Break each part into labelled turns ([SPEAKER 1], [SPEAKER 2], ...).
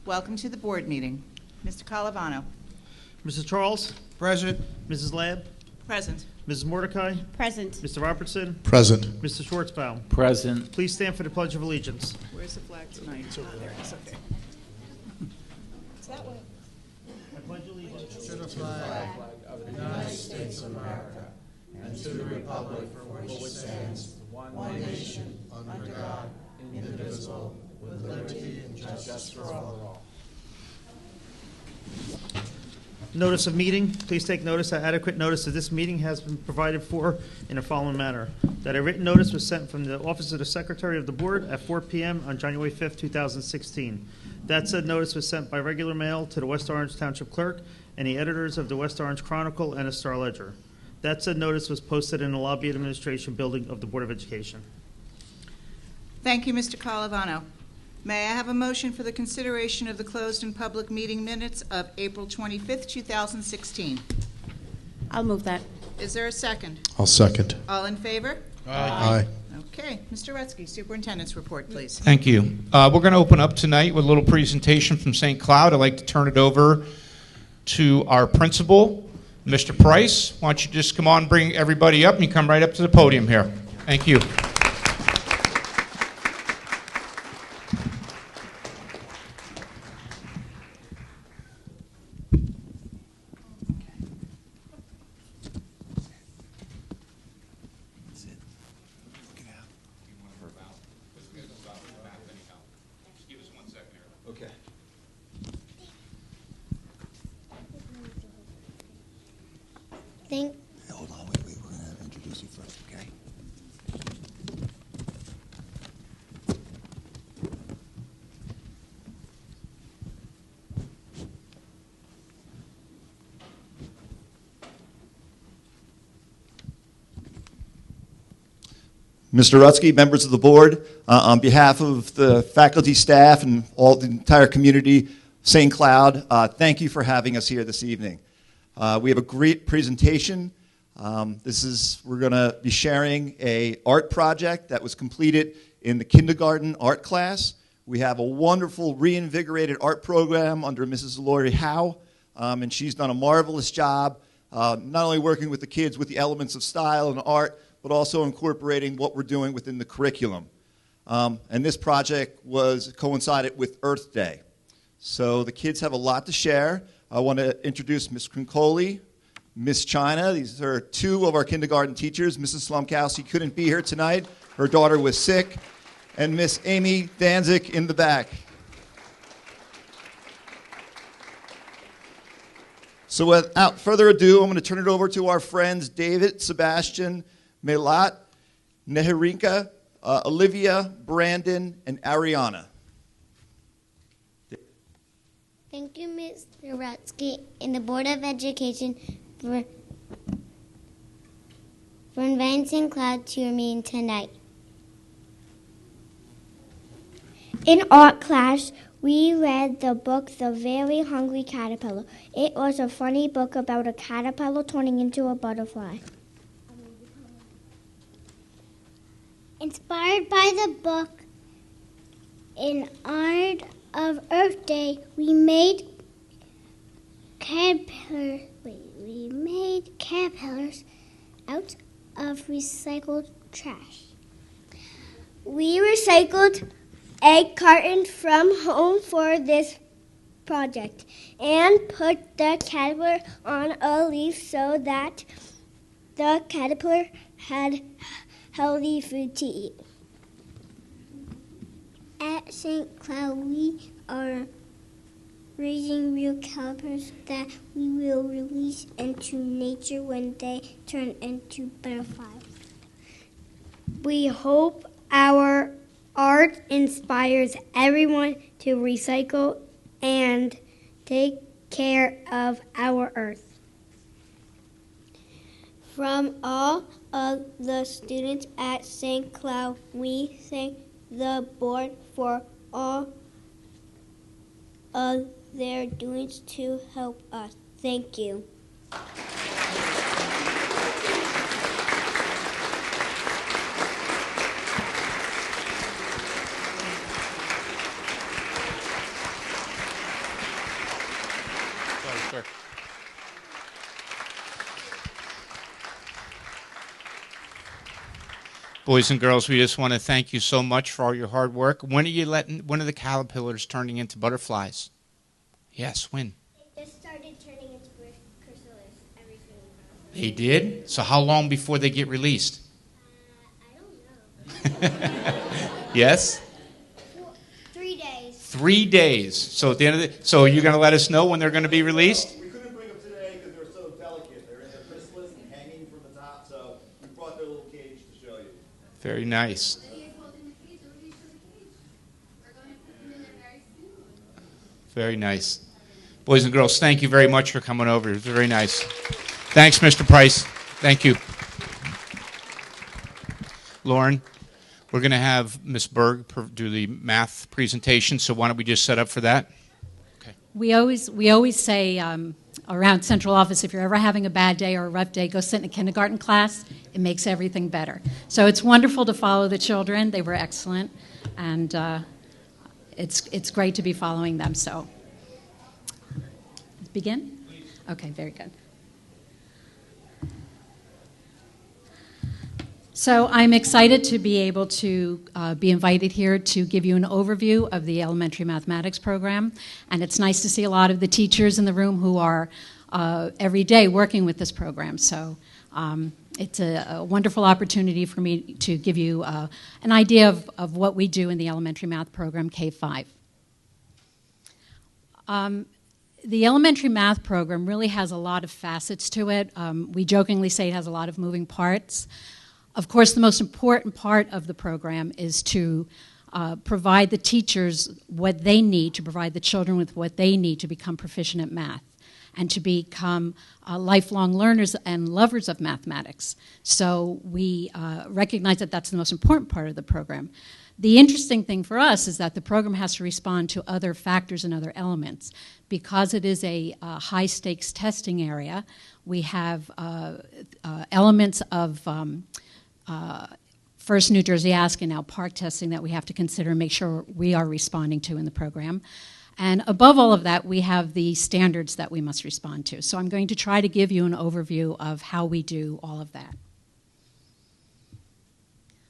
[SPEAKER 1] Welcome to the board meeting. Mr. Calavano.
[SPEAKER 2] Mrs. Charles?
[SPEAKER 3] Present.
[SPEAKER 2] Mrs. Labb?
[SPEAKER 1] Present.
[SPEAKER 2] Mrs. Mordecai?
[SPEAKER 4] Present.
[SPEAKER 2] Mr. Robertson?
[SPEAKER 3] Present.
[SPEAKER 2] Mr. Schwartzbaum?
[SPEAKER 5] Present.
[SPEAKER 2] Please stand for the Pledge of Allegiance.
[SPEAKER 1] Where's the flag tonight? Oh, there it is. Okay. It's that way.
[SPEAKER 2] I pledge allegiance
[SPEAKER 3] To the flag of the United States of America and to the republic for which it stands, one nation, under God, indivisible, with liberty and justice for all.
[SPEAKER 2] Notice of meeting. Please take notice that adequate notice of this meeting has been provided for in the following manner. That a written notice was sent from the Office of the Secretary of the Board at 4 p.m. on January 5th, 2016. That said notice was sent by regular mail to the West Orange Township Clerk and the editors of the West Orange Chronicle and the Star Ledger. That said notice was posted in the lobby of administration building of the Board of Education.
[SPEAKER 1] Thank you, Mr. Calavano. May I have a motion for the consideration of the closed and public meeting minutes of April 25th, 2016?
[SPEAKER 4] I'll move that.
[SPEAKER 1] Is there a second?
[SPEAKER 3] I'll second.
[SPEAKER 1] All in favor?
[SPEAKER 3] Aye.
[SPEAKER 1] Okay. Mr. Retzky, Superintendent's report, please.
[SPEAKER 6] Thank you. We're going to open up tonight with a little presentation from St. Cloud. I'd like to turn it over to our principal, Mr. Price. Why don't you just come on, bring everybody up, and you come right up to the podium here. Thank you.
[SPEAKER 5] Okay.
[SPEAKER 7] Hold on, wait, we're going to introduce you first, okay? Mr. Rutsky, members of the board, on behalf of the faculty, staff, and all the entire community, St. Cloud, thank you for having us here this evening. We have a great presentation. We're going to be sharing an art project that was completed in the kindergarten art class. We have a wonderful reinvigorated art program under Mrs. Lori Howe, and she's done a marvelous job, not only working with the kids with the elements of style and art, but also incorporating what we're doing within the curriculum. And this project coincided with Earth Day. So the kids have a lot to share. I want to introduce Ms. Crincoli, Ms. China. These are two of our kindergarten teachers. Mrs. Slumkowski couldn't be here tonight. Her daughter was sick. And Miss Amy Danzig in the back. So without further ado, I'm going to turn it over to our friends David, Sebastian, Melat, Neharinka, Olivia, Brandon, and Ariana.
[SPEAKER 8] Thank you, Mr. Rutsky and the Board of Education for inviting St. Cloud to your meeting tonight. In art class, we read the book The Very Hungry Caterpillar. It was a funny book about a caterpillar turning into a butterfly. Inspired by the book, in honor of Earth Day, we made caterpillars out of recycled trash. We recycled egg cartons from home for this project and put the caterpillar on a leaf so that the caterpillar had healthy food to eat. At St. Cloud, we are raising real caterpillars that we will release into nature when they turn into butterflies.
[SPEAKER 4] We hope our art inspires everyone to recycle and take care of our earth.
[SPEAKER 8] From all of the students at St. Cloud, we thank the board for all of their doings to help us. Thank you.
[SPEAKER 6] sir. Boys and girls, we just want to thank you so much for all your hard work. When are the caterpillars turning into butterflies? Yes, when?
[SPEAKER 8] They just started turning into chrysalis every single time.
[SPEAKER 6] They did? So how long before they get released?
[SPEAKER 8] I don't know.
[SPEAKER 6] Yes?
[SPEAKER 8] 3 days.
[SPEAKER 6] 3 days. So at the end of so you're going to let us know when they're going to be released?
[SPEAKER 7] We couldn't bring them today because they're so delicate. They're in their chrysalis and hanging from the top, so we brought their little cage to show you.
[SPEAKER 6] Very nice. Very nice. Boys and girls, thank you very much for coming over. It was very nice. Thanks, Mr. Price. Thank you. Lauren, we're going to have Ms. Berg do the math presentation, so why don't we just set up for that? Okay.
[SPEAKER 5] We always say around central office, if you're ever having a bad day or a rough day, go sit in a kindergarten class. It makes everything better. So it's wonderful to follow the children. They were excellent, and it's great to be following them. So begin? Okay, very good. So I'm excited to be able to be invited here to give you an overview of the elementary mathematics program. And it's nice to see a lot of the teachers in the room who are every day working with this program. So it's a wonderful opportunity for me to give you an idea of what we do in the elementary math program, K-5. The elementary math program really has a lot of facets to it. We jokingly say it has a lot of moving parts. Of course, the most important part of the program is to provide the teachers what they need, to provide the children with what they need to become proficient at math and to become lifelong learners and lovers of mathematics. So we recognize that that's the most important part of the program. The interesting thing for us is that the program has to respond to other factors and other elements. Because it is a high-stakes testing area, we have elements of first New Jersey Ask and now Park testing that we have to consider and make sure we are responding to in the program. And above all of that, we have the standards that we must respond to. So I'm going to try to give you an overview of how we do all of that.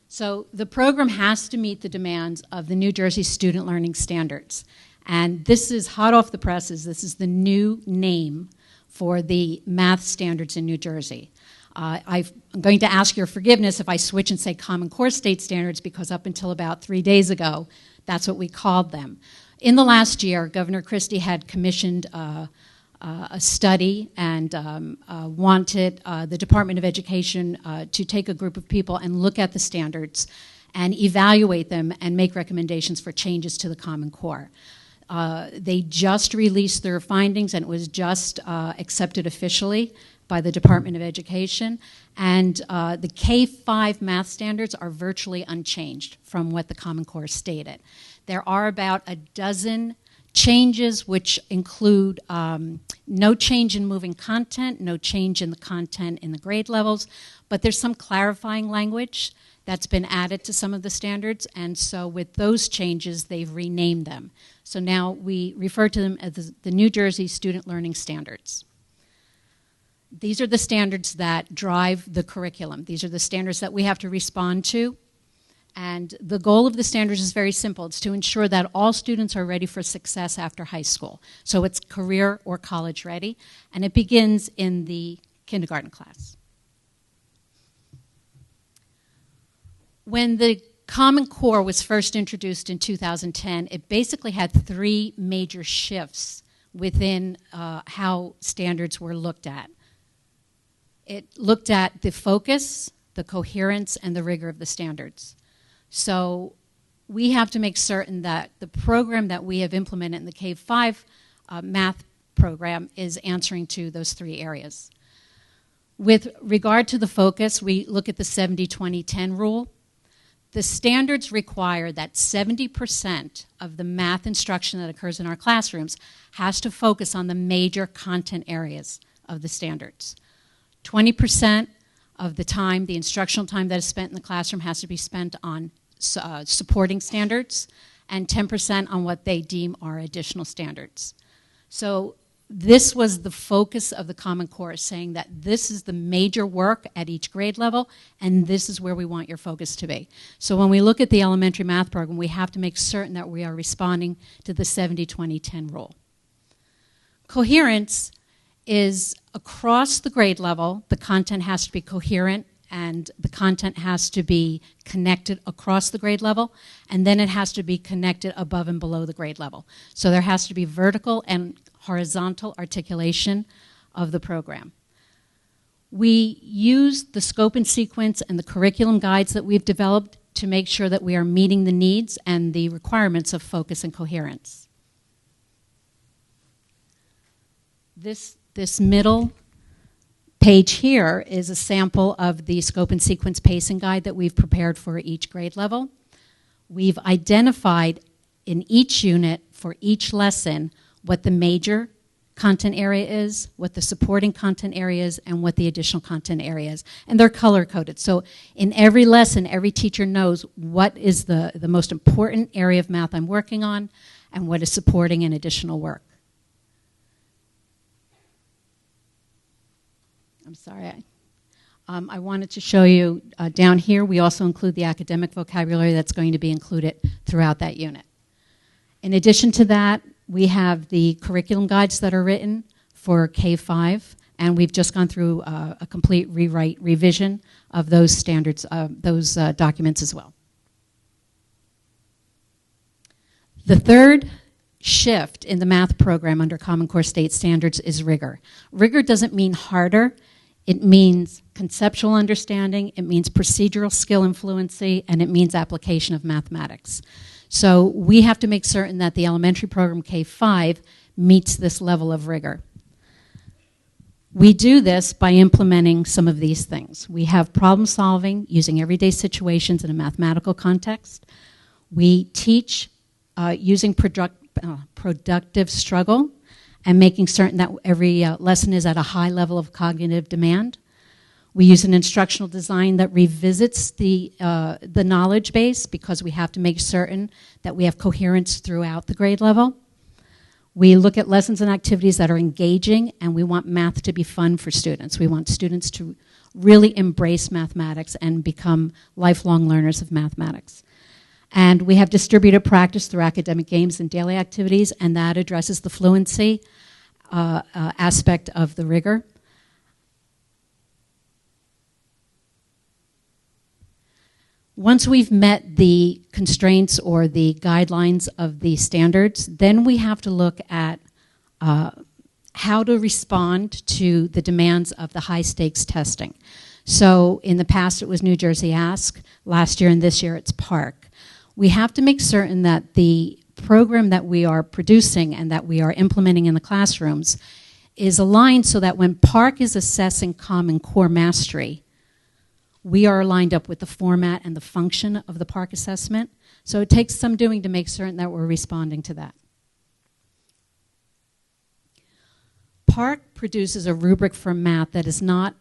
[SPEAKER 5] So the program has to meet the demands of the New Jersey Student Learning Standards. And this is hot off the presses. This is the new name for the math standards in New Jersey. I'm going to ask your forgiveness if I switch and say Common Core State Standards, because up until about 3 days ago, that's what we called them. In the last year, Governor Christie had commissioned a study and wanted the Department of Education to take a group of people and look at the standards and evaluate them and make recommendations for changes to the Common Core. They just released their findings, and it was just accepted officially by the Department of Education, and the K-5 math standards are virtually unchanged from what the Common Core stated. There are about a dozen changes, which include no change in moving content, no change in the content in the grade levels, but there's some clarifying language that's been added to some of the standards, and so with those changes, they've renamed them. So now we refer to them as the New Jersey Student Learning Standards. These are the standards that drive the curriculum. These are the standards that we have to respond to. And the goal of the standards is very simple. It's to ensure that all students are ready for success after high school. So it's career or college ready. And it begins in the kindergarten class. When the Common Core was first introduced in 2010, it basically had 3 major shifts within how standards were looked at. It looked at the focus, the coherence, and the rigor of the standards. So we have to make certain that the program that we have implemented in the K-5 math program is answering to those 3 areas. With regard to the focus, we look at the 70-20-10 rule. The standards require that 70% of the math instruction that occurs in our classrooms has to focus on the major content areas of the standards. 20% of the time, the instructional time that is spent in the classroom, has to be spent on supporting standards, and 10% on what they deem are additional standards. So this was the focus of the Common Core, saying that this is the major work at each grade level, and this is where we want your focus to be. So when we look at the elementary math program, we have to make certain that we are responding to the 70-20-10 rule. Coherence is across the grade level. The content has to be coherent, and the content has to be connected across the grade level, and then it has to be connected above and below the grade level. So there has to be vertical and horizontal articulation of the program. We use the scope and sequence and the curriculum guides that we've developed to make sure that we are meeting the needs and the requirements of focus and coherence. This middle page here is a sample of the scope and sequence pacing guide that we've prepared for each grade level. We've identified in each unit for each lesson what the major content area is, what the supporting content area is, and what the additional content area is. And they're color-coded. So in every lesson, every teacher knows what is the most important area of math I'm working on and what is supporting and additional work. I'm sorry. I wanted to show you down here, we also include the academic vocabulary that's going to be included throughout that unit. In addition to that, we have the curriculum guides that are written for K-5, and we've just gone through a complete revision of those standards, those documents as well. The third shift in the math program under Common Core State Standards is rigor. Rigor doesn't mean harder. It means conceptual understanding, it means procedural skill and fluency, and it means application of mathematics. So we have to make certain that the elementary program K-5 meets this level of rigor. We do this by implementing some of these things. We have problem solving using everyday situations in a mathematical context. We teach using productive struggle and making certain that every lesson is at a high level of cognitive demand. We use an instructional design that revisits the knowledge base because we have to make certain that we have coherence throughout the grade level. We look at lessons and activities that are engaging, and we want math to be fun for students. We want students to really embrace mathematics and become lifelong learners of mathematics. And we have distributed practice through academic games and daily activities, and that addresses the fluency aspect of the rigor. Once we've met the constraints or the guidelines of the standards, then we have to look at how to respond to the demands of the high-stakes testing. So in the past it was New Jersey Ask, last year and this year it's PARC. We have to make certain that the program that we are producing and that we are implementing in the classrooms is aligned so that when PARC is assessing Common Core mastery, we are lined up with the format and the function of the PARC assessment. So it takes some doing to make certain that we're responding to that. PARC produces a rubric for math that is not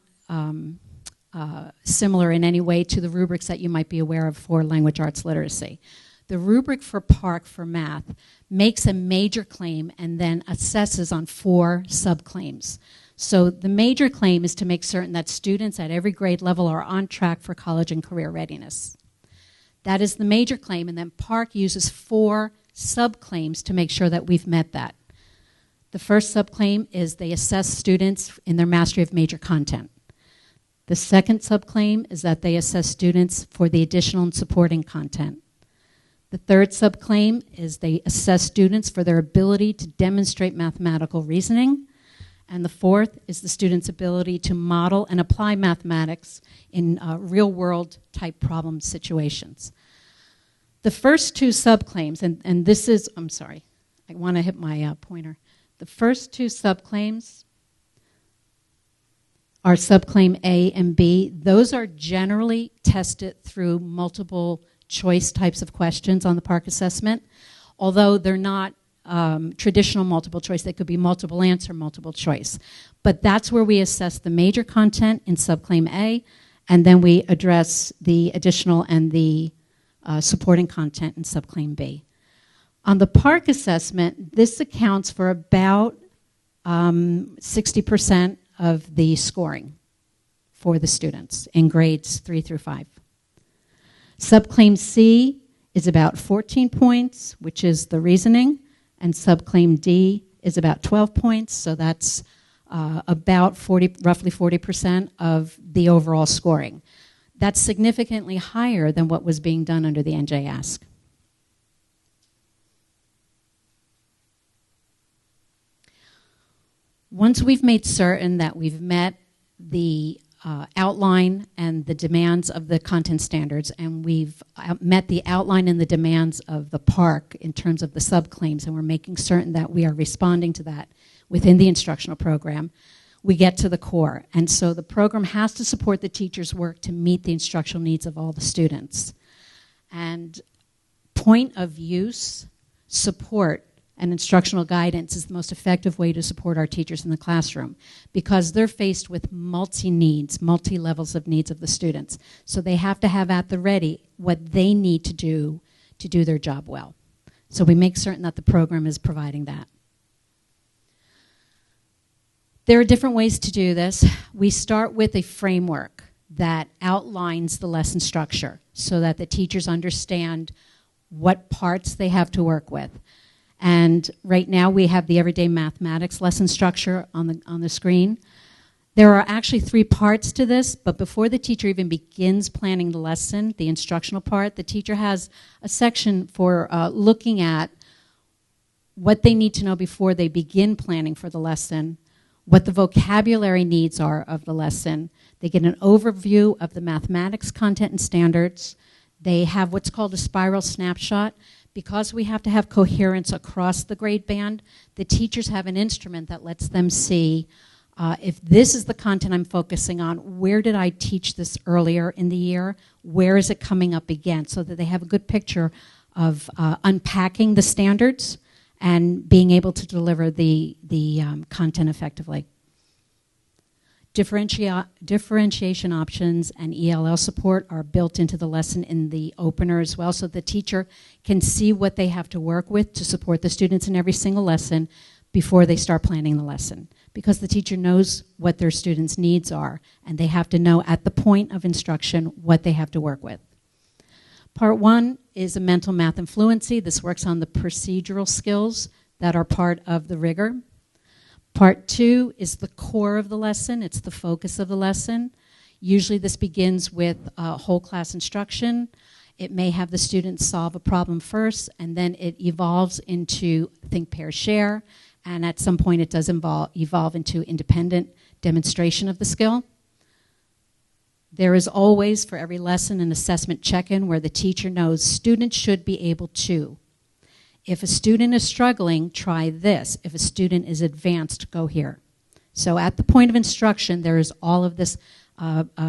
[SPEAKER 5] similar in any way to the rubrics that you might be aware of for language arts literacy. The rubric for PARC for math makes a major claim and then assesses on 4 subclaims. So the major claim is to make certain that students at every grade level are on track for college and career readiness. That is the major claim, and then PARC uses 4 subclaims to make sure that we've met that. The first subclaim is they assess students in their mastery of major content. The second subclaim is that they assess students for the additional and supporting content. The third subclaim is they assess students for their ability to demonstrate mathematical reasoning. And the fourth is the student's ability to model and apply mathematics in real-world type problem situations. The first 2 subclaims, and this is, I'm sorry, I want to hit my pointer. The first 2 subclaims are subclaim A and B. Those are generally tested through multiple choice types of questions on the PARC assessment, although they're not traditional multiple choice. They could be multiple answer, multiple choice. But that's where we assess the major content in subclaim A, and then we address the additional and the supporting content in subclaim B. On the PARC assessment, this accounts for about 60% of the scoring for the students in grades 3 through 5. Subclaim C is about 14 points, which is the reasoning, and subclaim D is about 12 points, so that's about roughly 40% of the overall scoring. That's significantly higher than what was being done under the NJ Ask. Once we've made certain that we've met the outline and the demands of the content standards, and we've met the outline and the demands of the park in terms of the subclaims, and we're making certain that we are responding to that within the instructional program, we get to the core. And so the program has to support the teacher's work to meet the instructional needs of all the students. And point of use, support, and instructional guidance is the most effective way to support our teachers in the classroom because they're faced with multi-needs, multi-levels of needs of the students. So they have to have at the ready what they need to do their job well. So we make certain that the program is providing that. There are different ways to do this. We start with a framework that outlines the lesson structure so that the teachers understand what parts they have to work with. And right now we have the everyday mathematics lesson structure on the screen. There are actually 3 parts to this, but before the teacher even begins planning the lesson, the instructional part, the teacher has a section for looking at what they need to know before they begin planning for the lesson, what the vocabulary needs are of the lesson. They get an overview of the mathematics content and standards. They have what's called a spiral snapshot. Because we have to have coherence across the grade band, the teachers have an instrument that lets them see if this is the content I'm focusing on, where did I teach this earlier in the year? Where is it coming up again? So that they have a good picture of unpacking the standards and being able to deliver the content effectively. Differentiation options and ELL support are built into the lesson in the opener as well, so the teacher can see what they have to work with to support the students in every single lesson before they start planning the lesson. Because the teacher knows what their students' needs are, and they have to know at the point of instruction what they have to work with. Part 1 is a mental math and fluency. This works on the procedural skills that are part of the rigor. Part 2 is the core of the lesson. It's the focus of the lesson. Usually this begins with whole class instruction. It may have the students solve a problem first, and then it evolves into think, pair, share, and at some point it does evolve into independent demonstration of the skill. There is always, for every lesson, an assessment check-in where the teacher knows students should be able to. If a student is struggling, try this. If a student is advanced, go here. So at the point of instruction, there is all of this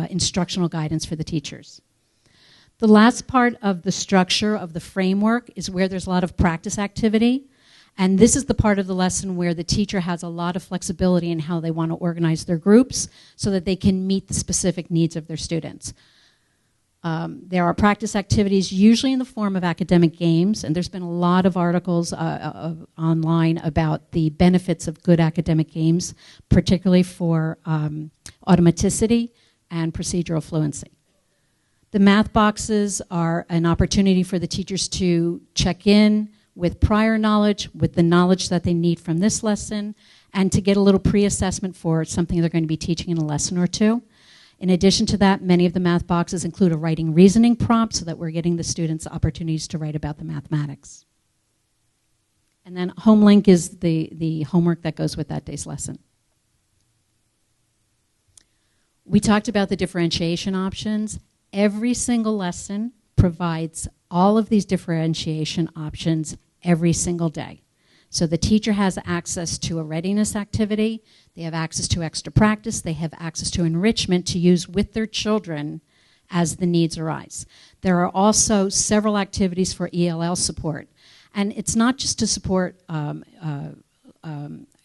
[SPEAKER 5] instructional guidance for the teachers. The last part of the structure of the framework is where there's a lot of practice activity. And this is the part of the lesson where the teacher has a lot of flexibility in how they want to organize their groups so that they can meet the specific needs of their students. There are practice activities usually in the form of academic games, and there's been a lot of articles online about the benefits of good academic games, particularly for automaticity and procedural fluency. The math boxes are an opportunity for the teachers to check in with prior knowledge, with the knowledge that they need from this lesson, and to get a little pre-assessment for something they're going to be teaching in a lesson or two. In addition to that, many of the math boxes include a writing reasoning prompt so that we're getting the students opportunities to write about the mathematics. And then home link is the homework that goes with that day's lesson. We talked about the differentiation options. Every single lesson provides all of these differentiation options every single day. So the teacher has access to a readiness activity, they have access to extra practice, they have access to enrichment to use with their children as the needs arise. There are also several activities for ELL support. And it's not just to support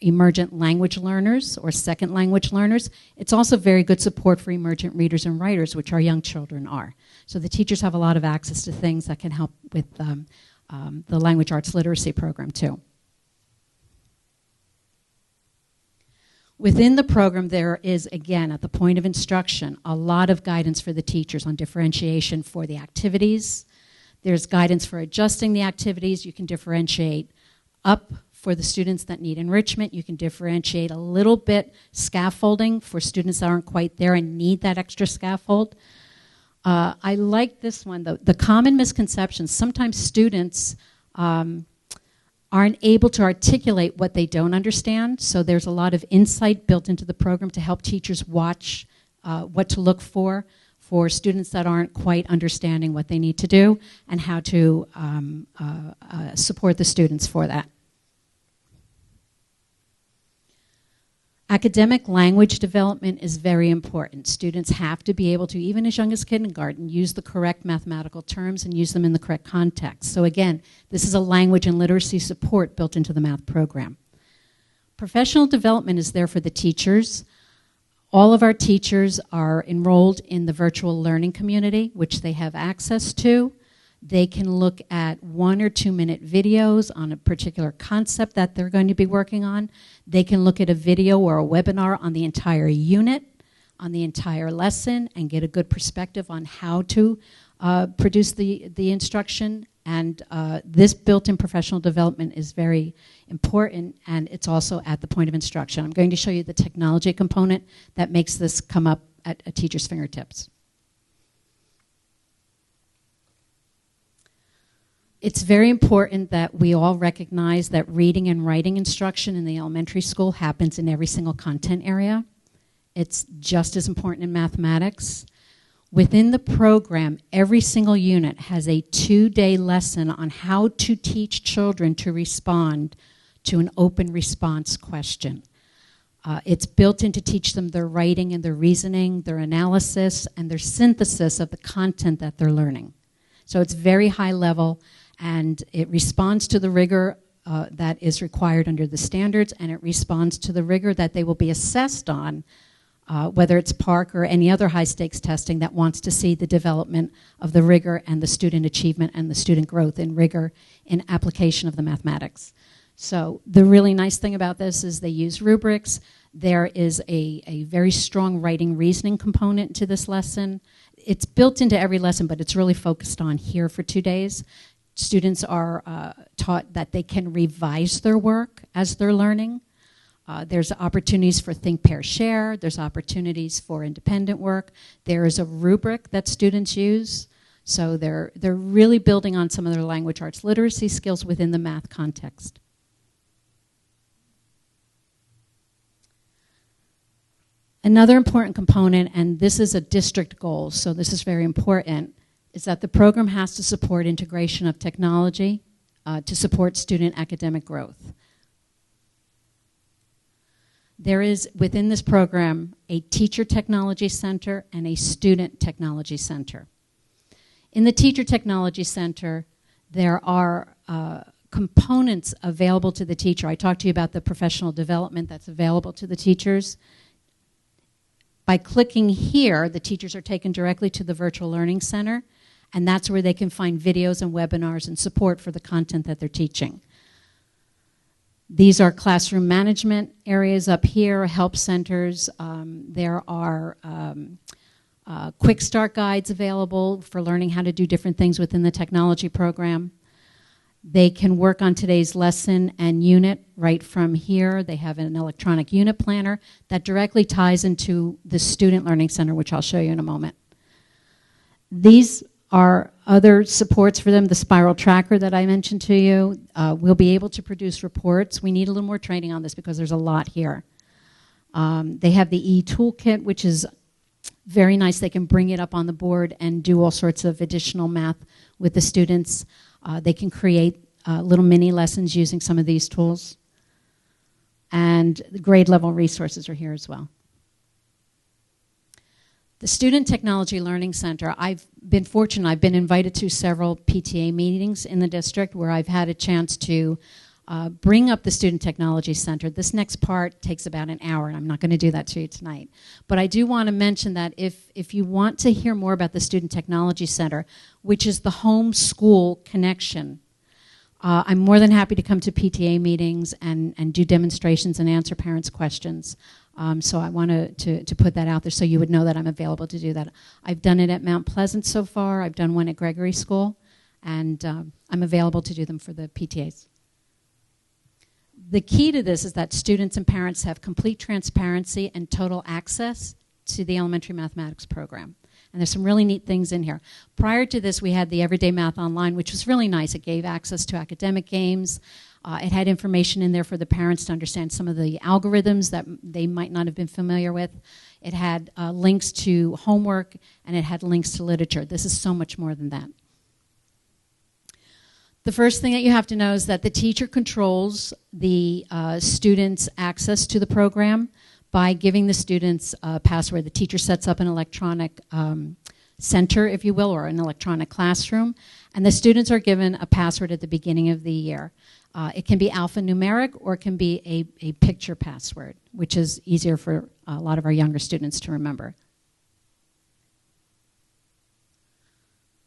[SPEAKER 5] emergent language learners or second language learners, it's also very good support for emergent readers and writers, which our young children are. So the teachers have a lot of access to things that can help with the language arts literacy program too. Within the program, there is, again, at the point of instruction, a lot of guidance for the teachers on differentiation for the activities. There's guidance for adjusting the activities. You can differentiate up for the students that need enrichment. You can differentiate a little bit scaffolding for students that aren't quite there and need that extra scaffold. I like this one, though. The common misconceptions, sometimes students aren't able to articulate what they don't understand, so there's a lot of insight built into the program to help teachers watch what to look for students that aren't quite understanding what they need to do and how to support the students for that. Academic language development is very important. Students have to be able to, even as young as kindergarten, use the correct mathematical terms and use them in the correct context. So again, this is a language and literacy support built into the math program. Professional development is there for the teachers. All of our teachers are enrolled in the virtual learning community, which they have access to. They can look at 1 or 2 minute videos on a particular concept that they're going to be working on. They can look at a video or a webinar on the entire unit, on the entire lesson, and get a good perspective on how to produce the instruction. And this built-in professional development is very important, and it's also at the point of instruction. I'm going to show you the technology component that makes this come up at a teacher's fingertips. It's very important that we all recognize that reading and writing instruction in the elementary school happens in every single content area. It's just as important in mathematics. Within the program, every single unit has a 2-day lesson on how to teach children to respond to an open response question. It's built in to teach them their writing and their reasoning, their analysis, and their synthesis of the content that they're learning. So it's very high level, and it responds to the rigor that is required under the standards, and it responds to the rigor that they will be assessed on, whether it's PARCC or any other high-stakes testing that wants to see the development of the rigor and the student achievement and the student growth in rigor in application of the mathematics. So the really nice thing about this is they use rubrics. There is a very strong writing reasoning component to this lesson. It's built into every lesson, but it's really focused on here for 2 days. Students are taught that they can revise their work as they're learning. There's opportunities for think, pair, share. There's opportunities for independent work. There is a rubric that students use. So they're really building on some of their language arts literacy skills within the math context. Another important component, and this is a district goal, so this is very important, is that the program has to support integration of technology to support student academic growth. There is, within this program, a teacher technology center and a student technology center. In the teacher technology center, there are components available to the teacher. I talked to you about the professional development that's available to the teachers. By clicking here, the teachers are taken directly to the virtual learning center, and that's where they can find videos and webinars and support for the content that they're teaching. These are classroom management areas up here, help centers. There are quick start guides available for learning how to do different things within the technology program. They can work on today's lesson and unit right from here. They have an electronic unit planner that directly ties into the Student Learning Center, which I'll show you in a moment. These are other supports for them. The spiral tracker that I mentioned to you. We'll be able to produce reports. We need a little more training on this because there's a lot here. They have the e-toolkit, which is very nice. They can bring it up on the board and do all sorts of additional math with the students. They can create little mini lessons using some of these tools. And the grade level resources are here as well. The Student Technology Learning Center, I've been fortunate. I've been invited to several PTA meetings in the district where I've had a chance to bring up the Student Technology Center. This next part takes about an hour, and I'm not going to do that to you tonight. But I do want to mention that if you want to hear more about the Student Technology Center, which is the home school connection, I'm more than happy to come to PTA meetings and do demonstrations and answer parents' questions. So I want to put that out there so you would know that I'm available to do that. I've done it at Mount Pleasant so far. I've done one at Gregory School, and I'm available to do them for the PTAs. The key to this is that students and parents have complete transparency and total access to the elementary mathematics program. And there's some really neat things in here. Prior to this, we had the Everyday Math Online, which was really nice. It gave access to academic games. It had information in there for the parents to understand some of the algorithms that they might not have been familiar with. It had links to homework, and it had links to literature. This is so much more than that. The first thing that you have to know is that the teacher controls the students' access to the program by giving the students a password. The teacher sets up an electronic center, if you will, or an electronic classroom, and the students are given a password at the beginning of the year. It can be alphanumeric or it can be a picture password, which is easier for a lot of our younger students to remember.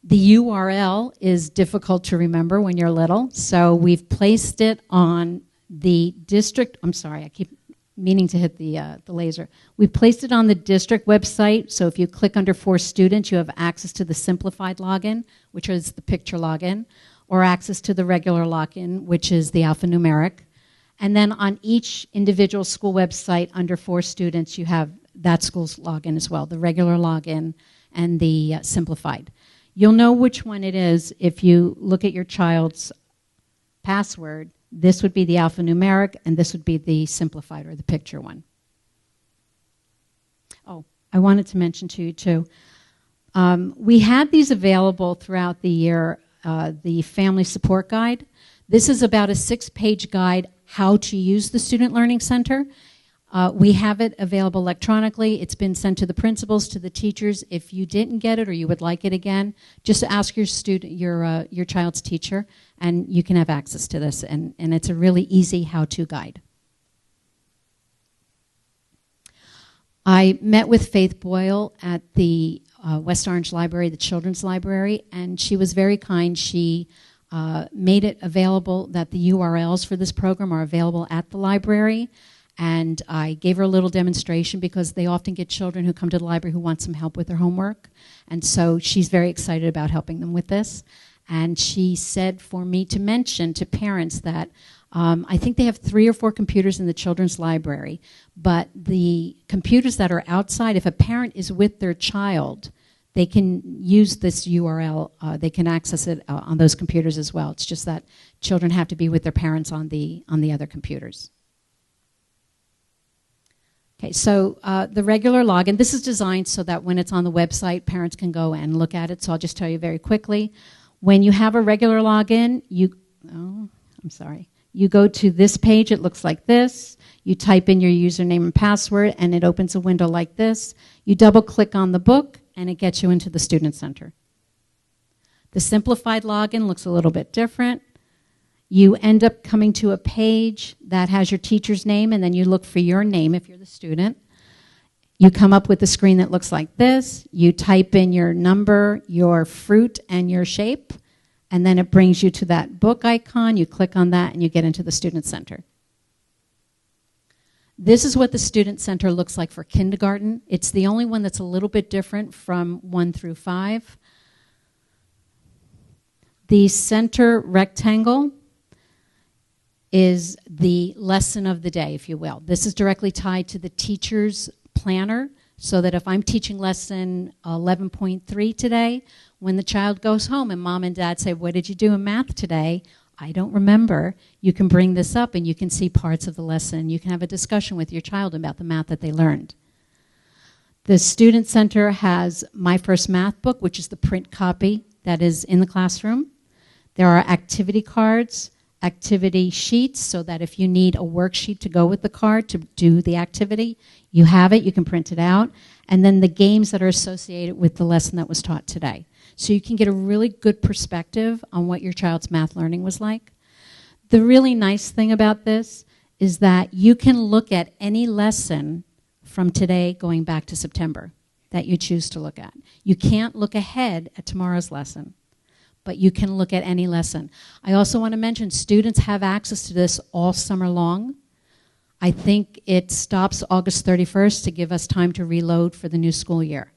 [SPEAKER 5] The URL is difficult to remember when you're little, so we've placed it on the district. I'm sorry, I keep meaning to hit the laser. We've placed it on the district website, so if you click under For Students, you have access to the simplified login, which is the picture login, or access to the regular login, which is the alphanumeric. And then on each individual school website under For Students, you have that school's login as well, the regular login and the simplified. You'll know which one it is if you look at your child's password. This would be the alphanumeric, and this would be the simplified or the picture one. Oh, I wanted to mention to you, too, we had these available throughout the year, the Family Support Guide. This is about a 6-page guide how to use the Student Learning Center. We have it available electronically. It's been sent to the principals, to the teachers. If you didn't get it or you would like it again, just ask your your child's teacher, and you can have access to this. And it's a really easy how-to guide. I met with Faith Boyle at the West Orange Library, the Children's Library, and she was very kind. She made it available that the URLs for this program are available at the library. And I gave her a little demonstration because they often get children who come to the library who want some help with their homework. And so she's very excited about helping them with this. And she said for me to mention to parents that I think they have 3 or 4 computers in the children's library, but the computers that are outside, if a parent is with their child, they can use this URL. They can access it on those computers as well. It's just that children have to be with their parents on the other computers. Okay, so the regular login, this is designed so that when it's on the website, parents can go and look at it. So I'll just tell you very quickly. When you have a regular login, you go to this page. It looks like this. You type in your username and password, and it opens a window like this. You double-click on the book, and it gets you into the Student Center. The simplified login looks a little bit different. You end up coming to a page that has your teacher's name, and then you look for your name if you're the student. You come up with a screen that looks like this. You type in your number, your fruit, and your shape, and then it brings you to that book icon. You click on that, and you get into the Student Center. This is what the Student Center looks like for kindergarten. It's the only one that's a little bit different from 1 through 5. The center rectangle is the lesson of the day, if you will. This is directly tied to the teacher's planner, so that if I'm teaching lesson 11.3 today, when the child goes home and mom and dad say, "What did you do in math today?" I don't remember. You can bring this up and you can see parts of the lesson. You can have a discussion with your child about the math that they learned. The Student Center has My First Math Book, which is the print copy that is in the classroom. There are activity cards, activity sheets, so that if you need a worksheet to go with the card to do the activity, you have it, you can print it out. And then the games that are associated with the lesson that was taught today. So you can get a really good perspective on what your child's math learning was like. The really nice thing about this is that you can look at any lesson from today going back to September that you choose to look at. You can't look ahead at tomorrow's lesson, but you can look at any lesson. I also want to mention students have access to this all summer long. I think it stops August 31st to give us time to reload for the new school year.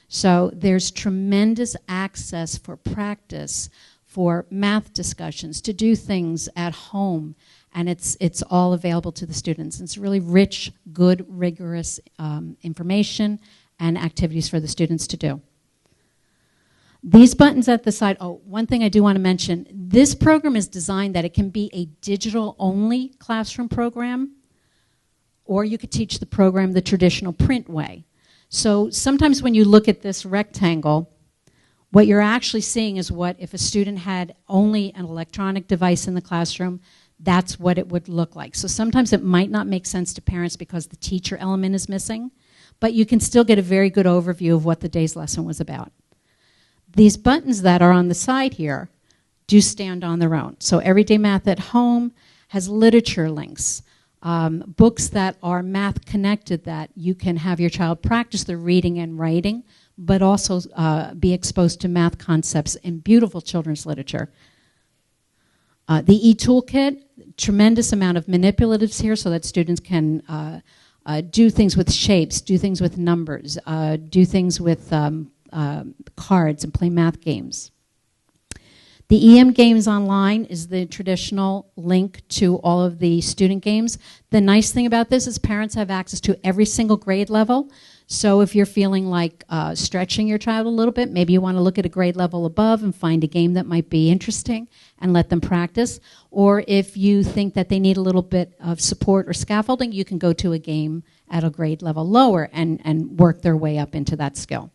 [SPEAKER 5] So there's tremendous access for practice, for math discussions, to do things at home, and it's all available to the students. It's really rich, good, rigorous information and activities for the students to do. These buttons at the side, oh, one thing I do want to mention, this program is designed that it can be a digital-only classroom program, or you could teach the program the traditional print way. So sometimes when you look at this rectangle, what you're actually seeing is what if a student had only an electronic device in the classroom, that's what it would look like. So sometimes it might not make sense to parents because the teacher element is missing, but you can still get a very good overview of what the day's lesson was about. These buttons that are on the side here do stand on their own. So Everyday Math at Home has literature links, books that are math connected that you can have your child practice their reading and writing, but also be exposed to math concepts in beautiful children's literature. The e-toolkit, tremendous amount of manipulatives here so that students can do things with shapes, do things with numbers, do things with cards and play math games. The EM Games Online is the traditional link to all of the student games. The nice thing about this is parents have access to every single grade level. So if you're feeling like stretching your child a little bit, maybe you want to look at a grade level above and find a game that might be interesting and let them practice. Or if you think that they need a little bit of support or scaffolding, you can go to a game at a grade level lower and work their way up into that skill.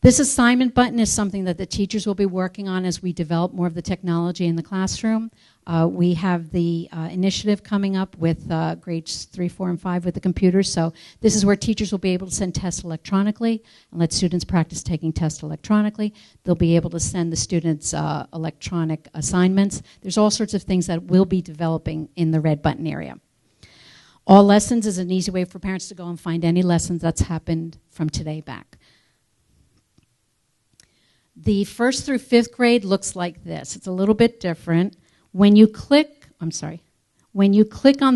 [SPEAKER 5] This assignment button is something that the teachers will be working on as we develop more of the technology in the classroom. We have the initiative coming up with grades 3, 4, and 5 with the computers. So this is where teachers will be able to send tests electronically and let students practice taking tests electronically. They'll be able to send the students electronic assignments. There's all sorts of things that we'll be developing in the red button area. All lessons is an easy way for parents to go and find any lessons that's happened from today back. The 1st through 5th grade looks like this. It's a little bit different. When you click on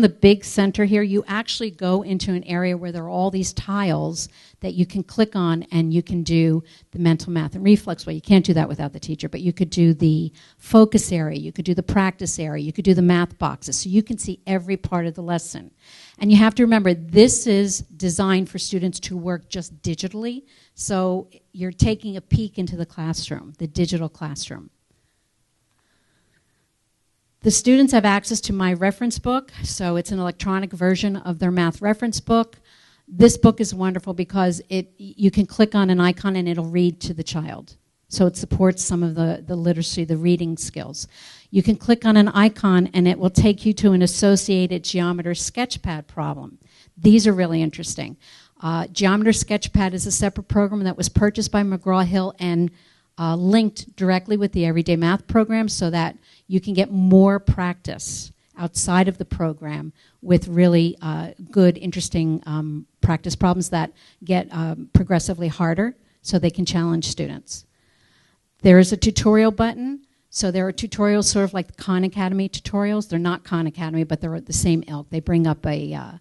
[SPEAKER 5] the big center here, you actually go into an area where there are all these tiles that you can click on and you can do the mental math and reflex way. You can't do that without the teacher, but you could do the focus area, you could do the practice area, you could do the math boxes, so you can see every part of the lesson. And you have to remember, this is designed for students to work just digitally, so you're taking a peek into the classroom, the digital classroom. The students have access to my reference book, so it's an electronic version of their math reference book. This book is wonderful because you can click on an icon and it'll read to the child. So it supports some of the literacy, the reading skills. You can click on an icon and it will take you to an associated Geometer Sketchpad problem. These are really interesting. Geometer Sketchpad is a separate program that was purchased by McGraw-Hill and linked directly with the Everyday Math program so that you can get more practice outside of the program with really good, interesting practice problems that get progressively harder so they can challenge students. There is a tutorial button. So there are tutorials sort of like the Khan Academy tutorials. They're not Khan Academy, but they're the same ilk. They bring up a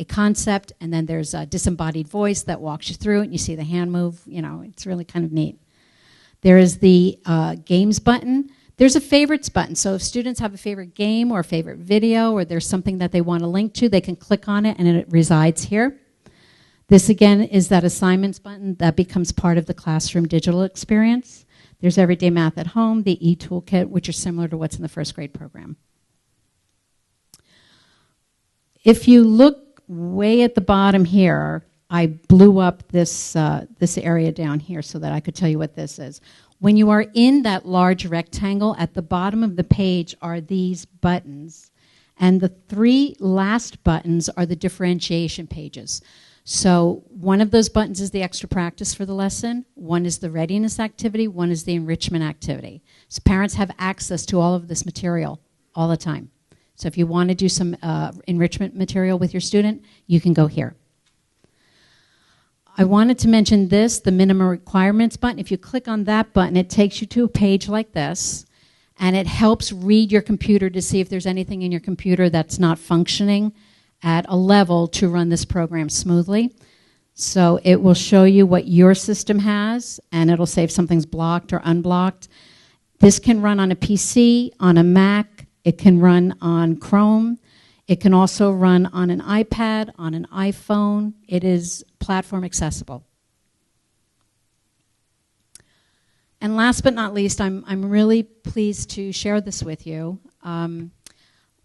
[SPEAKER 5] concept, and then there's a disembodied voice that walks you through it, and you see the hand move. You know, it's really kind of neat. There is the games button. There's a favorites button. So if students have a favorite game or a favorite video or there's something that they want to link to, they can click on it and it resides here. This again is that assignments button that becomes part of the classroom digital experience. There's Everyday Math at Home, the e-toolkit, which are similar to what's in the 1st grade program. If you look way at the bottom here, I blew up this area down here so that I could tell you what this is. When you are in that large rectangle, at the bottom of the page are these buttons. And the 3 last buttons are the differentiation pages. So one of those buttons is the extra practice for the lesson. One is the readiness activity. One is the enrichment activity. So parents have access to all of this material all the time. So if you want to do some enrichment material with your student, you can go here. I wanted to mention this, the minimum requirements button. If you click on that button, it takes you to a page like this, and it helps read your computer to see if there's anything in your computer that's not functioning, at a level to run this program smoothly. So it will show you what your system has, and it'll say if something's blocked or unblocked. This can run on a PC, on a Mac. It can run on Chrome. It can also run on an iPad, on an iPhone. It is platform accessible. And last but not least, I'm really pleased to share this with you.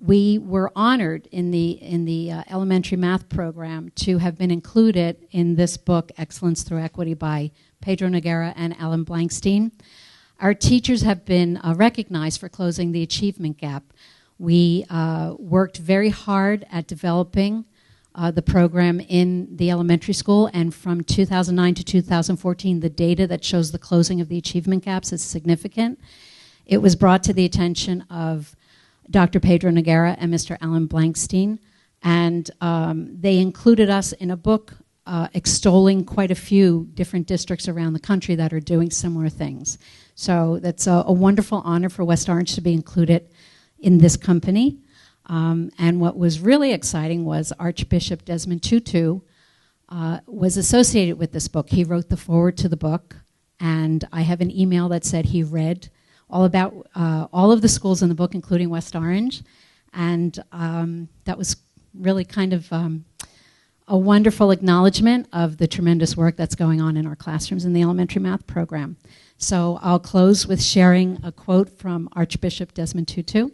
[SPEAKER 5] We were honored in the elementary math program to have been included in this book, Excellence Through Equity, by Pedro Noguera and Ellen Blankstein. Our teachers have been recognized for closing the achievement gap. We worked very hard at developing the program in the elementary school, and from 2009 to 2014, the data that shows the closing of the achievement gaps is significant. It was brought to the attention of Dr. Pedro Noguera and Mr. Alan Blankstein, and they included us in a book extolling quite a few different districts around the country that are doing similar things. So that's a wonderful honor for West Orange to be included in this company. And what was really exciting was Archbishop Desmond Tutu was associated with this book. He wrote the foreword to the book, and I have an email that said he read all about all of the schools in the book, including West Orange, and that was really kind of a wonderful acknowledgement of the tremendous work that's going on in our classrooms in the elementary math program. So I'll close with sharing a quote from Archbishop Desmond Tutu.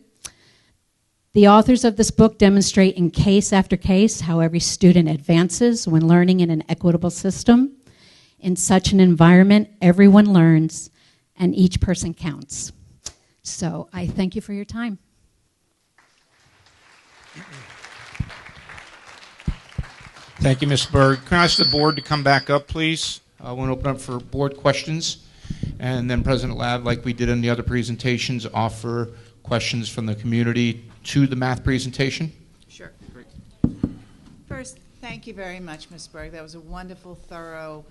[SPEAKER 5] The authors of this book demonstrate in case after case how every student advances when learning in an equitable system. In such an environment, everyone learns and each person counts. So I thank you for your time.
[SPEAKER 6] Thank you, Ms. Berg. Can I ask the board to come back up, please? I want to open up for board questions. And then President Ladd, like we did in the other presentations, offer questions from the community to the math presentation.
[SPEAKER 1] Sure. Great. First, thank you very much, Ms. Berg. That was a wonderful, thorough,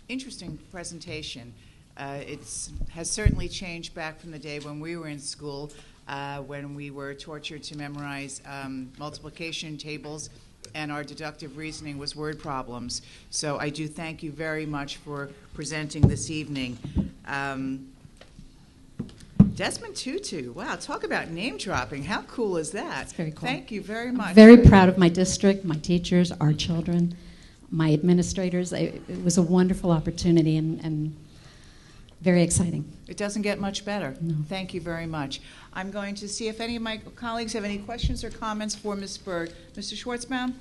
[SPEAKER 1] interesting presentation. It has certainly changed back from the day when we were in school, when we were tortured to memorize multiplication tables, and our deductive reasoning was word problems. So I do thank you very much for presenting this evening. Desmond Tutu, wow, talk about name dropping. How cool is that?
[SPEAKER 5] It's very cool.
[SPEAKER 1] Thank you very much.
[SPEAKER 5] I'm very proud of my district, my teachers, our children, my administrators. It was a wonderful opportunity and very exciting.
[SPEAKER 1] It doesn't get much better.
[SPEAKER 5] No.
[SPEAKER 1] Thank you very much. I'm going to see if any of my colleagues have any questions or comments for Ms. Berg. Mr. Schwartzbaum?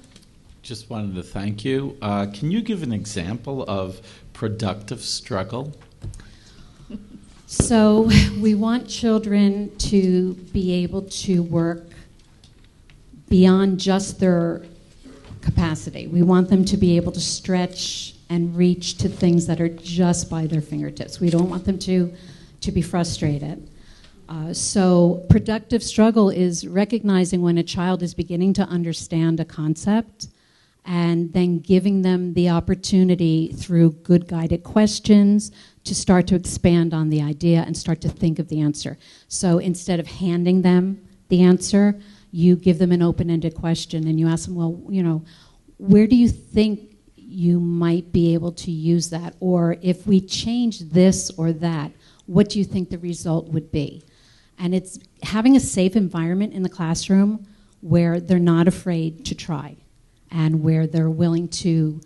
[SPEAKER 9] Just wanted to thank you. Can you give an example of productive struggle?
[SPEAKER 5] So we want children to be able to work beyond just their capacity. We want them to be able to stretch and reach to things that are just by their fingertips. We don't want them to be frustrated. So productive struggle is recognizing when a child is beginning to understand a concept and then giving them the opportunity through good guided questions to start to expand on the idea and start to think of the answer. So instead of handing them the answer, you give them an open-ended question and you ask them, well, you know, where do you think you might be able to use that? Or if we change this or that, what do you think the result would be? And it's having a safe environment in the classroom where they're not afraid to try and where they're willing to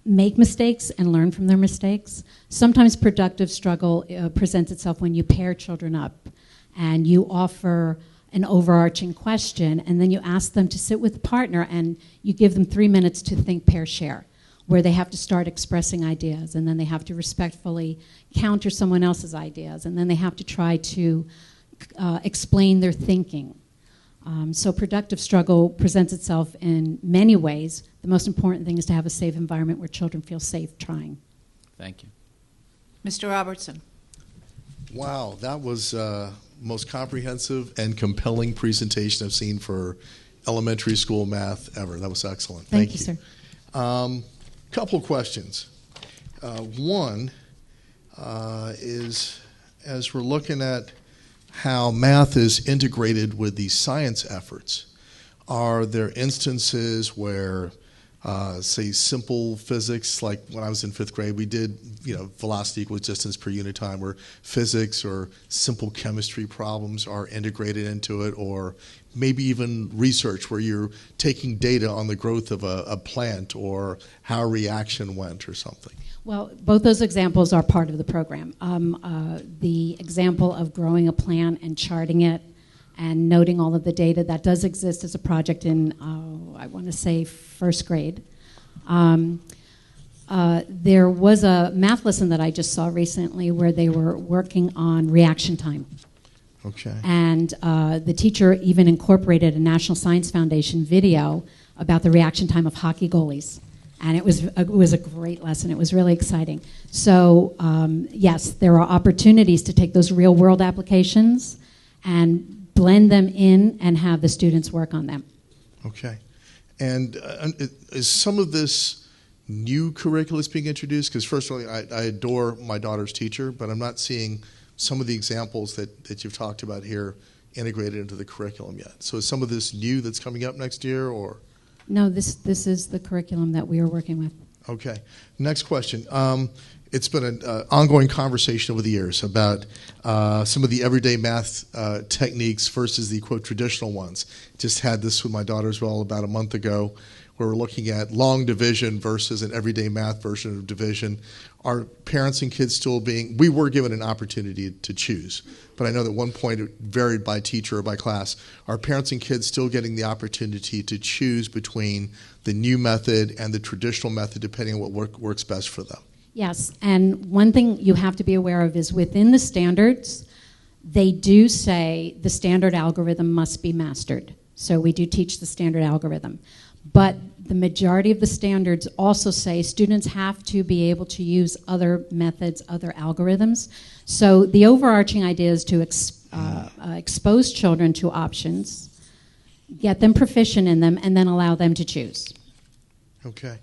[SPEAKER 5] make mistakes and learn from their mistakes. Sometimes productive struggle presents itself when you pair children up and you offer an overarching question and then you ask them to sit with a partner and you give them 3 minutes to think, pair, share, where they have to start expressing ideas and then they have to respectfully counter someone else's ideas and then they have to try to explain their thinking. So productive struggle presents itself in many ways. The most important thing is to have a safe environment where children feel safe trying.
[SPEAKER 9] Thank you.
[SPEAKER 1] Mr. Robertson.
[SPEAKER 10] Wow, that was most comprehensive and compelling presentation I've seen for elementary school math ever. That was excellent.
[SPEAKER 5] Thank you, sir.
[SPEAKER 10] Couple questions. One is, as we're looking at how math is integrated with these science efforts, Are there instances where, say, simple physics, like when I was in 5th grade, we did, velocity equals distance per unit time, where physics or simple chemistry problems are integrated into it, or maybe even research where you're taking data on the growth of a plant or how a reaction went or something?
[SPEAKER 5] Well, both those examples are part of the program. The example of growing a plant and charting it and noting all of the data, that does exist as a project in, I want to say, 1st grade. There was a math lesson that I just saw recently where they were working on reaction time.
[SPEAKER 10] Okay.
[SPEAKER 5] And the teacher even incorporated a National Science Foundation video about the reaction time of hockey goalies. And it was a great lesson. It was really exciting. So yes, there are opportunities to take those real world applications and blend them in and have the students work on them.
[SPEAKER 10] Okay. And is some of this new curriculum that's being introduced? Because first of all, I adore my daughter's teacher, but I'm not seeing some of the examples that you've talked about here integrated into the curriculum yet. So is some of this new that's coming up next year, or?
[SPEAKER 5] No, this is the curriculum that we are working with.
[SPEAKER 10] Okay. Next question. It's been an ongoing conversation over the years about some of the everyday math techniques versus the, quote, traditional ones. Just had this with my daughter as well about a month ago, where we're looking at long division versus an everyday math version of division. Are parents and kids still we were given an opportunity to choose, but I know that at one point it varied by teacher or by class. Are parents and kids still getting the opportunity to choose between the new method and the traditional method, depending on what works best for them?
[SPEAKER 5] Yes, and one thing you have to be aware of is within the standards, they do say the standard algorithm must be mastered. So we do teach the standard algorithm. But the majority of the standards also say students have to be able to use other methods, other algorithms. So the overarching idea is to expose children to options, get them proficient in them, and then allow them to choose.
[SPEAKER 10] Okay.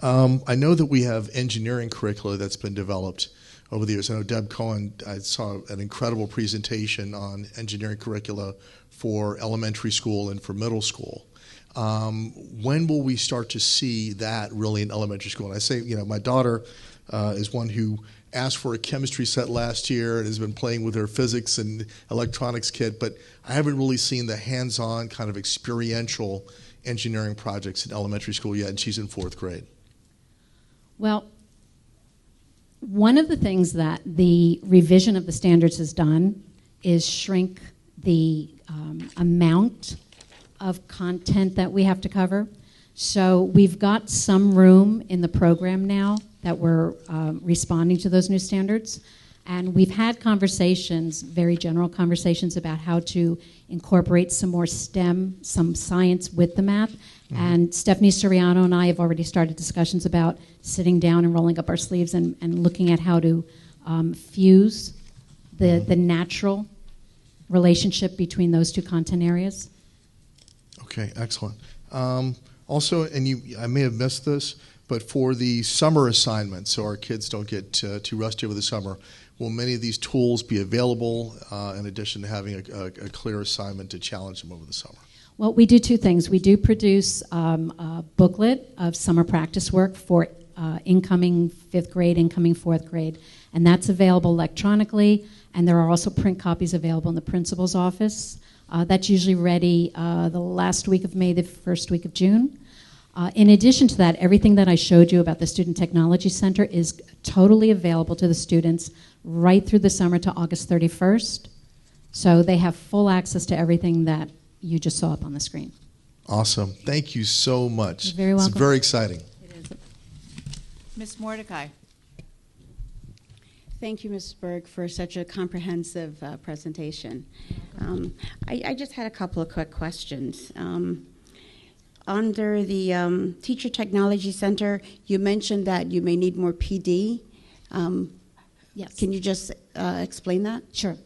[SPEAKER 10] I know that we have engineering curricula that's been developed over the years. I know Deb Cohen, I saw an incredible presentation on engineering curricula for elementary school and for middle school. When will we start to see that really in elementary school? And I say, my daughter is one who asked for a chemistry set last year and has been playing with her physics and electronics kit, but I haven't really seen the hands-on kind of experiential engineering projects in elementary school yet, and she's in 4th grade.
[SPEAKER 5] Well, one of the things that the revision of the standards has done is shrink the amount of content that we have to cover. So we've got some room in the program now that we're responding to those new standards. And we've had conversations, very general conversations, about how to incorporate some more STEM, some science with the math. Mm-hmm. And Stephanie Soriano and I have already started discussions about sitting down and rolling up our sleeves and looking at how to fuse the natural relationship between those two content areas.
[SPEAKER 10] Okay, excellent. Also, and I may have missed this, but for the summer assignments, so our kids don't get too rusty over the summer, will many of these tools be available in addition to having a clear assignment to challenge them over the summer?
[SPEAKER 5] Well, we do two things. We do produce a booklet of summer practice work for incoming 5th grade, incoming 4th grade, and that's available electronically, and there are also print copies available in the principal's office. That's usually ready the last week of May, the first week of June. In addition to that, everything that I showed you about the Student Technology Center is totally available to the students right through the summer to August 31st. So they have full access to everything that you just saw up on the screen.
[SPEAKER 10] Awesome. Thank you so much.
[SPEAKER 5] You're very welcome.
[SPEAKER 10] It's very exciting.
[SPEAKER 5] It is.
[SPEAKER 1] Ms. Mordecai.
[SPEAKER 11] Thank you, Ms. Berg, for such a comprehensive presentation. I just had a couple of quick questions. Under the Teacher Technology Center, you mentioned that you may need more PD.
[SPEAKER 5] Yes.
[SPEAKER 11] Can you just explain that?
[SPEAKER 5] Sure.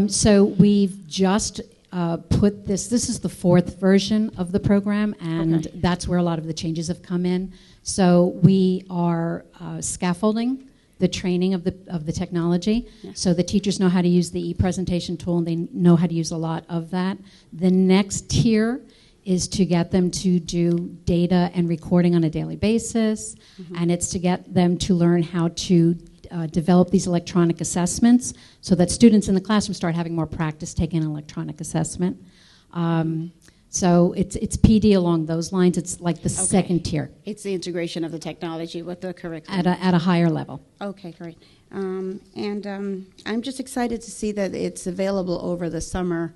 [SPEAKER 5] So we've just put this is the 4th version of the program, and
[SPEAKER 11] Okay.
[SPEAKER 5] that's where a lot of the changes have come in. So we are scaffolding the training of the technology, so the teachers know how to use the e-presentation tool, and they know how to use a lot of that. The next tier is to get them to do data and recording on a daily basis, and it's to get them to learn how to develop these electronic assessments so that students in the classroom start having more practice taking an electronic assessment. So it's PD along those lines. It's like the second tier.
[SPEAKER 11] It's the integration of the technology with the curriculum.
[SPEAKER 5] At a higher level.
[SPEAKER 11] Okay, great. I'm just excited to see that it's available over the summer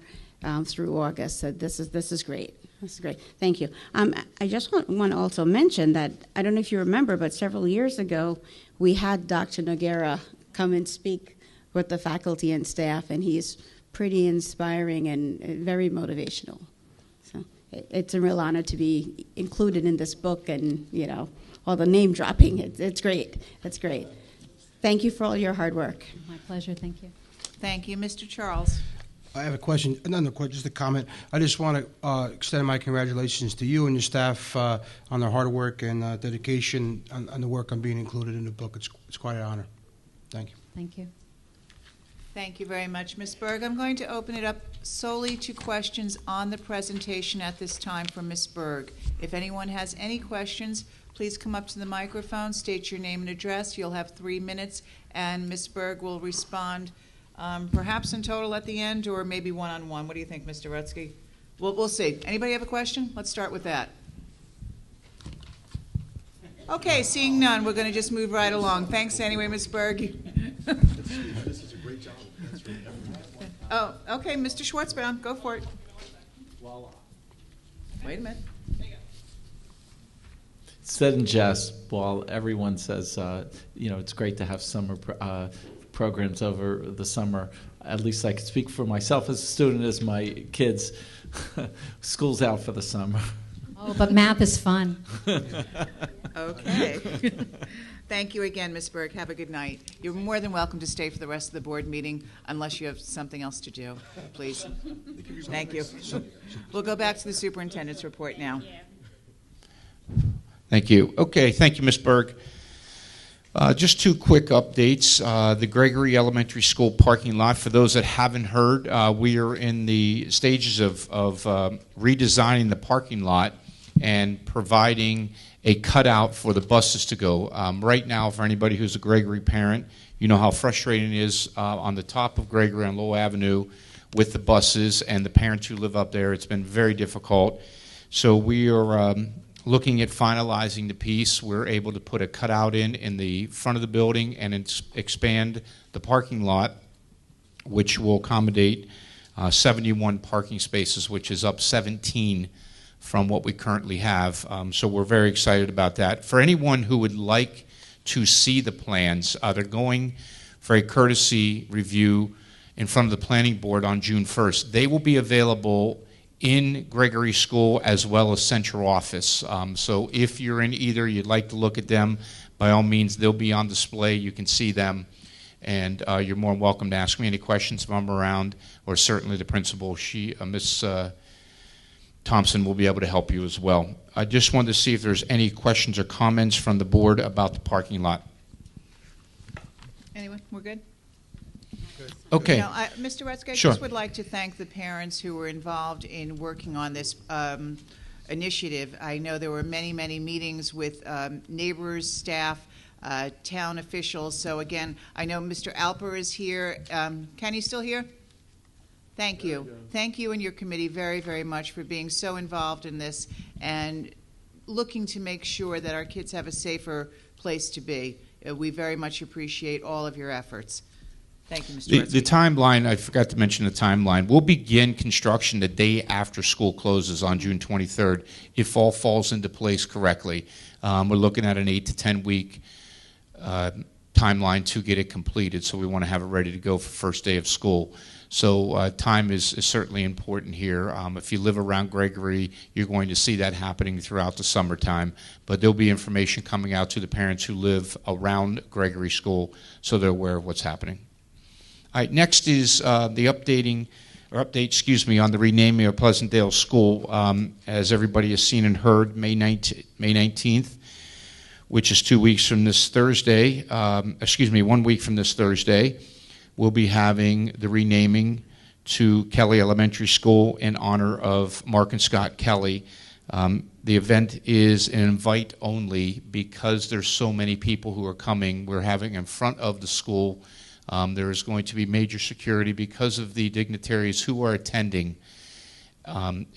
[SPEAKER 11] through August. So this is great. This is great. Thank you. I just want to also mention that, I don't know if you remember, but several years ago, we had Dr. Noguera come and speak with the faculty and staff, and he's pretty inspiring and very motivational. So it's a real honor to be included in this book, and, you know, all the name dropping. It's great. It's great. Thank you for all your hard work.
[SPEAKER 5] My pleasure. Thank you.
[SPEAKER 1] Thank you. Mr. Charles.
[SPEAKER 12] I have a question, just a comment. I just want to extend my congratulations to you and your staff on their hard work and dedication on the work on being included in the book. It's quite an honor. Thank you.
[SPEAKER 5] Thank you.
[SPEAKER 1] Thank you very much, Ms. Berg. I'm going to open it up solely to questions on the presentation at this time from Ms. Berg. If anyone has any questions, please come up to the microphone, state your name and address. You'll have 3 minutes, and Ms. Berg will respond perhaps in total at the end, or maybe one-on-one. What do you think, Mr. Rutsky? We'll see. Anybody have a question? Let's start with that. Okay, seeing none, we're going to just move right along. Thanks anyway, Ms. Berg.
[SPEAKER 10] This is a great job.
[SPEAKER 1] Oh, okay, Mr. Schwartzbaum, go for it. Wait a minute.
[SPEAKER 9] Said in jest, while everyone says, it's great to have summer programs over the summer, at least I can speak for myself as a student, as my kids. School's out for the summer.
[SPEAKER 5] Oh, but math is fun.
[SPEAKER 1] Okay. Thank you again, Ms. Berg. Have a good night. You're more than welcome to stay for the rest of the board meeting unless you have something else to do, please. Thank you. We'll go back to the superintendent's report now.
[SPEAKER 6] Thank you. Okay, thank you, Ms. Berg. Just 2 quick updates. The Gregory Elementary School parking lot, for those that haven't heard, we are in the stages of redesigning the parking lot and providing a cutout for the buses to go. Right now, for anybody who's a Gregory parent, you know how frustrating it is on the top of Gregory on Lowell Avenue with the buses and the parents who live up there. It's been very difficult. So we are looking at finalizing the piece. We're able to put a cutout in the front of the building and expand the parking lot, which will accommodate 71 parking spaces, which is up 17 from what we currently have. So we're very excited about that. For anyone who would like to see the plans, they're going for a courtesy review in front of the planning board on June 1st. They will be available in Gregory School as well as central office. So if you're in either, you'd like to look at them, by all means, they'll be on display. You can see them, and you're more than welcome to ask me any questions if I'm around, or certainly the principal, Miss Thompson, will be able to help you as well. I just wanted to see if there's any questions or comments from the board about the parking lot.
[SPEAKER 1] Anyone? We're good?
[SPEAKER 6] Okay.
[SPEAKER 1] No, Mr. Rutsky, I
[SPEAKER 6] Sure.
[SPEAKER 1] just would like to thank the parents who were involved in working on this initiative. I know there were many, many meetings with neighbors, staff, town officials. So again, I know Mr. Alper is here. Kenny still here? Thank you. Thank you and your committee very, very much for being so involved in this and looking to make sure that our kids have a safer place to be. We very much appreciate all of your efforts. Thank you, Mr.
[SPEAKER 6] The timeline, I forgot to mention the timeline. We'll begin construction the day after school closes on June 23rd, if all falls into place correctly. We're looking at an 8 to 10 week timeline to get it completed, so we want to have it ready to go for first day of school. So time is certainly important here. If you live around Gregory, you're going to see that happening throughout the summertime, but there'll be information coming out to the parents who live around Gregory School so they're aware of what's happening. All right, next is the update, on the renaming of Pleasantdale School. As everybody has seen and heard, May 19th, which is 2 weeks from this Thursday, 1 week from this Thursday, we'll be having the renaming to Kelly Elementary School in honor of Mark and Scott Kelly. The event is an invite only because there's so many people who are coming. We're having in front of the school. There is going to be major security because of the dignitaries who are attending,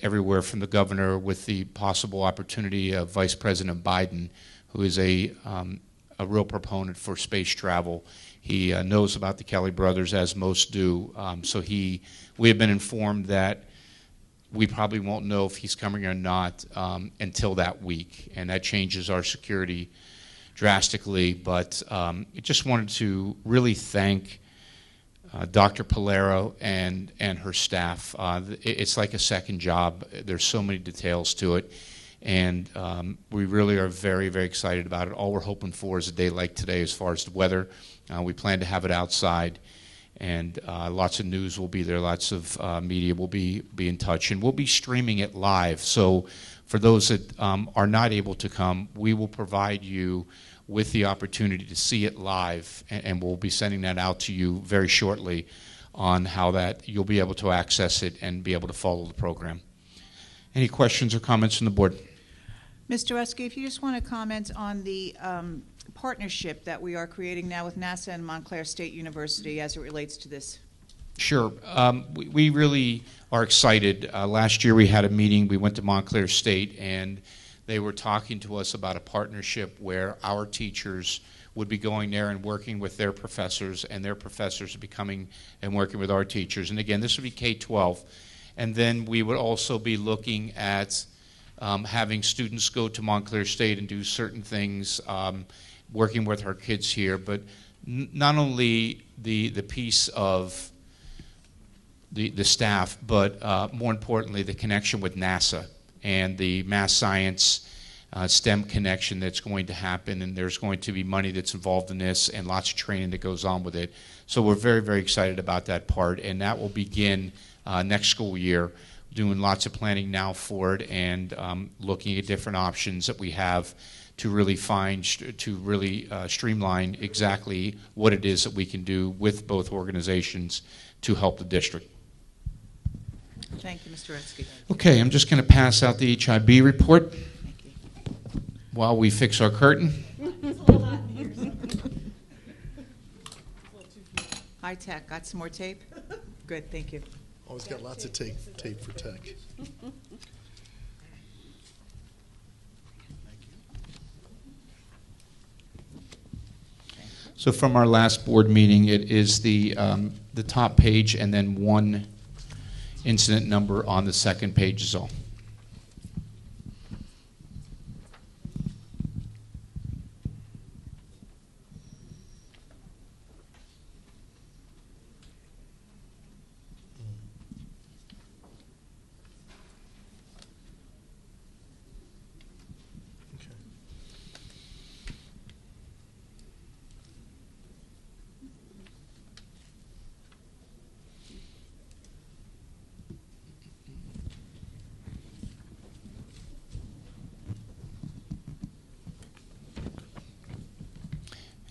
[SPEAKER 6] everywhere from the governor with the possible opportunity of Vice President Biden, who is a real proponent for space travel. He knows about the Kelly brothers, as most do. We have been informed that we probably won't know if he's coming or not until that week, and that changes our security drastically. But I just wanted to really thank Dr. Polero and her staff. It's like a second job. There's so many details to it, and we really are very, very excited about it. All we're hoping for is a day like today as far as the weather. We plan to have it outside, and lots of news will be there, lots of media will be in touch, and we'll be streaming it live. So for those that are not able to come, we will provide you with the opportunity to see it live, and we'll be sending that out to you very shortly on how that you'll be able to access it and be able to follow the program. Any questions or comments from the board?
[SPEAKER 1] Mr. Esky, if you just want to comment on the partnership that we are creating now with NASA and Montclair State University as it relates to this.
[SPEAKER 6] Sure. We really are excited. Last year we had a meeting. We went to Montclair State, and they were talking to us about a partnership where our teachers would be going there and working with their professors, and their professors would be coming and working with our teachers. And again, this would be K-12. And then we would also be looking at having students go to Montclair State and do certain things, working with our kids here, but not only the piece of the staff, but more importantly, the connection with NASA and the math science STEM connection that's going to happen, and there's going to be money that's involved in this and lots of training that goes on with it. So we're very, very excited about that part, and that will begin next school year, doing lots of planning now for it, and looking at different options that we have to really streamline exactly what it is that we can do with both organizations to help the district.
[SPEAKER 1] Thank you, Mr. Esky.
[SPEAKER 6] Okay, I'm just going to pass out the HIB report while we fix our curtain.
[SPEAKER 1] High tech. Got some more tape? Good, thank you.
[SPEAKER 10] Always got lots of tape for tech.
[SPEAKER 6] So from our last board meeting, it is the top page and then one incident number on the second page is all.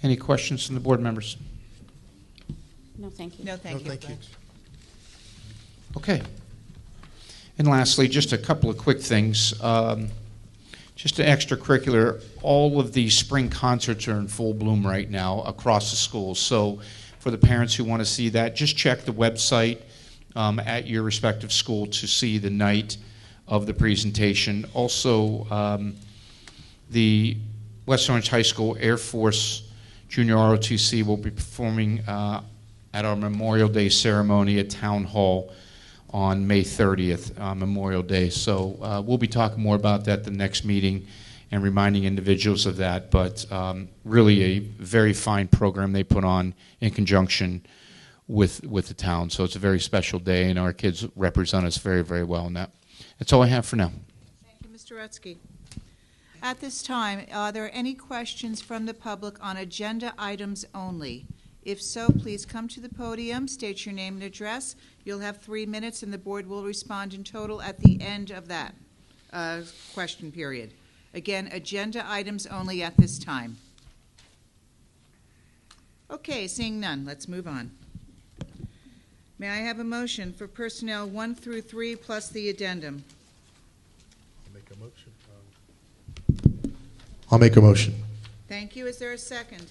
[SPEAKER 6] Any questions from the board members?
[SPEAKER 11] No, thank you.
[SPEAKER 1] No, thank you.
[SPEAKER 10] Thank you.
[SPEAKER 6] Okay. And lastly, just a couple of quick things. Just an extracurricular, all of the spring concerts are in full bloom right now across the schools. So for the parents who want to see that, just check the website at your respective school to see the night of the presentation. Also, the West Orange High School Air Force Junior ROTC will be performing at our Memorial Day ceremony at Town Hall on May 30th, Memorial Day. So we'll be talking more about that at the next meeting and reminding individuals of that. But really a very fine program they put on in conjunction with the town. So it's a very special day, and our kids represent us very, very well in that. That's all I have for now.
[SPEAKER 1] Thank you, Mr. Rutsky. At this time, are there any questions from the public on agenda items only? If so, please come to the podium, state your name and address. You'll have 3 minutes, and the board will respond in total at the end of that question period. Again, agenda items only at this time. Okay, seeing none, let's move on. May I have a motion for personnel 1 through 3 plus the addendum?
[SPEAKER 10] I'll make a motion.
[SPEAKER 1] Thank you. Is there a second?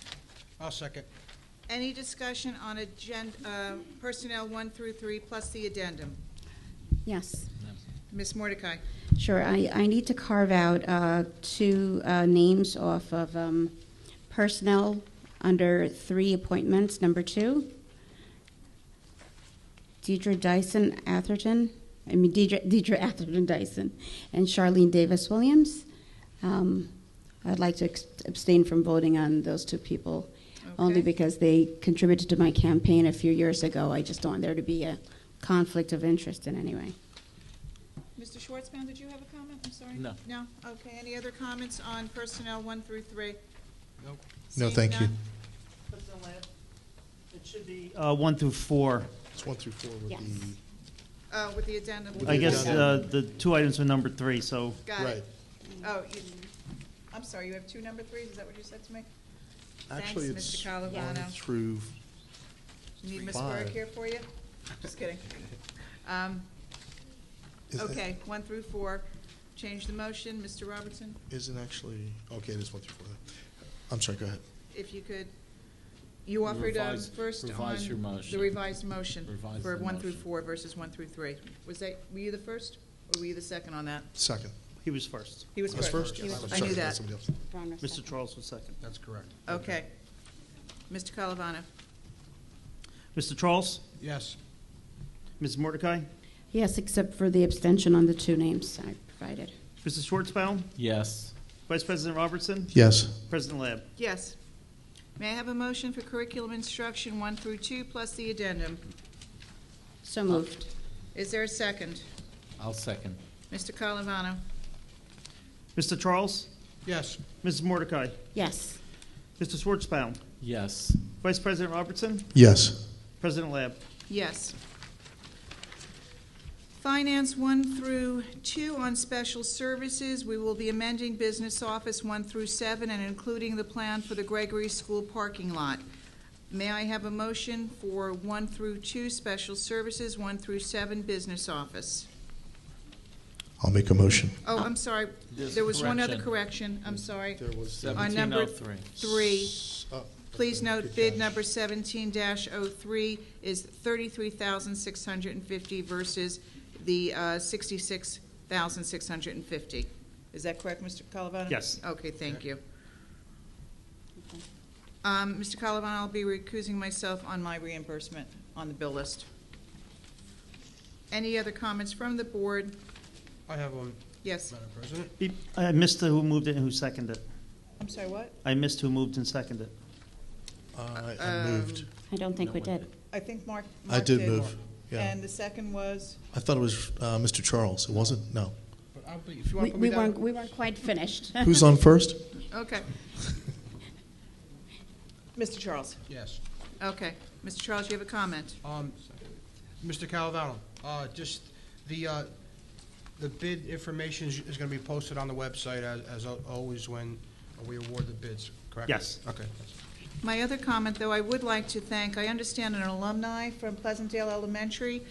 [SPEAKER 12] I'll second.
[SPEAKER 1] Any discussion on personnel 1 through 3 plus the addendum?
[SPEAKER 11] Yes.
[SPEAKER 1] Ms. Mordecai?
[SPEAKER 11] Sure. I need to carve out two names off of personnel under 3 appointments. Number 2, Deidre Atherton Dyson, and Charlene Davis Williams. I'd like to abstain from voting on those 2 people, only because they contributed to my campaign a few years ago. I just don't want there to be a conflict of interest in any way.
[SPEAKER 1] Mr. Schwartzman, did you have a comment? I'm sorry.
[SPEAKER 9] No.
[SPEAKER 1] No? Okay. Any other comments on personnel 1 through 3?
[SPEAKER 12] Nope.
[SPEAKER 10] No, thank you.
[SPEAKER 2] It should be 1 through 4.
[SPEAKER 10] It's 1 through 4 with
[SPEAKER 11] Yes.
[SPEAKER 1] With the addendum?
[SPEAKER 10] With
[SPEAKER 2] I
[SPEAKER 10] the
[SPEAKER 2] guess
[SPEAKER 10] addendum.
[SPEAKER 2] the 2 items are number 3, so
[SPEAKER 1] Got
[SPEAKER 10] Right.
[SPEAKER 1] it. Oh, I'm sorry, you have 2 number 3s? Is that what you said to me?
[SPEAKER 10] Actually,
[SPEAKER 1] Thanks,
[SPEAKER 10] it's
[SPEAKER 1] Mr. Calavano.
[SPEAKER 10] 1 through
[SPEAKER 1] Need Ms.
[SPEAKER 10] 5.
[SPEAKER 1] Berg here for you? Just kidding.
[SPEAKER 10] Is it-
[SPEAKER 1] Okay, 1 through 4. Change the motion. Mr. Robertson,
[SPEAKER 10] Isn't actually, okay, it is 1 through 4. I'm sorry, go ahead.
[SPEAKER 1] if you could, you offered first
[SPEAKER 9] revise your
[SPEAKER 1] on
[SPEAKER 9] motion.
[SPEAKER 1] the revised motion
[SPEAKER 9] Revise
[SPEAKER 1] for
[SPEAKER 9] the
[SPEAKER 1] 1 through
[SPEAKER 9] motion.
[SPEAKER 1] 4 versus 1 through 3. Were you the first, or were you the second on that?
[SPEAKER 10] Second.
[SPEAKER 2] he was first.
[SPEAKER 1] He was
[SPEAKER 10] I was
[SPEAKER 1] first.
[SPEAKER 10] first? I'm
[SPEAKER 1] I
[SPEAKER 10] sorry,
[SPEAKER 1] knew
[SPEAKER 10] that's
[SPEAKER 1] that.
[SPEAKER 10] somebody else.
[SPEAKER 2] Mr. Charles was second.
[SPEAKER 12] That's correct.
[SPEAKER 1] Okay. Mr. Calavano?
[SPEAKER 2] Mr. Charles?
[SPEAKER 12] Yes.
[SPEAKER 2] Ms. Mordecai?
[SPEAKER 11] Yes, except for the abstention on the 2 names I provided.
[SPEAKER 2] Mrs. Schwartzbaum?
[SPEAKER 9] Yes.
[SPEAKER 2] Vice President Robertson?
[SPEAKER 10] Yes.
[SPEAKER 2] President Lab?
[SPEAKER 1] Yes. May I have a motion for curriculum instruction 1 through 2 plus the addendum?
[SPEAKER 11] So moved.
[SPEAKER 1] Is there a second?
[SPEAKER 9] I'll second.
[SPEAKER 1] Mr. Calavano?
[SPEAKER 2] Mr. Charles?
[SPEAKER 12] Yes.
[SPEAKER 2] Mrs. Mordecai?
[SPEAKER 11] Yes.
[SPEAKER 2] Mr. Schwartzbaum?
[SPEAKER 9] Yes.
[SPEAKER 2] Vice President Robertson?
[SPEAKER 10] Yes.
[SPEAKER 2] President Lab?
[SPEAKER 1] Yes. Finance 1 through 2 on special services. We will be amending business office 1 through 7 and including the plan for the Gregory School parking lot. May I have a motion for 1 through 2 special services, 1 through 7 business office?
[SPEAKER 10] I'll make a motion.
[SPEAKER 1] Oh, I'm sorry.
[SPEAKER 9] There's
[SPEAKER 1] There was one other
[SPEAKER 9] correction.
[SPEAKER 1] correction. I'm sorry.
[SPEAKER 10] There was
[SPEAKER 1] On number
[SPEAKER 9] 1703.
[SPEAKER 1] 3,
[SPEAKER 10] Oh,
[SPEAKER 1] please
[SPEAKER 10] okay,
[SPEAKER 1] note
[SPEAKER 10] good
[SPEAKER 1] bid
[SPEAKER 10] catch.
[SPEAKER 1] number 17-03 is $33,650 versus the $66,650. Is that correct, Mr. Calavano?
[SPEAKER 2] Yes.
[SPEAKER 1] Okay, thank you. Mr. Calavano, I'll be recusing myself on my reimbursement on the bill list. Any other comments from the board?
[SPEAKER 12] I have one,
[SPEAKER 1] Yes.
[SPEAKER 12] Madam President.
[SPEAKER 2] I missed who moved it and who seconded it.
[SPEAKER 1] I'm sorry, what?
[SPEAKER 2] I missed who moved and seconded it.
[SPEAKER 10] I moved.
[SPEAKER 11] I don't think we did.
[SPEAKER 1] I think Mark
[SPEAKER 10] I did
[SPEAKER 1] did.
[SPEAKER 10] move, yeah.
[SPEAKER 1] And the second was?
[SPEAKER 10] I thought it was Mr. Charles. It wasn't? No.
[SPEAKER 12] But if you want to put me down.
[SPEAKER 11] We weren't quite finished.
[SPEAKER 10] Who's on first?
[SPEAKER 1] Okay. Mr. Charles?
[SPEAKER 12] Yes.
[SPEAKER 1] Okay. Mr. Charles, you have a comment?
[SPEAKER 12] Mr. Calavano, just the bid information is going to be posted on the website as always when we award the bids, correct?
[SPEAKER 2] Yes.
[SPEAKER 12] Okay.
[SPEAKER 1] My other comment, though, I would like to thank, I understand an alumni from Pleasantdale Elementary,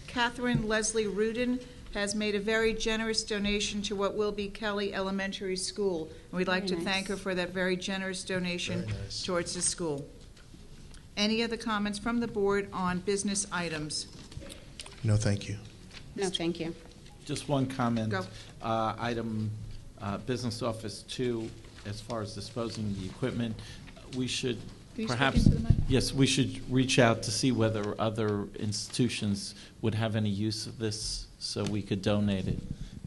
[SPEAKER 1] Catherine Leslie Rudin, has made a very generous donation to what will be Kelly Elementary School. And we'd like
[SPEAKER 11] Very
[SPEAKER 1] to thank her
[SPEAKER 11] nice.
[SPEAKER 1] for that very generous donation
[SPEAKER 10] Very nice.
[SPEAKER 1] towards the school. Any other comments from the board on business items?
[SPEAKER 10] No, thank you.
[SPEAKER 11] No, thank you.
[SPEAKER 9] Just one comment.
[SPEAKER 1] Go.
[SPEAKER 9] Item Business Office 2, as far as disposing of the equipment, we should
[SPEAKER 1] Can you speak
[SPEAKER 9] perhaps,
[SPEAKER 1] into the mic?
[SPEAKER 9] yes, we should reach out to see whether other institutions would have any use of this so we could donate it.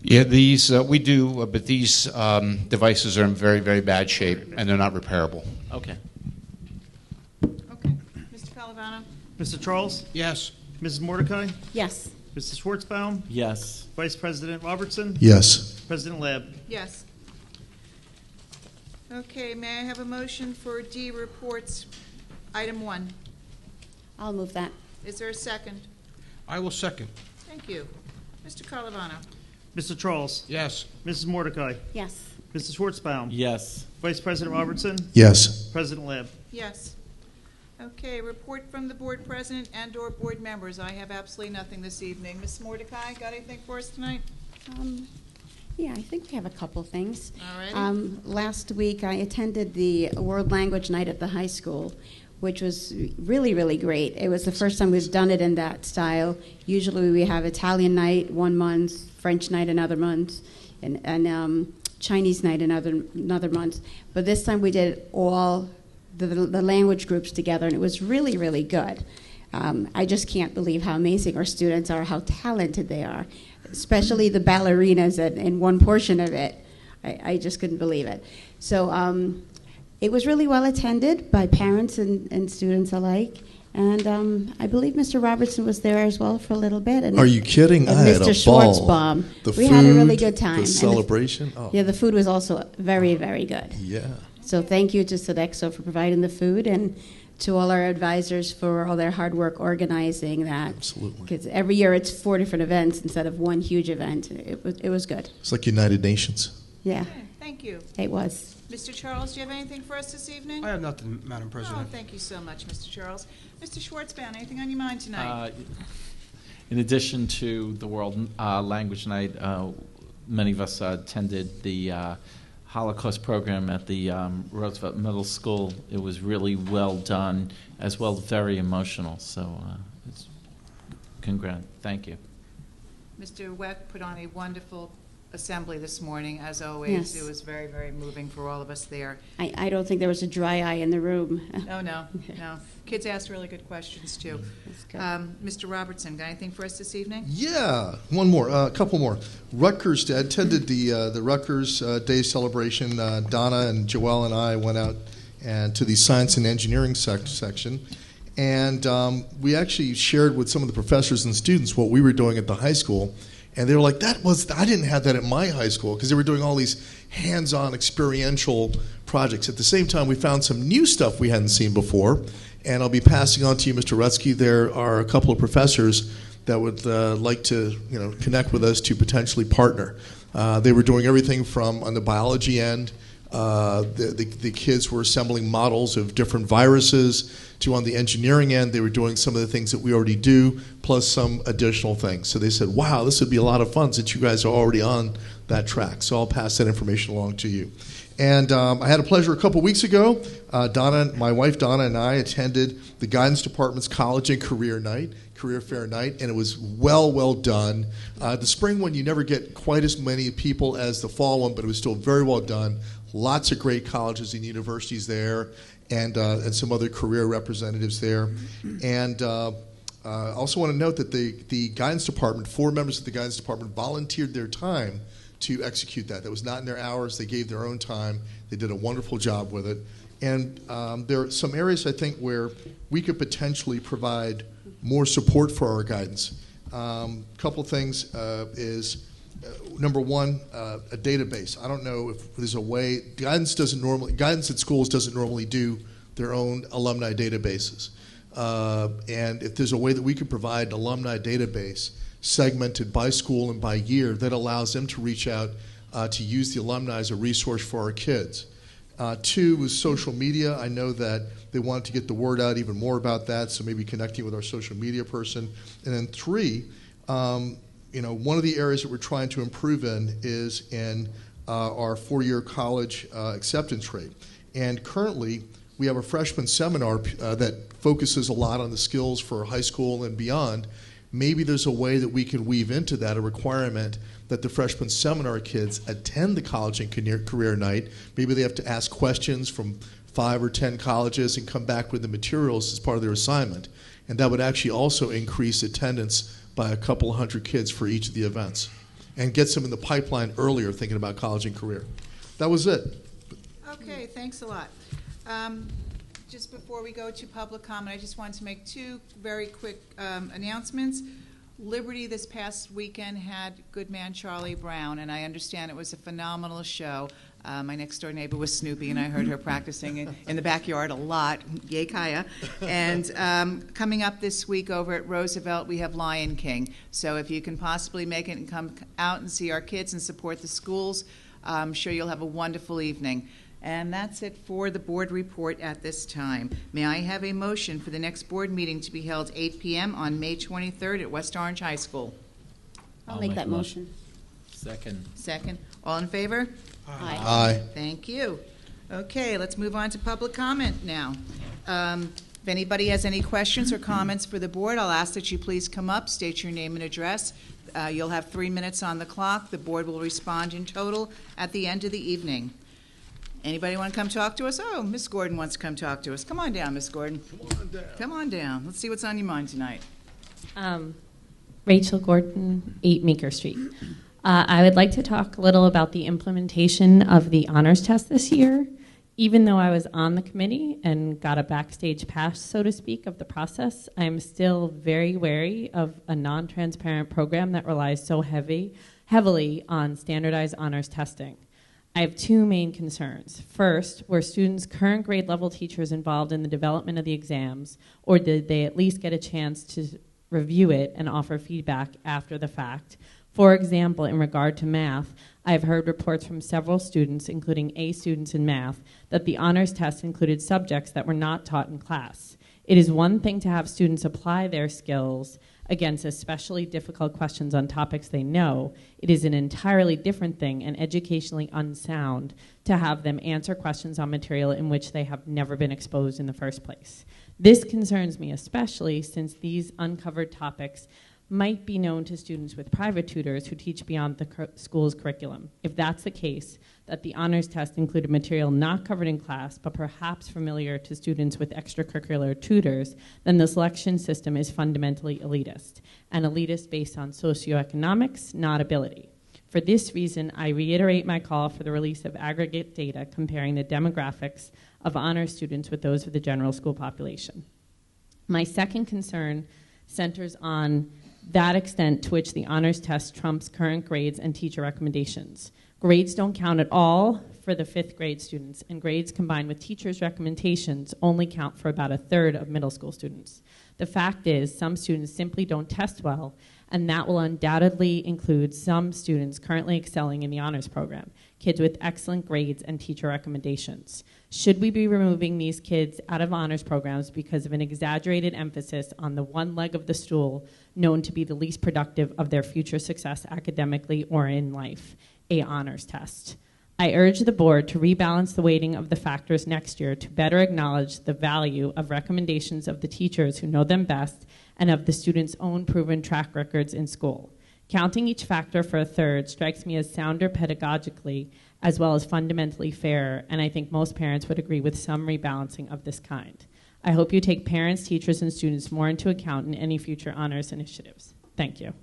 [SPEAKER 6] Yeah, these, we do, but these devices are in very, very bad shape, and they're not repairable.
[SPEAKER 9] Okay.
[SPEAKER 1] Okay. Mr. Calavano?
[SPEAKER 2] Mr. Charles?
[SPEAKER 12] Yes.
[SPEAKER 2] Mrs. Mordecai?
[SPEAKER 11] Yes.
[SPEAKER 2] Mrs. Schwartzbaum?
[SPEAKER 9] Yes.
[SPEAKER 2] Vice President Robertson?
[SPEAKER 10] Yes.
[SPEAKER 2] President Lab?
[SPEAKER 1] Yes. Okay, may I have a motion for D reports, item 1?
[SPEAKER 11] I'll move that.
[SPEAKER 1] Is there a second?
[SPEAKER 12] I will second.
[SPEAKER 1] Thank you. Mr. Calavano?
[SPEAKER 2] Mr. Charles?
[SPEAKER 12] Yes.
[SPEAKER 2] Mrs. Mordecai?
[SPEAKER 11] Yes.
[SPEAKER 2] Mrs. Schwartzbaum?
[SPEAKER 9] Yes.
[SPEAKER 2] Vice President Robertson?
[SPEAKER 10] Yes.
[SPEAKER 2] President Lab?
[SPEAKER 1] Yes. Okay, report from the board president and/or board members. I have absolutely nothing this evening. Ms. Mordecai, got anything for us tonight?
[SPEAKER 11] Yeah, I think we have a couple things.
[SPEAKER 1] All righty.
[SPEAKER 11] Last week, I attended the World Language Night at the high school, which was really, really great. It was the first time we've done it in that style. Usually we have Italian night one month, French night another month, and Chinese night another month. But this time we did all the language groups together, and it was really, really good. I just can't believe how amazing our students are, how talented they are, especially the ballerinas in one portion of it. I just couldn't believe it. So it was really well attended by parents and students alike. And I believe Mr. Robertson was there as well for a little bit. And
[SPEAKER 10] Are you kidding?
[SPEAKER 11] And
[SPEAKER 10] I had
[SPEAKER 11] Mr.
[SPEAKER 10] a ball.
[SPEAKER 11] Schwartzbaum.
[SPEAKER 10] The
[SPEAKER 11] We
[SPEAKER 10] food,
[SPEAKER 11] had a really good time.
[SPEAKER 10] the celebration.
[SPEAKER 11] Yeah, the food was also very, very good.
[SPEAKER 10] Yeah.
[SPEAKER 11] So thank you to Sodexo for providing the food, and to all our advisors for all their hard work organizing that.
[SPEAKER 10] Absolutely.
[SPEAKER 11] Because every year it's 4 different events instead of one huge event. It was good.
[SPEAKER 10] It's like United Nations.
[SPEAKER 11] Yeah,
[SPEAKER 1] Okay, thank you.
[SPEAKER 11] it was.
[SPEAKER 1] Mr. Charles, do you have anything for us this evening?
[SPEAKER 12] I have nothing, Madam
[SPEAKER 1] Oh,
[SPEAKER 12] President.
[SPEAKER 1] thank you so much, Mr. Charles. Mr. Schwartzbaum, anything on your mind tonight?
[SPEAKER 9] In addition to the World Language Night, many of us attended the Holocaust program at the Roosevelt Middle School. It was really well done, as well very emotional. So, thank you.
[SPEAKER 1] Mr. Weck put on a wonderful assembly this morning, as always.
[SPEAKER 11] Yes.
[SPEAKER 1] It was very, very moving for all of us there.
[SPEAKER 11] I don't think there was a dry eye in the room.
[SPEAKER 1] No, no. Kids asked really good questions, too.
[SPEAKER 11] That's good.
[SPEAKER 1] Mr. Robertson, got anything for us this evening?
[SPEAKER 10] Yeah, one more, a couple more. Rutgers attended the Rutgers Day celebration. Donna and Joelle and I went out and to the science and engineering section, and we actually shared with some of the professors and students what we were doing at the high school. And they were like, I didn't have that at my high school, because they were doing all these hands-on experiential projects. At the same time, we found some new stuff we hadn't seen before, and I'll be passing on to you, Mr. Rutsky. There are a couple of professors that would like to connect with us to potentially partner. They were doing everything from, on the biology end, the kids were assembling models of different viruses, to on the engineering end, they were doing some of the things that we already do, plus some additional things. So they said, wow, this would be a lot of fun since you guys are already on that track. So I'll pass that information along to you. And I had a pleasure a couple weeks ago. My wife Donna and I attended the Guidance Department's College and Career Fair Night, and it was well done. The spring one, you never get quite as many people as the fall one, but it was still very well done. Lots of great colleges and universities there, and some other career representatives there. And I also want to note that the Guidance Department, 4 members of the Guidance Department volunteered their time to execute that. That was not in their hours. They gave their own time. They did a wonderful job with it. And there are some areas, I think, where we could potentially provide more support for our guidance. A couple things is, number one, a database. I don't know if there's a way. Guidance at schools doesn't normally do their own alumni databases. And if there's a way that we could provide an alumni database segmented by school and by year that allows them to reach out to use the alumni as a resource for our kids. 2 is social media. I know that they wanted to get the word out even more about that, so maybe connecting with our social media person. And then 3, one of the areas that we're trying to improve in is in our 4-year college acceptance rate. And currently, we have a freshman seminar that focuses a lot on the skills for high school and beyond. Maybe there's a way that we can weave into that a requirement that the freshman seminar kids attend the college and career night. Maybe they have to ask questions from 5 or 10 colleges and come back with the materials as part of their assignment. And that would actually also increase attendance by a couple hundred kids for each of the events and gets them in the pipeline earlier thinking about college and career. That was it.
[SPEAKER 1] Okay, thanks a lot. Just before we go to public comment, I just wanted to make 2 very quick announcements. Liberty this past weekend had Good Man Charlie Brown, and I understand it was a phenomenal show. My next door neighbor was Snoopy, and I heard her practicing in the backyard a lot. Yay, Kaya. And coming up this week over at Roosevelt, we have Lion King. So if you can possibly make it and come out and see our kids and support the schools, I'm sure you'll have a wonderful evening. And that's it for the board report at this time. May I have a motion for the next board meeting to be held 8 p.m. on May 23rd at West Orange High School?
[SPEAKER 11] I'll make that motion.
[SPEAKER 9] Second.
[SPEAKER 1] Second. All in favor?
[SPEAKER 10] Aye.
[SPEAKER 1] Thank you. Okay, let's move on to public comment now. If anybody has any questions or comments for the board, I'll ask that you please come up, state your name and address. You'll have 3 minutes on the clock. The board will respond in total at the end of the evening. Anybody want to come talk to us? Oh, Miss Gordon wants to come talk to us. Come on down, Miss Gordon.
[SPEAKER 10] Come on down.
[SPEAKER 1] Come on down. Let's see what's on your mind tonight.
[SPEAKER 13] Rachel Gordon, 8 Meeker Street. I would like to talk a little about the implementation of the honors test this year. Even though I was on the committee and got a backstage pass, so to speak, of the process, I'm still very wary of a non-transparent program that relies so heavily on standardized honors testing. I have 2 main concerns. First, were students' current grade level teachers involved in the development of the exams, or did they at least get a chance to review it and offer feedback after the fact? For example, in regard to math, I've heard reports from several students, including A students in math, that the honors test included subjects that were not taught in class. It is one thing to have students apply their skills against especially difficult questions on topics they know. It is an entirely different thing and educationally unsound to have them answer questions on material in which they have never been exposed in the first place. This concerns me especially since these uncovered topics might be known to students with private tutors who teach beyond the school's curriculum. If that's the case, that the honors test included material not covered in class, but perhaps familiar to students with extracurricular tutors, then the selection system is fundamentally elitist, and elitist based on socioeconomics, not ability. For this reason, I reiterate my call for the release of aggregate data comparing the demographics of honors students with those of the general school population. My second concern centers on that extent to which the honors test trumps current grades and teacher recommendations. Grades don't count at all for the 5th grade students, and grades combined with teachers' recommendations only count for about 1/3 of middle school students. The fact is, some students simply don't test well, and that will undoubtedly include some students currently excelling in the honors program, kids with excellent grades and teacher recommendations. Should we be removing these kids out of honors programs because of an exaggerated emphasis on the one leg of the stool known to be the least productive of their future success academically or in life, a honors test? I urge the board to rebalance the weighting of the factors next year to better acknowledge the value of recommendations of the teachers who know them best and of the students' own proven track records in school. Counting each factor for 1/3 strikes me as sounder pedagogically as well as fundamentally fair, and I think most parents would agree with some rebalancing of this kind. I hope you take parents, teachers, and students more into account in any future honors initiatives. Thank you.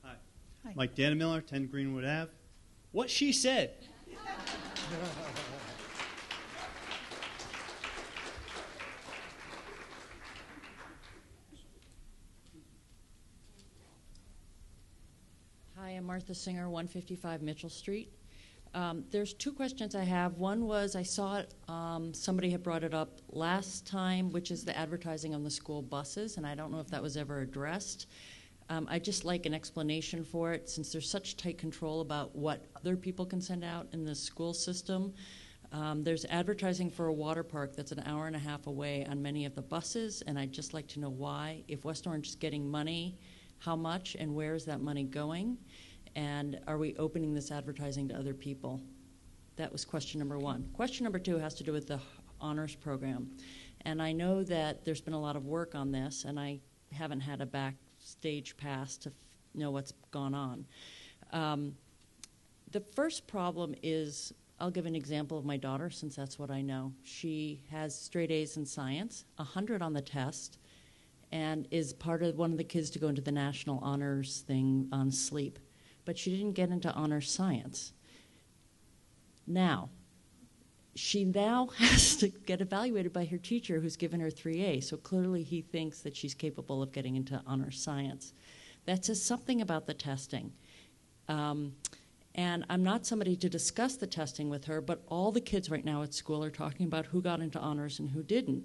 [SPEAKER 14] Hi. Mike Dannemiller, 10 Greenwood Ave. What she said.
[SPEAKER 15] Hi, I'm Martha Singer, 155 Mitchell Street. There's 2 questions I have. One was I saw it, somebody had brought it up last time, which is the advertising on the school buses, and I don't know if that was ever addressed. I'd just like an explanation for it, since there's such tight control about what other people can send out in the school system. There's advertising for a water park that's an hour and a half away on many of the buses, and I'd just like to know why. If West Orange is getting money, how much, and where is that money going? And are we opening this advertising to other people? That was question number 1. Question number 2 has to do with the honors program. And I know that there's been a lot of work on this, and I haven't had a backstage pass to know what's gone on. The first problem is, I'll give an example of my daughter, since that's what I know. She has straight A's in science, 100 on the test, and is part of one of the kids to go into the national honors thing on sleep. But she didn't get into honors science. Now, she now has to get evaluated by her teacher who's given her 3A, so clearly he thinks that she's capable of getting into honors science. That says something about the testing. And I'm not somebody to discuss the testing with her, but all the kids right now at school are talking about who got into honors and who didn't.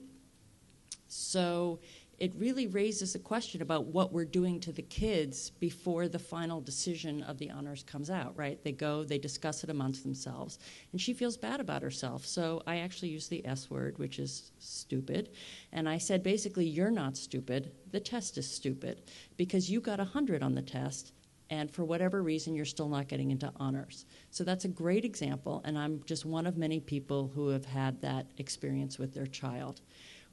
[SPEAKER 15] So it really raises a question about what we're doing to the kids before the final decision of the honors comes out, right? They go, they discuss it amongst themselves, and she feels bad about herself. So I actually used the S word, which is stupid, and I said, basically, you're not stupid, the test is stupid, because you got 100 on the test, and for whatever reason, you're still not getting into honors. So that's a great example, and I'm just one of many people who have had that experience with their child.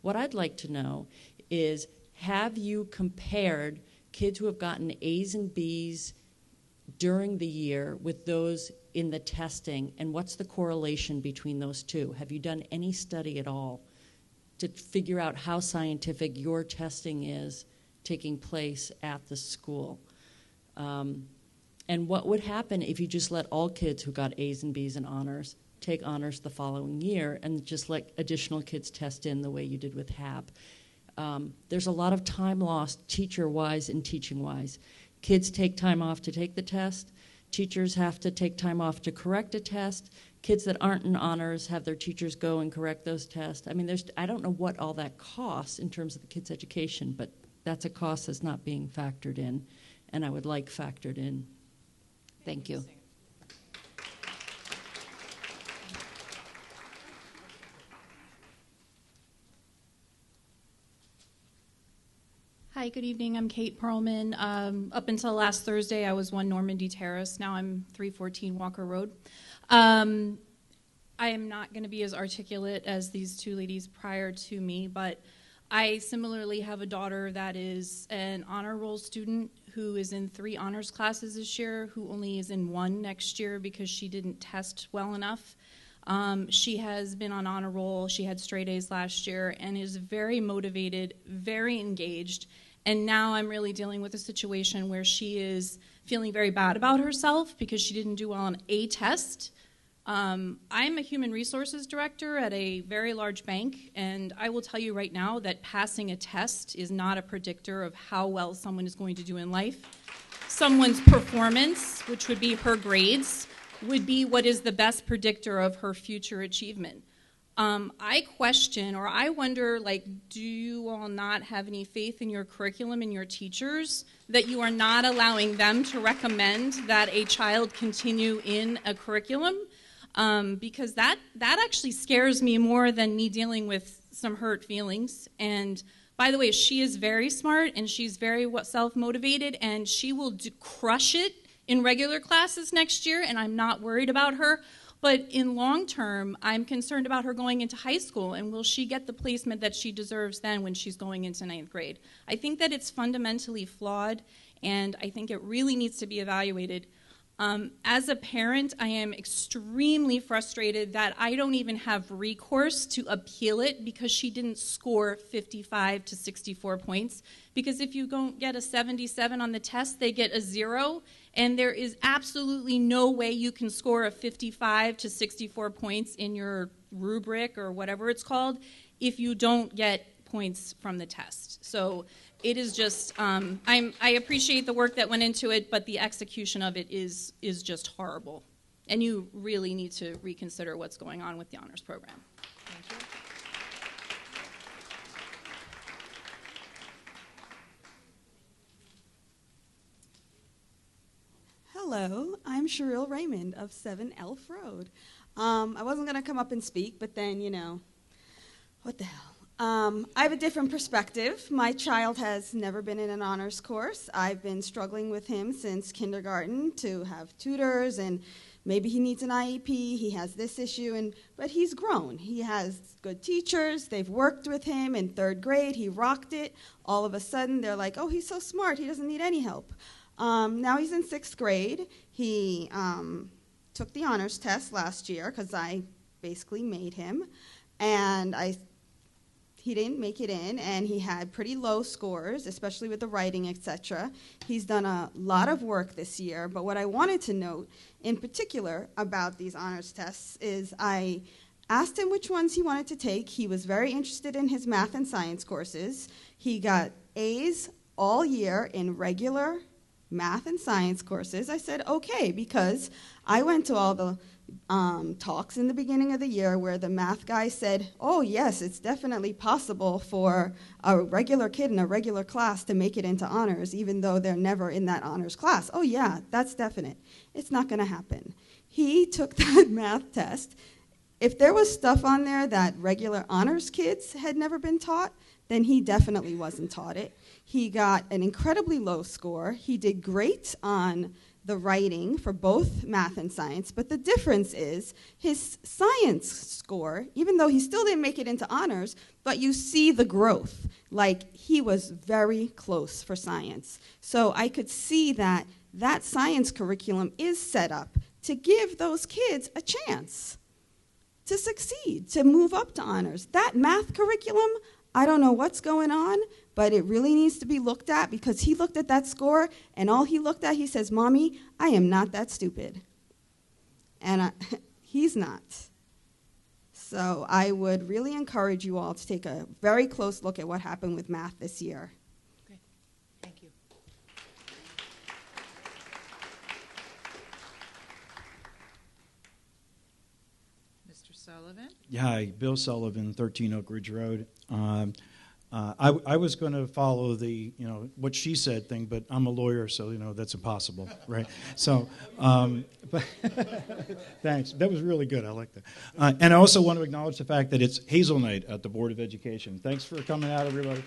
[SPEAKER 15] What I'd like to know is, have you compared kids who have gotten A's and B's during the year with those in the testing, and what's the correlation between those two? Have you done any study at all to figure out how scientific your testing is taking place at the school? And what would happen if you just let all kids who got A's and B's in honors take honors the following year and just let additional kids test in the way you did with HAB? There's a lot of time lost teacher-wise and teaching-wise. Kids take time off to take the test. Teachers have to take time off to correct a test. Kids that aren't in honors have their teachers go and correct those tests. I mean, I don't know what all that costs in terms of the kids' education, but that's a cost that's not being factored in, and I would like factored in. Thank you.
[SPEAKER 16] Hi, good evening. I'm Kate Perlman. Up until last Thursday, I was 1 Normandy Terrace. Now I'm 314 Walker Road. I am not going to be as articulate as these two ladies prior to me, but I similarly have a daughter that is an honor roll student who is in 3 honors classes this year, who only is in 1 next year because she didn't test well enough. She has been on honor roll. She had straight A's last year and is very motivated, very engaged. And now I'm really dealing with a situation where she is feeling very bad about herself because she didn't do well on a test. I'm a human resources director at a very large bank, and I will tell you right now that passing a test is not a predictor of how well someone is going to do in life. Someone's performance, which would be her grades, would be what is the best predictor of her future achievement. I question, or I wonder, like, do you all not have any faith in your curriculum and your teachers that you are not allowing them to recommend that a child continue in a curriculum? Because that actually scares me more than me dealing with some hurt feelings. And by the way, she is very smart and she's very self-motivated, and she will crush it in regular classes next year, and I'm not worried about her. But in long term, I'm concerned about her going into high school, and will she get the placement that she deserves then when she's going into 9th grade? I think that it's fundamentally flawed, and I think it really needs to be evaluated. As a parent, I am extremely frustrated that I don't even have recourse to appeal it because she didn't score 55 to 64 points. Because if you don't get a 77 on the test, they get a 0. And there is absolutely no way you can score a 55 to 64 points in your rubric or whatever it's called if you don't get points from the test. So it is just, I appreciate the work that went into it, but the execution of it is just horrible. And you really need to reconsider what's going on with the honors program.
[SPEAKER 1] Thank you.
[SPEAKER 17] Hello, I'm Cheryl Raymond of 7 Elf Road. I wasn't going to come up and speak, but then, you know, what the hell. I have a different perspective. My child has never been in an honors course. I've been struggling with him since kindergarten to have tutors, and maybe he needs an IEP, he has this issue, but he's grown. He has good teachers. They've worked with him in 3rd grade. He rocked it. All of a sudden, they're like, oh, he's so smart. He doesn't need any help. Now he's in 6th grade. He took the honors test last year because I basically made him, and he didn't make it in, and he had pretty low scores, especially with the writing, etc. He's done a lot of work this year, but what I wanted to note in particular about these honors tests is I asked him which ones he wanted to take. He was very interested in his math and science courses. He got A's all year in regular math and science courses. I said, okay, because I went to all the talks in the beginning of the year where the math guy said, oh, yes, it's definitely possible for a regular kid in a regular class to make it into honors, even though they're never in that honors class. Oh, yeah, that's definite. It's not going to happen. He took that math test. If there was stuff on there that regular honors kids had never been taught, then he definitely wasn't taught it. He got an incredibly low score. He did great on the writing for both math and science, but the difference is his science score, even though he still didn't make it into honors, but you see the growth. Like, he was very close for science. So I could see that that science curriculum is set up to give those kids a chance to succeed, to move up to honors. That math curriculum, I don't know what's going on, but it really needs to be looked at, because he looked at that score, and all he looked at, he says, Mommy, I am not that stupid. And he's not. So I would really encourage you all to take a very close look at what happened with math this year.
[SPEAKER 1] Okay. Thank you. Mr. Sullivan?
[SPEAKER 18] Yeah, hi, Bill Sullivan, 13 Oak Ridge Road. I was going to follow the, what she said thing, but I'm a lawyer, so, that's impossible, right? So, but thanks. That was really good. I like that. And I also want to acknowledge the fact that it's Hazel Night at the Board of Education. Thanks for coming out, everybody.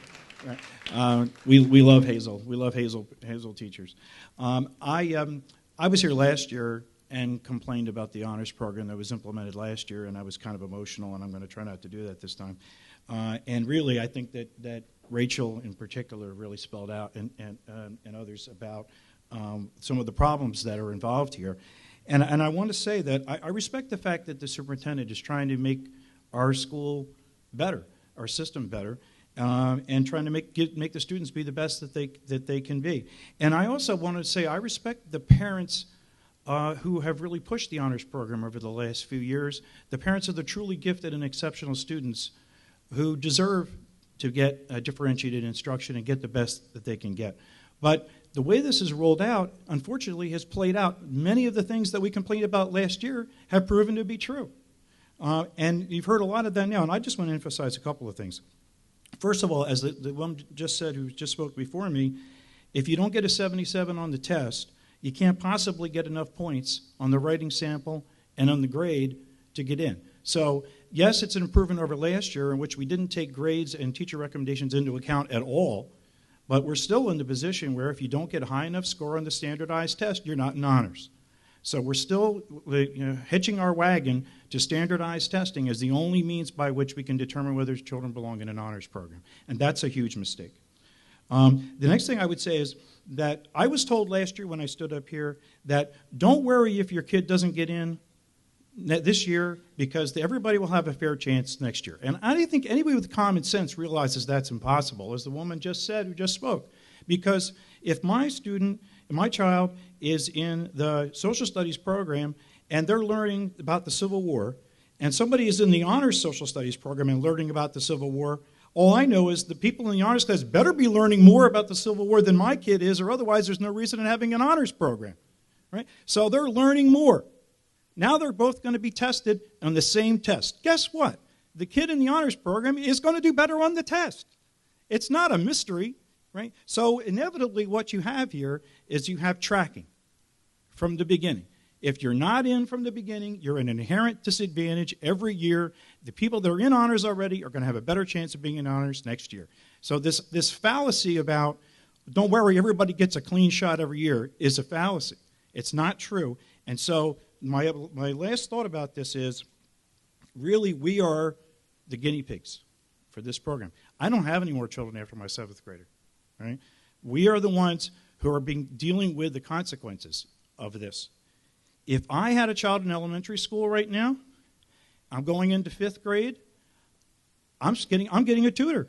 [SPEAKER 18] Right. We love Hazel. We love Hazel teachers. I was here last year and complained about the honors program that was implemented last year, and I was kind of emotional, and I'm going to try not to do that this time. And really, I think that Rachel in particular really spelled out, and others, about some of the problems that are involved here. And I want to say that I respect the fact that the superintendent is trying to make our school better, our system better, and trying to make the students be the best that they can be. And I also want to say I respect the parents who have really pushed the honors program over the last few years, the parents of the truly gifted and exceptional students who deserve to get differentiated instruction and get the best that they can get. But the way this is rolled out, unfortunately, has played out. Many of the things that we complained about last year have proven to be true. And you've heard a lot of that now, and I just want to emphasize a couple of things. First of all, as the woman just said, who just spoke before me, if you don't get a 77 on the test, you can't possibly get enough points on the writing sample and on the grade to get in. So, yes, it's an improvement over last year in which we didn't take grades and teacher recommendations into account at all, but we're still in the position where if you don't get a high enough score on the standardized test, you're not in honors. So we're still hitching our wagon to standardized testing as the only means by which we can determine whether children belong in an honors program, and that's a huge mistake. The next thing I would say is that I was told last year when I stood up here that don't worry if your kid doesn't get in this year, because everybody will have a fair chance next year. And I don't think anybody with common sense realizes that's impossible, as the woman just said who just spoke. Because if my child is in the social studies program and they're learning about the Civil War, and somebody is in the honors social studies program and learning about the Civil War, all I know is the people in the honors class better be learning more about the Civil War than my kid is, or otherwise there's no reason in having an honors program. Right? So they're learning more. Now they're both going to be tested on the same test. Guess what? The kid in the honors program is going to do better on the test. It's not a mystery, right? So inevitably what you have here is you have tracking from the beginning. If you're not in from the beginning, you're an inherent disadvantage every year. The people that are in honors already are going to have a better chance of being in honors next year. So this fallacy about, don't worry, everybody gets a clean shot every year, is a fallacy. It's not true. And so my last thought about this is, really, we are the guinea pigs for this program. I don't have any more children after my 7th grader. Right? We are the ones who are dealing with the consequences of this. If I had a child in elementary school right now, I'm going into 5th grade, I'm getting a tutor.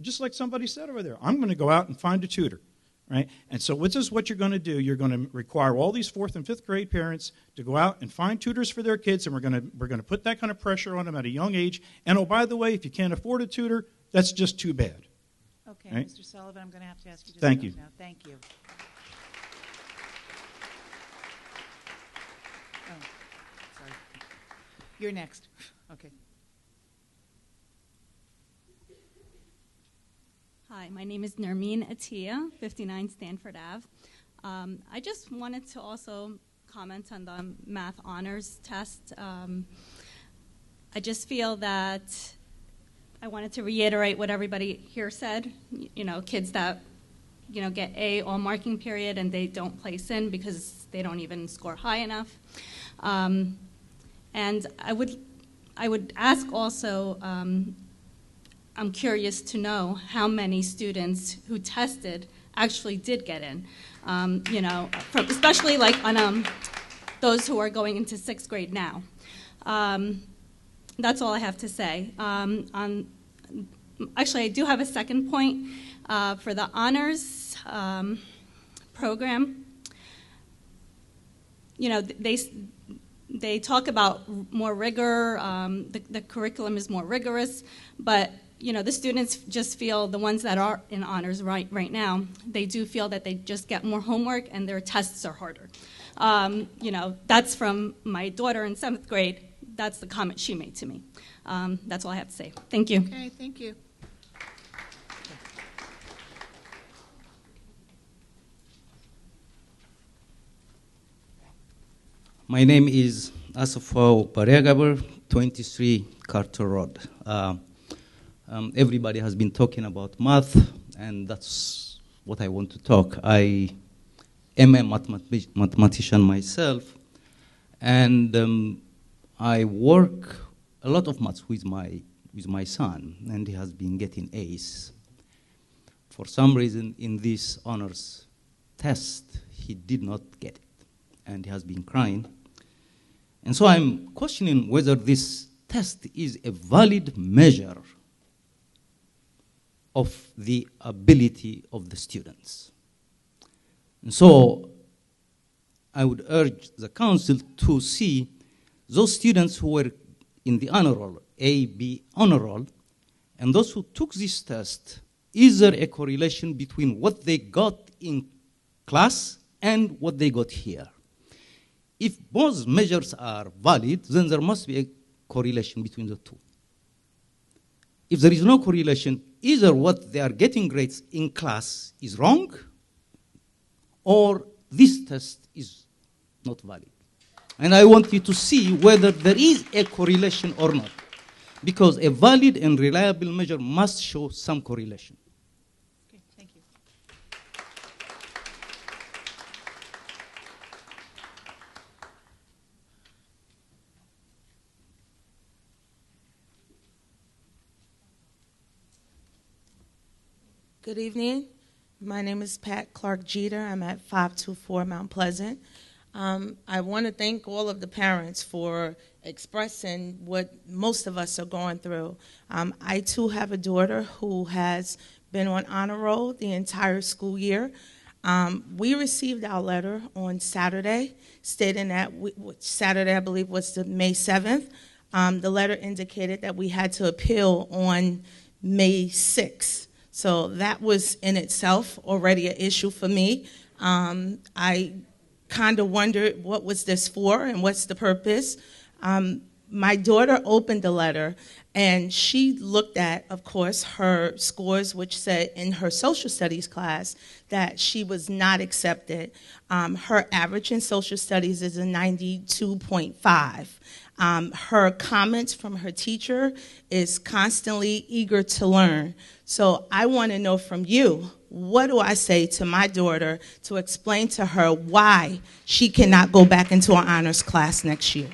[SPEAKER 18] Just like somebody said over there. I'm going to go out and find a tutor. Right? And so this is what you're going to do. You're going to require all these 4th and 5th grade parents to go out and find tutors for their kids, and we're going to put that kind of pressure on them at a young age. And oh, by the way, if you can't afford a tutor, that's just too bad.
[SPEAKER 1] Okay,
[SPEAKER 18] right?
[SPEAKER 1] Mr. Sullivan, I'm going to have to ask you to
[SPEAKER 18] Thank
[SPEAKER 1] stop
[SPEAKER 18] you.
[SPEAKER 1] now. Thank you. Oh, sorry. You're next. Okay.
[SPEAKER 19] Hi, my name is Nermeen Atiya, 59 Stanford Ave. I just wanted to also comment on the math honors test. I just feel that I wanted to reiterate what everybody here said. You know, kids that, you know, get A all marking period and they don't place in because they don't even score high enough. And I would ask also, I'm curious to know how many students who tested actually did get in. You know, especially like on those who are going into 6th grade now. That's all I have to say. Actually, I do have a second point for the honors program. You know, they talk about more rigor. The curriculum is more rigorous, but you know, the students just feel, the ones that are in honors right now, they do feel that they just get more homework and their tests are harder. You know, that's from my daughter in 7th grade. That's the comment she made to me. That's all I have to say. Thank you.
[SPEAKER 1] Okay, thank you.
[SPEAKER 20] My name is Asafo Baregaber, 23 Carter Road. Everybody has been talking about math, and that's what I want to talk. I am a mathematician myself, and I work a lot of maths with my son, and he has been getting A's. For some reason, in this honors test, he did not get it, and he has been crying. And so I'm questioning whether this test is a valid measure of the ability of the students. And so I would urge the council to see those students who were in the honor roll, A, B honor roll, and those who took this test, is there a correlation between what they got in class and what they got here? If both measures are valid, then there must be a correlation between the two. If there is no correlation, either what they are getting grades in class is wrong, or this test is not valid. And I want you to see whether there is a correlation or not, because a valid and reliable measure must show some correlation.
[SPEAKER 1] Okay, thank you.
[SPEAKER 21] Good evening. My name is Pat Clark Jeter. I'm at 524 Mount Pleasant. I want to thank all of the parents for expressing what most of us are going through. I too have a daughter who has been on honor roll the entire school year. We received our letter on Saturday, stating that Saturday, I believe, was the May 7th. The letter indicated that we had to appeal on May 6th. So that was in itself already an issue for me. I kind of wondered what was this for and what's the purpose. My daughter opened the letter and she looked at, of course, her scores, which said in her social studies class that she was not accepted. Her average in social studies is a 92.5. Her comments from her teacher is constantly eager to learn. So I want to know from you, what do I say to my daughter to explain to her why she cannot go back into an honors class next year?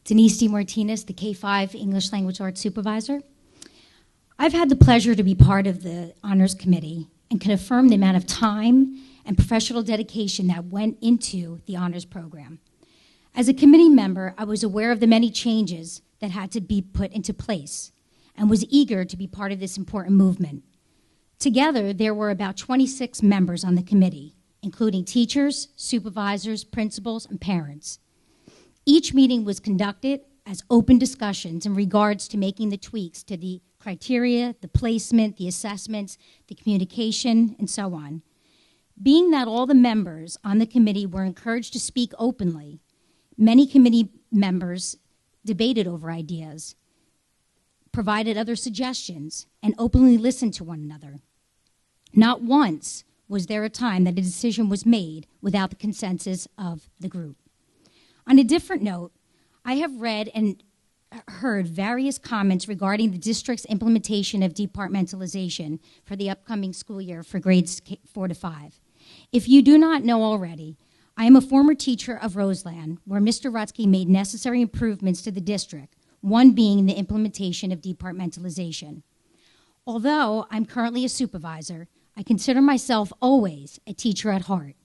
[SPEAKER 22] Denise D. Martinez, the K-5 English Language Arts Supervisor. I've had the pleasure to be part of the Honors Committee and can affirm the amount of time and professional dedication that went into the Honors Program. As a committee member, I was aware of the many changes that had to be put into place and was eager to be part of this important movement. Together, there were about 26 members on the committee, including teachers, supervisors, principals, and parents. Each meeting was conducted as open discussions in regards to making the tweaks to the criteria, the placement, the assessments, the communication, and so on. Being that all the members on the committee were encouraged to speak openly, many committee members debated over ideas, provided other suggestions, and openly listened to one another. Not once was there a time that a decision was made without the consensus of the group. On a different note, I have read and heard various comments regarding the district's implementation of departmentalization for the upcoming school year for grades 4 to 5. If you do not know already, I am a former teacher of Roseland, where Mr. Rutsky made necessary improvements to the district, one being the implementation of departmentalization. Although I'm currently a supervisor, I consider myself always a teacher at heart.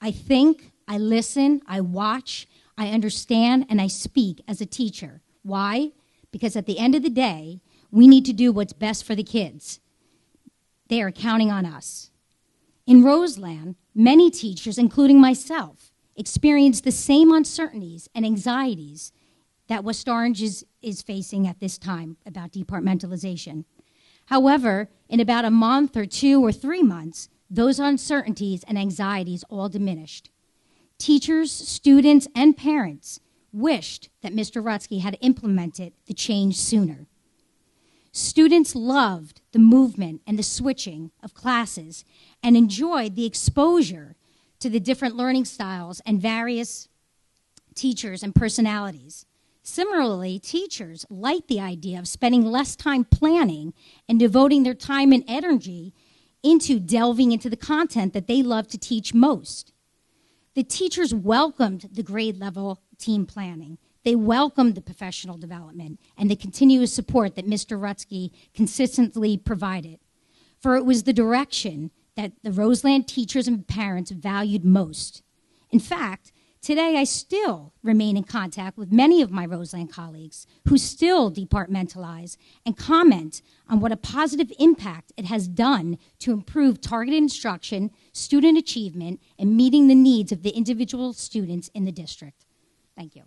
[SPEAKER 22] I think, I listen, I watch, I understand, and I speak as a teacher. Why? Because at the end of the day, we need to do what's best for the kids. They are counting on us. In Roseland, many teachers, including myself, experienced the same uncertainties and anxieties that West Orange is facing at this time about departmentalization. However, in about a month or 2 or 3 months, those uncertainties and anxieties all diminished. Teachers, students, and parents wished that Mr. Rutsky had implemented the change sooner. Students loved the movement and the switching of classes and enjoyed the exposure to the different learning styles and various teachers and personalities. Similarly, teachers liked the idea of spending less time planning and devoting their time and energy into delving into the content that they love to teach most. The teachers welcomed the grade level team planning. They welcomed the professional development and the continuous support that Mr. Rutsky consistently provided. For it was the direction that the Roseland teachers and parents valued most. In fact, today I still remain in contact with many of my Roseland colleagues who still departmentalize and comment on what a positive impact it has done to improve targeted instruction, student achievement, and meeting the needs of the individual students in the district. Thank you.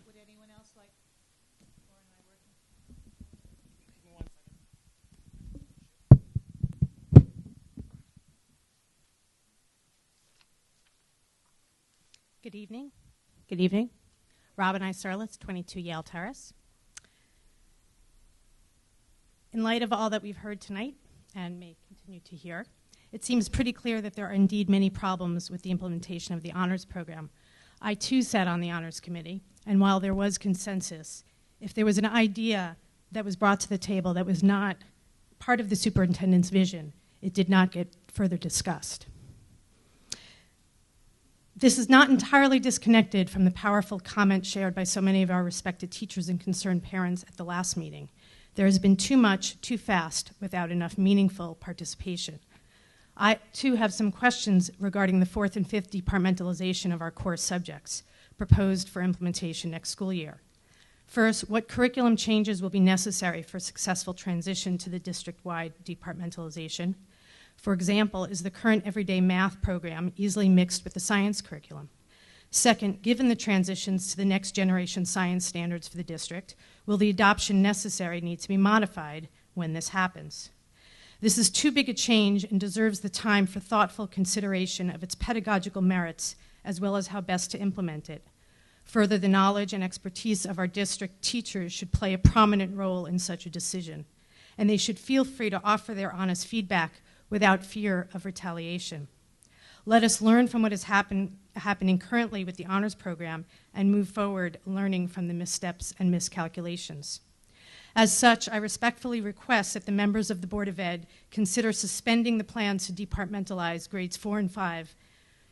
[SPEAKER 1] Would anyone else like Laura and I working?
[SPEAKER 3] Good evening. Good evening. Robin I. Serlitz, 22 Yale Terrace. In light of all that we've heard tonight, and may continue to hear, it seems pretty clear that there are indeed many problems with the implementation of the honors program. I too sat on the honors committee, and while there was consensus, if there was an idea that was brought to the table that was not part of the superintendent's vision, it did not get further discussed. This is not entirely disconnected from the powerful comments shared by so many of our respected teachers and concerned parents at the last meeting. There has been too much, too fast, without enough meaningful participation. I, too, have some questions regarding the 4th and 5th departmentalization of our core subjects proposed for implementation next school year. First, what curriculum changes will be necessary for successful transition to the district-wide departmentalization? For example, is the current everyday math program easily mixed with the science curriculum? Second, given the transitions to the next generation science standards for the district, will the adoption necessary need to be modified when this happens? This is too big a change and deserves the time for thoughtful consideration of its pedagogical merits as well as how best to implement it. Further, the knowledge and expertise of our district teachers should play a prominent role in such a decision, and they should feel free to offer their honest feedback without fear of retaliation. Let us learn from what is happening currently with the honors program and move forward learning from the missteps and miscalculations. As such, I respectfully request that the members of the Board of Ed consider suspending the plans to departmentalize grades 4 and 5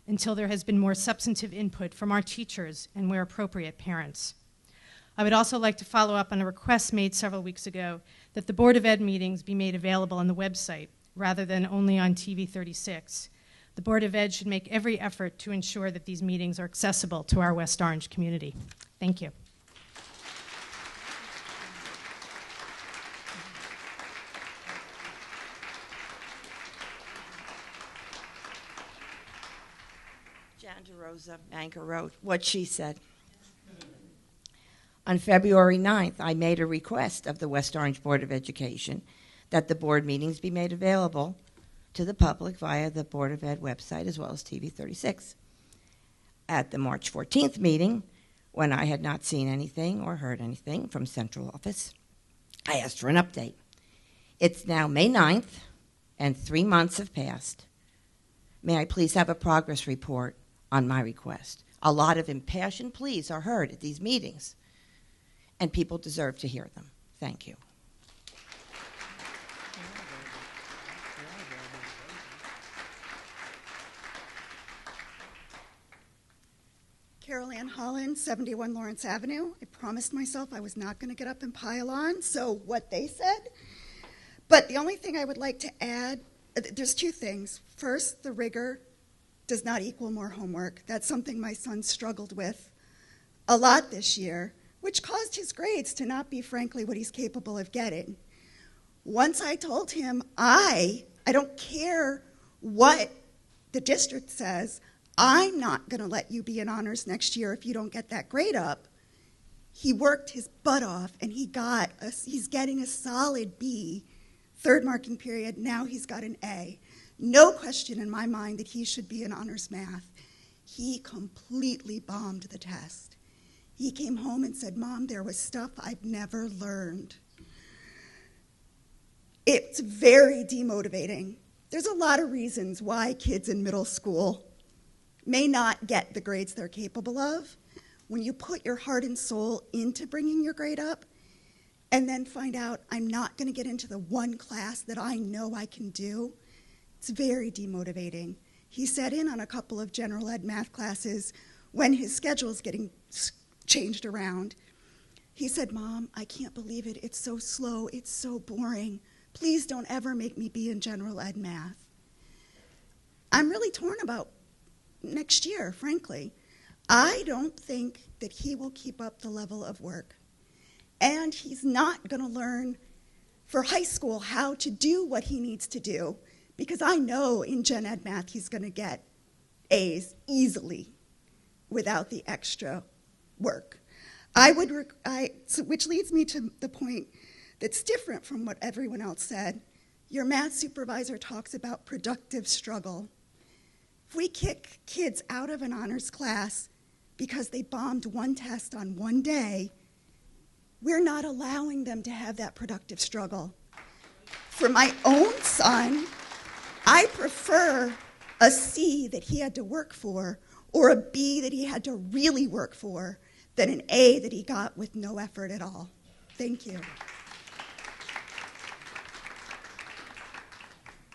[SPEAKER 3] until there has been more substantive input from our teachers and, where appropriate, parents. I would also like to follow up on a request made several weeks ago that the Board of Ed meetings be made available on the website rather than only on TV 36. The Board of Ed should make every effort to ensure that these meetings are accessible to our West Orange community. Thank you.
[SPEAKER 4] Sandra Rosa, Anchor Road. What she said. On February 9th, I made a request of the West Orange Board of Education that the board meetings be made available to the public via the Board of Ed website as well as TV 36. At the March 14th meeting, when I had not seen anything or heard anything from central office, I asked for an update. It's now May 9th, and 3 months have passed. May I please have a progress report on my request? A lot of impassioned pleas are heard at these meetings, and people deserve to hear them. Thank you.
[SPEAKER 8] Carol Ann Holland, 71 Lawrence Avenue. I promised myself I was not going to get up and pile on, so what they said. But the only thing I would like to add, there's two things. First, the rigor does not equal more homework. That's something my son struggled with a lot this year, which caused his grades to not be, frankly, what he's capable of getting. Once I told him, I don't care what the district says, I'm not going to let you be in honors next year if you don't get that grade up. He worked his butt off, and he's getting a solid B, third marking period. Now he's got an A. No question in my mind that he should be in honors math. He completely bombed the test. He came home and said, Mom, there was stuff I've never learned. It's very demotivating. There's a lot of reasons why kids in middle school may not get the grades they're capable of. When you put your heart and soul into bringing your grade up and then find out I'm not going to get into the one class that I know I can do, it's very demotivating. He sat in on a couple of general ed math classes when his schedule's getting changed around. He said, Mom, I can't believe it. It's so slow. It's so boring. Please don't ever make me be in general ed math. I'm really torn about next year, frankly. I don't think that he will keep up the level of work. And he's not going to learn for high school how to do what he needs to do, because I know in gen ed math he's going to get A's easily without the extra work. Which leads me to the point that's different from what everyone else said. Your math supervisor talks about productive struggle. If we kick kids out of an honors class because they bombed one test on one day, we're not allowing them to have that productive struggle. For my own son, I prefer a C that he had to work for or a B that he had to really work for than an A that he got with no effort at all. Thank you.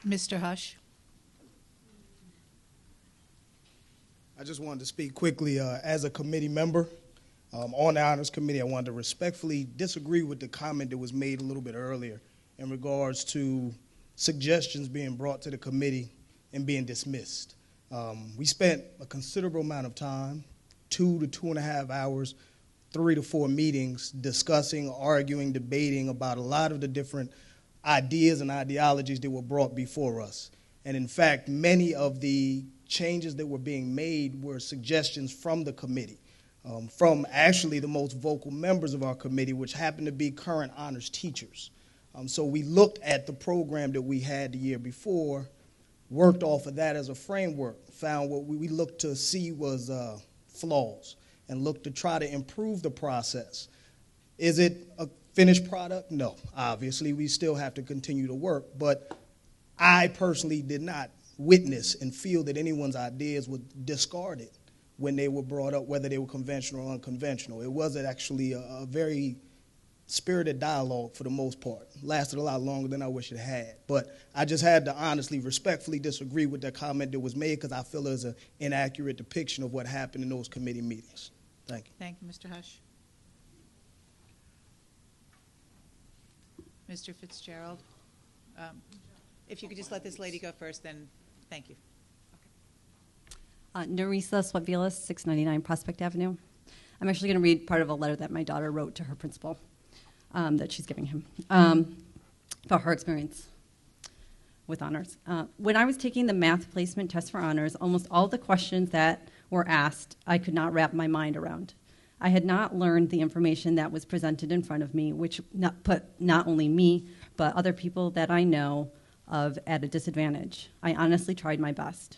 [SPEAKER 1] Mr. Hush.
[SPEAKER 23] I just wanted to speak quickly as a committee member on the Honors Committee. I wanted to respectfully disagree with the comment that was made a little bit earlier in regards to suggestions being brought to the committee and being dismissed. We spent a considerable amount of time, 2 to 2.5 hours, 3 to 4 meetings discussing, arguing, debating about a lot of the different ideas and ideologies that were brought before us. And in fact, many of the changes that were being made were suggestions from the committee, from actually the most vocal members of our committee, which happened to be current honors teachers. So we looked at the program that we had the year before, worked off of that as a framework, found what we looked to see was flaws, and looked to try to improve the process. Is it a finished product? No. Obviously, we still have to continue to work, but I personally did not witness and feel that anyone's ideas were discarded when they were brought up, whether they were conventional or unconventional. It was actually a very spirited dialogue for the most part. Lasted a lot longer than I wish it had. But I just had to honestly, respectfully disagree with that comment that was made because I feel it's an inaccurate depiction of what happened in those committee meetings. Thank you.
[SPEAKER 1] Thank you, Mr. Hush. Mr. Fitzgerald, if you could just let this lady go first, then thank you.
[SPEAKER 24] Narisa Swatvilas, 699 Prospect Avenue. I'm actually going to read part of a letter that my daughter wrote to her principal that she's giving him about her experience with honors. When I was taking the math placement test for honors, almost all the questions that or asked, I could not wrap my mind around. I had not learned the information that was presented in front of me, which put not only me, but other people that I know of at a disadvantage. I honestly tried my best.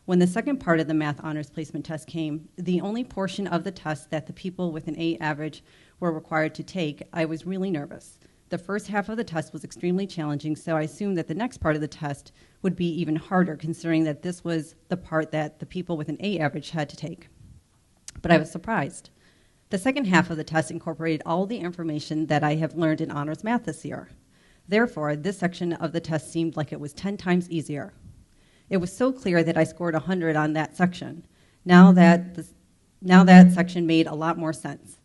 [SPEAKER 24] When the second part of the math honors placement test came, the only portion of the test that the people with an A average were required to take, I was really nervous. The first half of the test was extremely challenging, so I assumed that the next part of the test would be even harder, considering that this was the part that the people with an A average had to take. But I was surprised. The second half of the test incorporated all the information that I have learned in honors math this year. Therefore, this section of the test seemed like it was 10 times easier. It was so clear that I scored 100 on that section. Now that section made a lot more sense.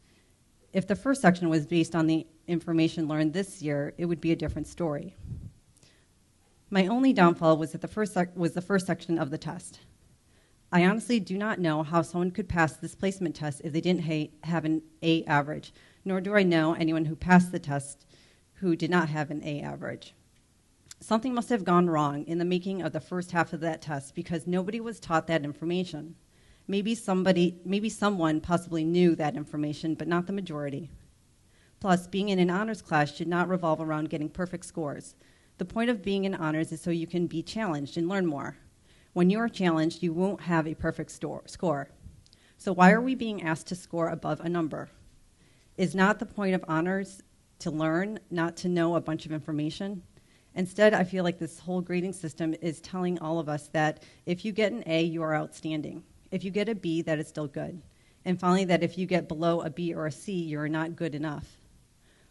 [SPEAKER 24] If the first section was based on the information learned this year, it would be a different story. My only downfall was that the first section of the test. I honestly do not know how someone could pass this placement test if they didn't have an A average, nor do I know anyone who passed the test who did not have an A average. Something must have gone wrong in the making of the first half of that test because nobody was taught that information. Maybe someone possibly knew that information, but not the majority. Plus, being in an honors class should not revolve around getting perfect scores. The point of being in honors is so you can be challenged and learn more. When you are challenged, you won't have a perfect score. So why are we being asked to score above a number? Is not the point of honors to learn, not to know a bunch of information? Instead, I feel like this whole grading system is telling all of us that if you get an A, you are outstanding. If you get a B, that is still good. And finally, that if you get below a B or a C, you're not good enough.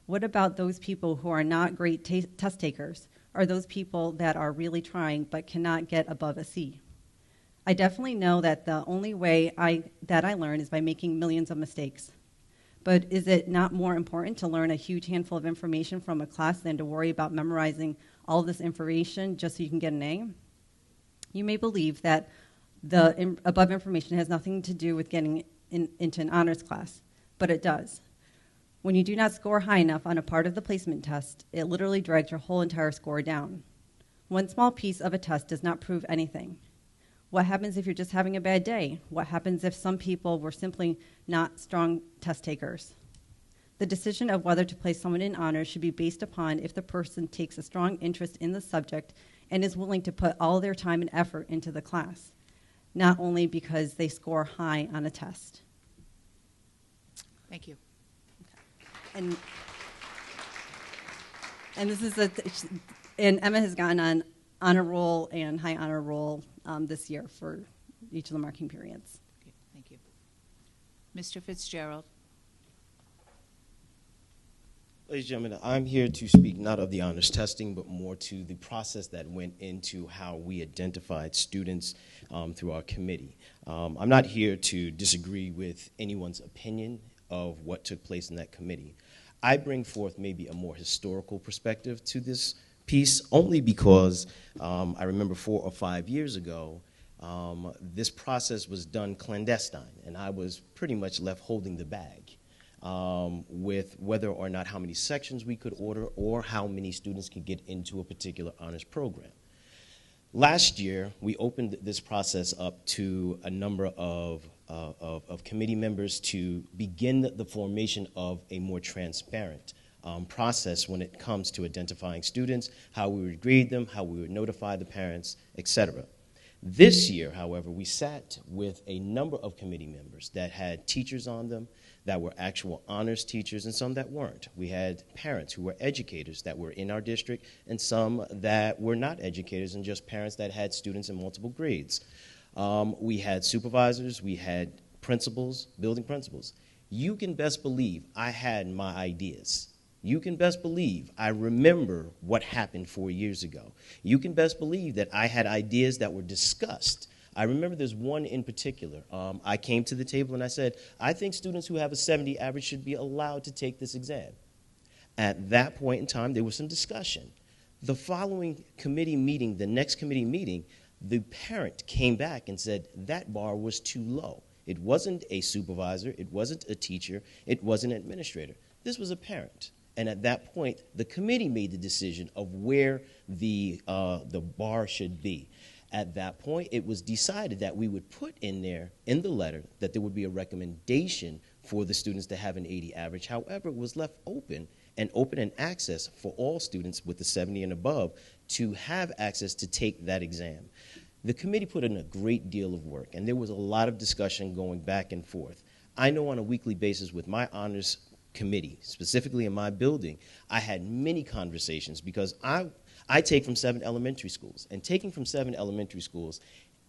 [SPEAKER 24] What about those people who are not great test takers, or those people that are really trying but cannot get above a C? I definitely know that the only way that I learn is by making millions of mistakes. But is it not more important to learn a huge handful of information from a class than to worry about memorizing all this information just so you can get an A? You may believe that the above information has nothing to do with getting into an honors class, but it does. When you do not score high enough on a part of the placement test, it literally drags your whole entire score down. One small piece of a test does not prove anything. What happens if you're just having a bad day? What happens if some people were simply not strong test takers? The decision of whether to place someone in honors should be based upon if the person takes a strong interest in the subject and is willing to put all their time and effort into the class, not only because they score high on a test.
[SPEAKER 1] Thank you.
[SPEAKER 24] And this is and Emma has gotten on honor roll and high honor roll this year for each of the marking periods.
[SPEAKER 1] Okay, thank you. Mr. Fitzgerald.
[SPEAKER 2] Ladies and gentlemen, I'm here to speak not of the honors testing, but more to the process that went into how we identified students through our committee. I'm not here to disagree with anyone's opinion of what took place in that committee. I bring forth maybe a more historical perspective to this piece, only because I remember 4 or 5 years ago, this process was done clandestine, and I was pretty much left holding the bag with whether or not how many sections we could order or how many students could get into a particular honors program. Last year, we opened this process up to a number of committee members to begin the formation of a more transparent process when it comes to identifying students, how we would grade them, how we would notify the parents, etc. This year, however, we sat with a number of committee members that had teachers on them, that were actual honors teachers, and some that weren't. We had parents who were educators that were in our district, and some that were not educators and just parents that had students in multiple grades. We had supervisors, we had principals, building principals. You can best believe I had my ideas. You can best believe I remember what happened 4 years ago. You can best believe that I had ideas that were discussed. I remember there's one in particular. I came to the table and I said, I think students who have a 70 average should be allowed to take this exam. At that point in time, there was some discussion. The following committee meeting, the next committee meeting, the parent came back and said that bar was too low. It wasn't a supervisor, it wasn't a teacher, it wasn't an administrator. This was a parent. And at that point, the committee made the decision of where the bar should be. At that point, it was decided that we would put in there, in the letter, that there would be a recommendation for the students to have an 80 average. However, it was left open and access for all students with the 70 and above to have access to take that exam. The committee put in a great deal of work, and there was a lot of discussion going back and forth. I know on a weekly basis with my honors committee, specifically in my building, I had many conversations because I take from 7 elementary schools, and taking from 7 elementary schools,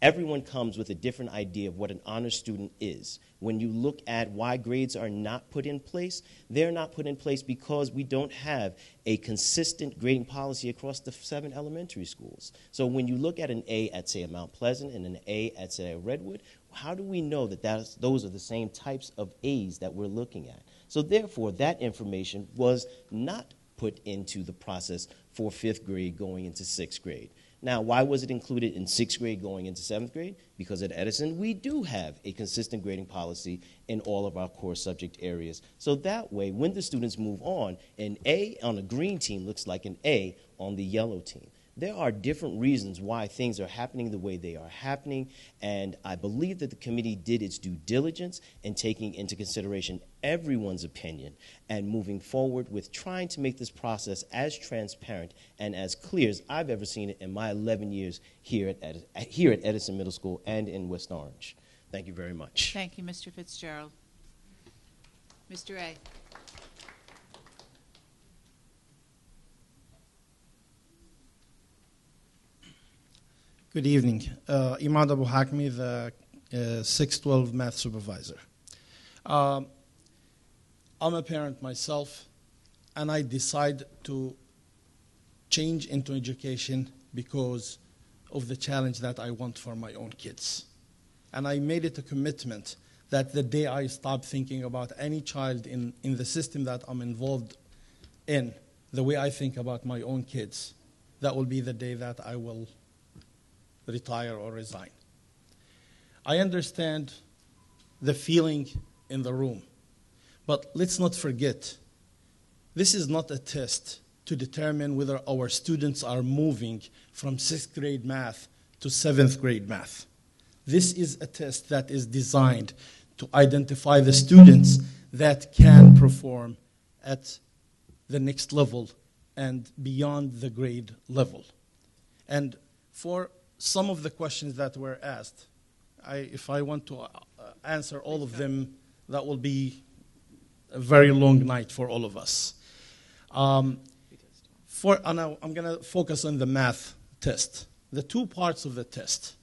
[SPEAKER 2] everyone comes with a different idea of what an honor student is. When you look at why grades are not put in place, they're not put in place because we don't have a consistent grading policy across the 7 elementary schools. So when you look at an A at, say, a Mount Pleasant and an A at, say, a Redwood, how do we know that those are the same types of A's that we're looking at? So therefore, that information was not put into the process for 5th grade going into 6th grade. Now, why was it included in 6th grade going into 7th grade? Because at Edison, we do have a consistent grading policy in all of our core subject areas. So that way, when the students move on, an A on a green team looks like an A on the yellow team. There are different reasons why things are happening the way they are happening, and I believe that the committee did its due diligence in taking into consideration everyone's opinion and moving forward with trying to make this process as transparent and as clear as I've ever seen it in my 11 years here at Edison Middle School and in West Orange. Thank you very much.
[SPEAKER 1] Thank you, Mr. Fitzgerald. Mr. A.
[SPEAKER 23] Good evening. Imad Abu Hakmi, the 612 math supervisor. I'm a parent myself, and I decided to change into education because of the challenge that I want for my own kids. And I made it a commitment that the day I stop thinking about any child in the system that I'm involved in, the way I think about my own kids, that will be the day that I will retire or resign. I understand the feeling in the room, but let's not forget, this is not a test to determine whether our students are moving from 6th grade math to 7th grade math. This is a test that is designed to identify the students that can perform at the next level and beyond the grade level. And for some of the questions that were asked, if I want to answer all of them, that will be a very long night for all of us. I'm going to focus on the math test. The 2 parts of the test.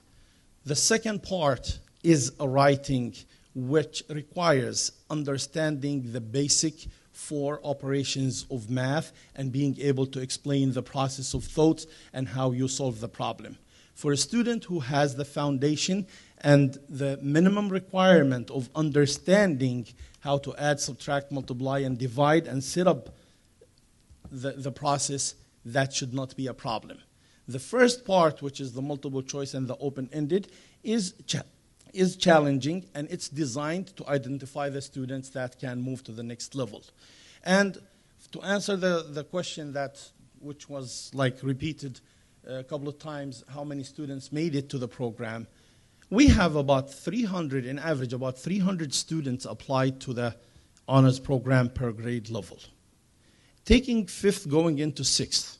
[SPEAKER 23] The second part is a writing which requires understanding the basic 4 operations of math and being able to explain the process of thought and how you solve the problem. For a student who has the foundation and the minimum requirement of understanding how to add, subtract, multiply, and divide and set up the process, that should not be a problem. The first part, which is the multiple choice and the open-ended, is challenging, and it's designed to identify the students that can move to the next level. And to answer the question which was like repeated a couple of times, how many students made it to the program, we have about 300, in average, about 300 students applied to the honors program per grade level. Taking 5th going into 6th,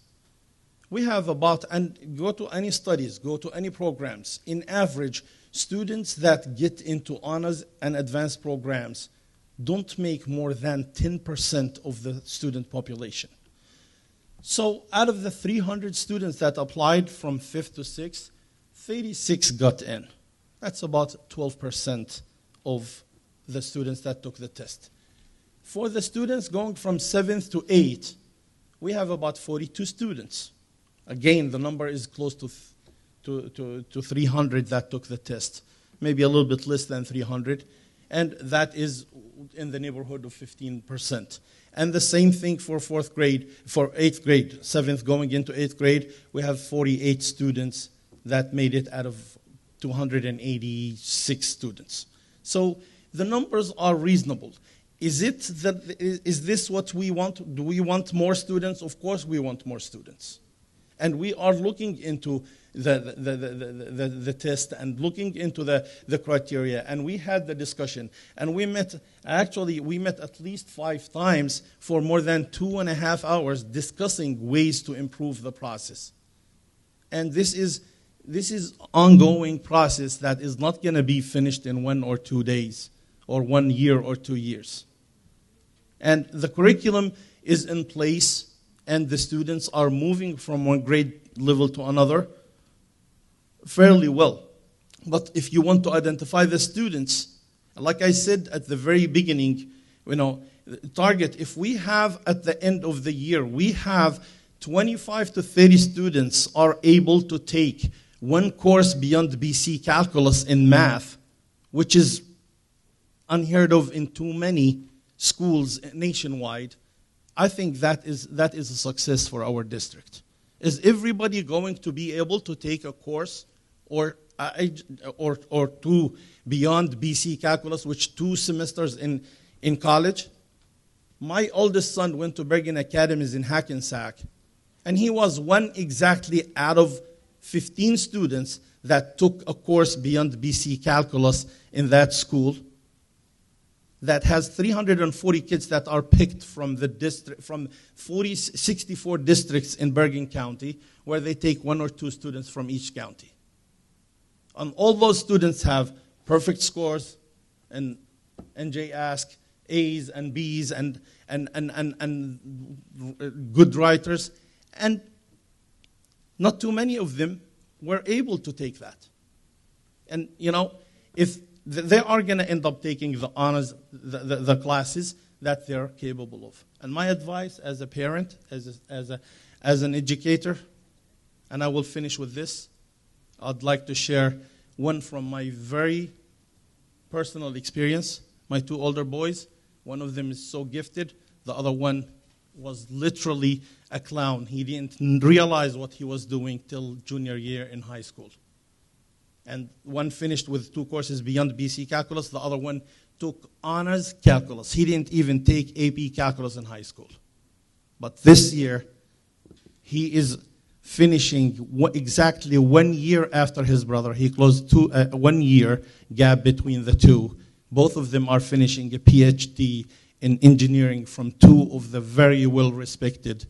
[SPEAKER 23] we have about, and go to any studies, go to any programs, in average, students that get into honors and advanced programs don't make more than 10% of the student population. So out of the 300 students that applied from 5th to 6th, 36 got in. That's about 12% of the students that took the test. For the students going from 7th to 8th, we have about 42 students. Again, the number is close to 300 that took the test, maybe a little bit less than 300, and that is in the neighborhood of 15%. And the same thing for 4th grade, for 8th grade, 7th going into 8th grade, we have 48 students that made it out of 286 students. So the numbers are reasonable. Is this what we want? Do we want more students? Of course we want more students.
[SPEAKER 5] And we are looking into the test and looking into the criteria. And we had the discussion. And we met at least 5 times for more than 2.5 hours discussing ways to improve the process. And this is ongoing process that is not going to be finished in 1 or 2 days or 1 year or 2 years. And the curriculum is in place, and the students are moving from one grade level to another fairly well. But if you want to identify the students, like I said at the very beginning, target, if we have at the end of the year, we have 25 to 30 students are able to take one course beyond BC Calculus in math, which is unheard of in too many schools nationwide, I think that is a success for our district. Is everybody going to be able to take a course or 2 beyond BC Calculus, which 2 semesters in college? My oldest son went to Bergen Academies in Hackensack, and he was one exactly out of 15 students that took a course beyond BC Calculus in that school that has 340 kids that are picked from the district, from 64 districts in Bergen County, where they take 1 or 2 students from each county. And all those students have perfect scores and NJ Ask, A's and B's and good writers, and not too many of them were able to take that. And if they are going to end up taking the honors, the classes that they're capable of. And my advice as a parent, as an educator, and I will finish with this, I'd like to share one from my very personal experience. My 2 older boys, one of them is so gifted, the other one was literally a clown. He didn't realize what he was doing till junior year in high school. And one finished with 2 courses beyond BC Calculus. The other one took honors calculus. He didn't even take AP Calculus in high school. But this year, he is finishing exactly 1 year after his brother. He closed 1 year gap between the 2. Both of them are finishing a PhD in engineering from 2 of the very well-respected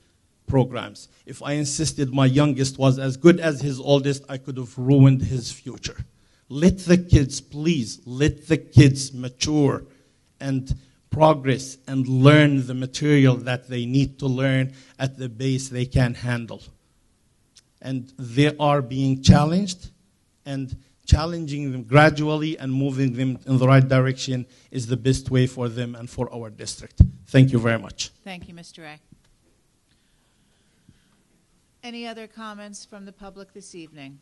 [SPEAKER 5] programs. If I insisted my youngest was as good as his oldest, I could have ruined his future. Let the kids, please, let the kids mature and progress and learn the material that they need to learn at the base they can handle. And they are being challenged, and challenging them gradually and moving them in the right direction is the best way for them and for our district. Thank you very much.
[SPEAKER 1] Thank you, Mr. A. Any other comments from the public this evening?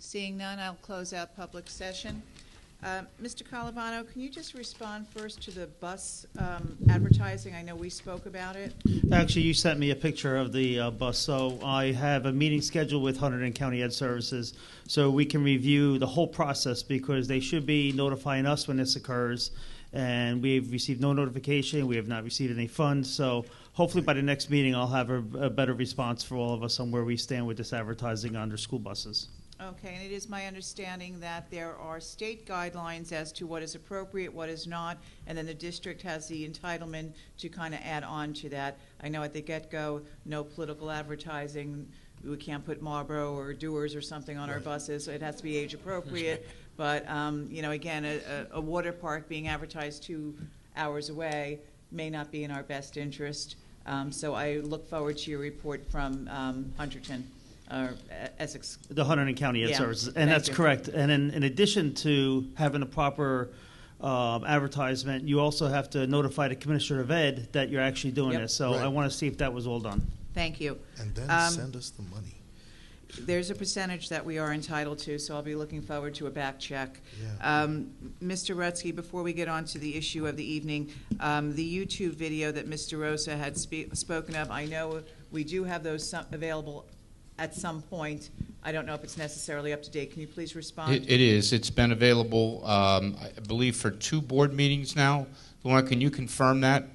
[SPEAKER 1] Seeing none, I'll close out public session. Mr. Calavano, can you just respond first to the bus advertising? I know we spoke about it.
[SPEAKER 14] Actually, you sent me a picture of the bus, so I have a meeting scheduled with Hunterdon County Ed Services so we can review the whole process, because they should be notifying us when this occurs, and we've received no notification. We have not received any funds, so hopefully by the next meeting I'll have a better response for all of us on where we stand with this advertising under school buses.
[SPEAKER 1] Okay, and it is my understanding that there are state guidelines as to what is appropriate, what is not, and then the district has the entitlement to kind of add on to that. I know at the get-go, no political advertising. We can't put Marlboro or Dewar's or something on our buses, so it has to be age appropriate. But, again, a water park being advertised 2 hours away may not be in our best interest. So I look forward to your report from Hunterdon. Essex.
[SPEAKER 14] The Hunterdon County Ed Services, and
[SPEAKER 1] Thank
[SPEAKER 14] that's
[SPEAKER 1] you.
[SPEAKER 14] correct. And in addition to having a proper advertisement, you also have to notify the Commissioner of Ed that you're actually doing
[SPEAKER 1] Yep.
[SPEAKER 14] this. So
[SPEAKER 10] Right.
[SPEAKER 14] I want to see if that was all done.
[SPEAKER 1] Thank you.
[SPEAKER 10] And then send us the money.
[SPEAKER 1] There's a percentage that we are entitled to, so I'll be looking forward to a back check. Mr. Rutsky, before we get on to the issue of the evening, the YouTube video that Mr. Rosa had spoken of, I know we do have those available at some point. I don't know if it's necessarily up to date. Can you please respond?
[SPEAKER 6] It is. It's been available, I believe, for 2 board meetings now. Luana, can you confirm that? I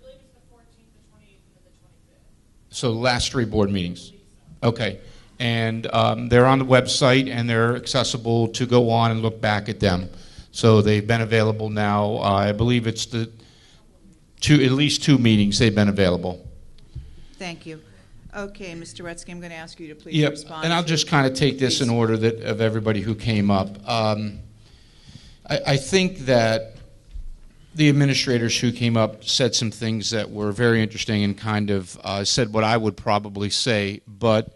[SPEAKER 6] believe it's the 14th, the 28th, and the 25th. So the last 3 board meetings. Okay. And they're on the website, and they're accessible to go on and look back at them. So they've been available now. I believe it's at least 2 meetings they've been available.
[SPEAKER 1] Thank you. Okay, Mr. Retzky, I'm going to ask you to please
[SPEAKER 6] Yep,
[SPEAKER 1] respond.
[SPEAKER 6] and I'll just kind of take this in order of everybody who came up. I think that the administrators who came up said some things that were very interesting and kind of said what I would probably say, but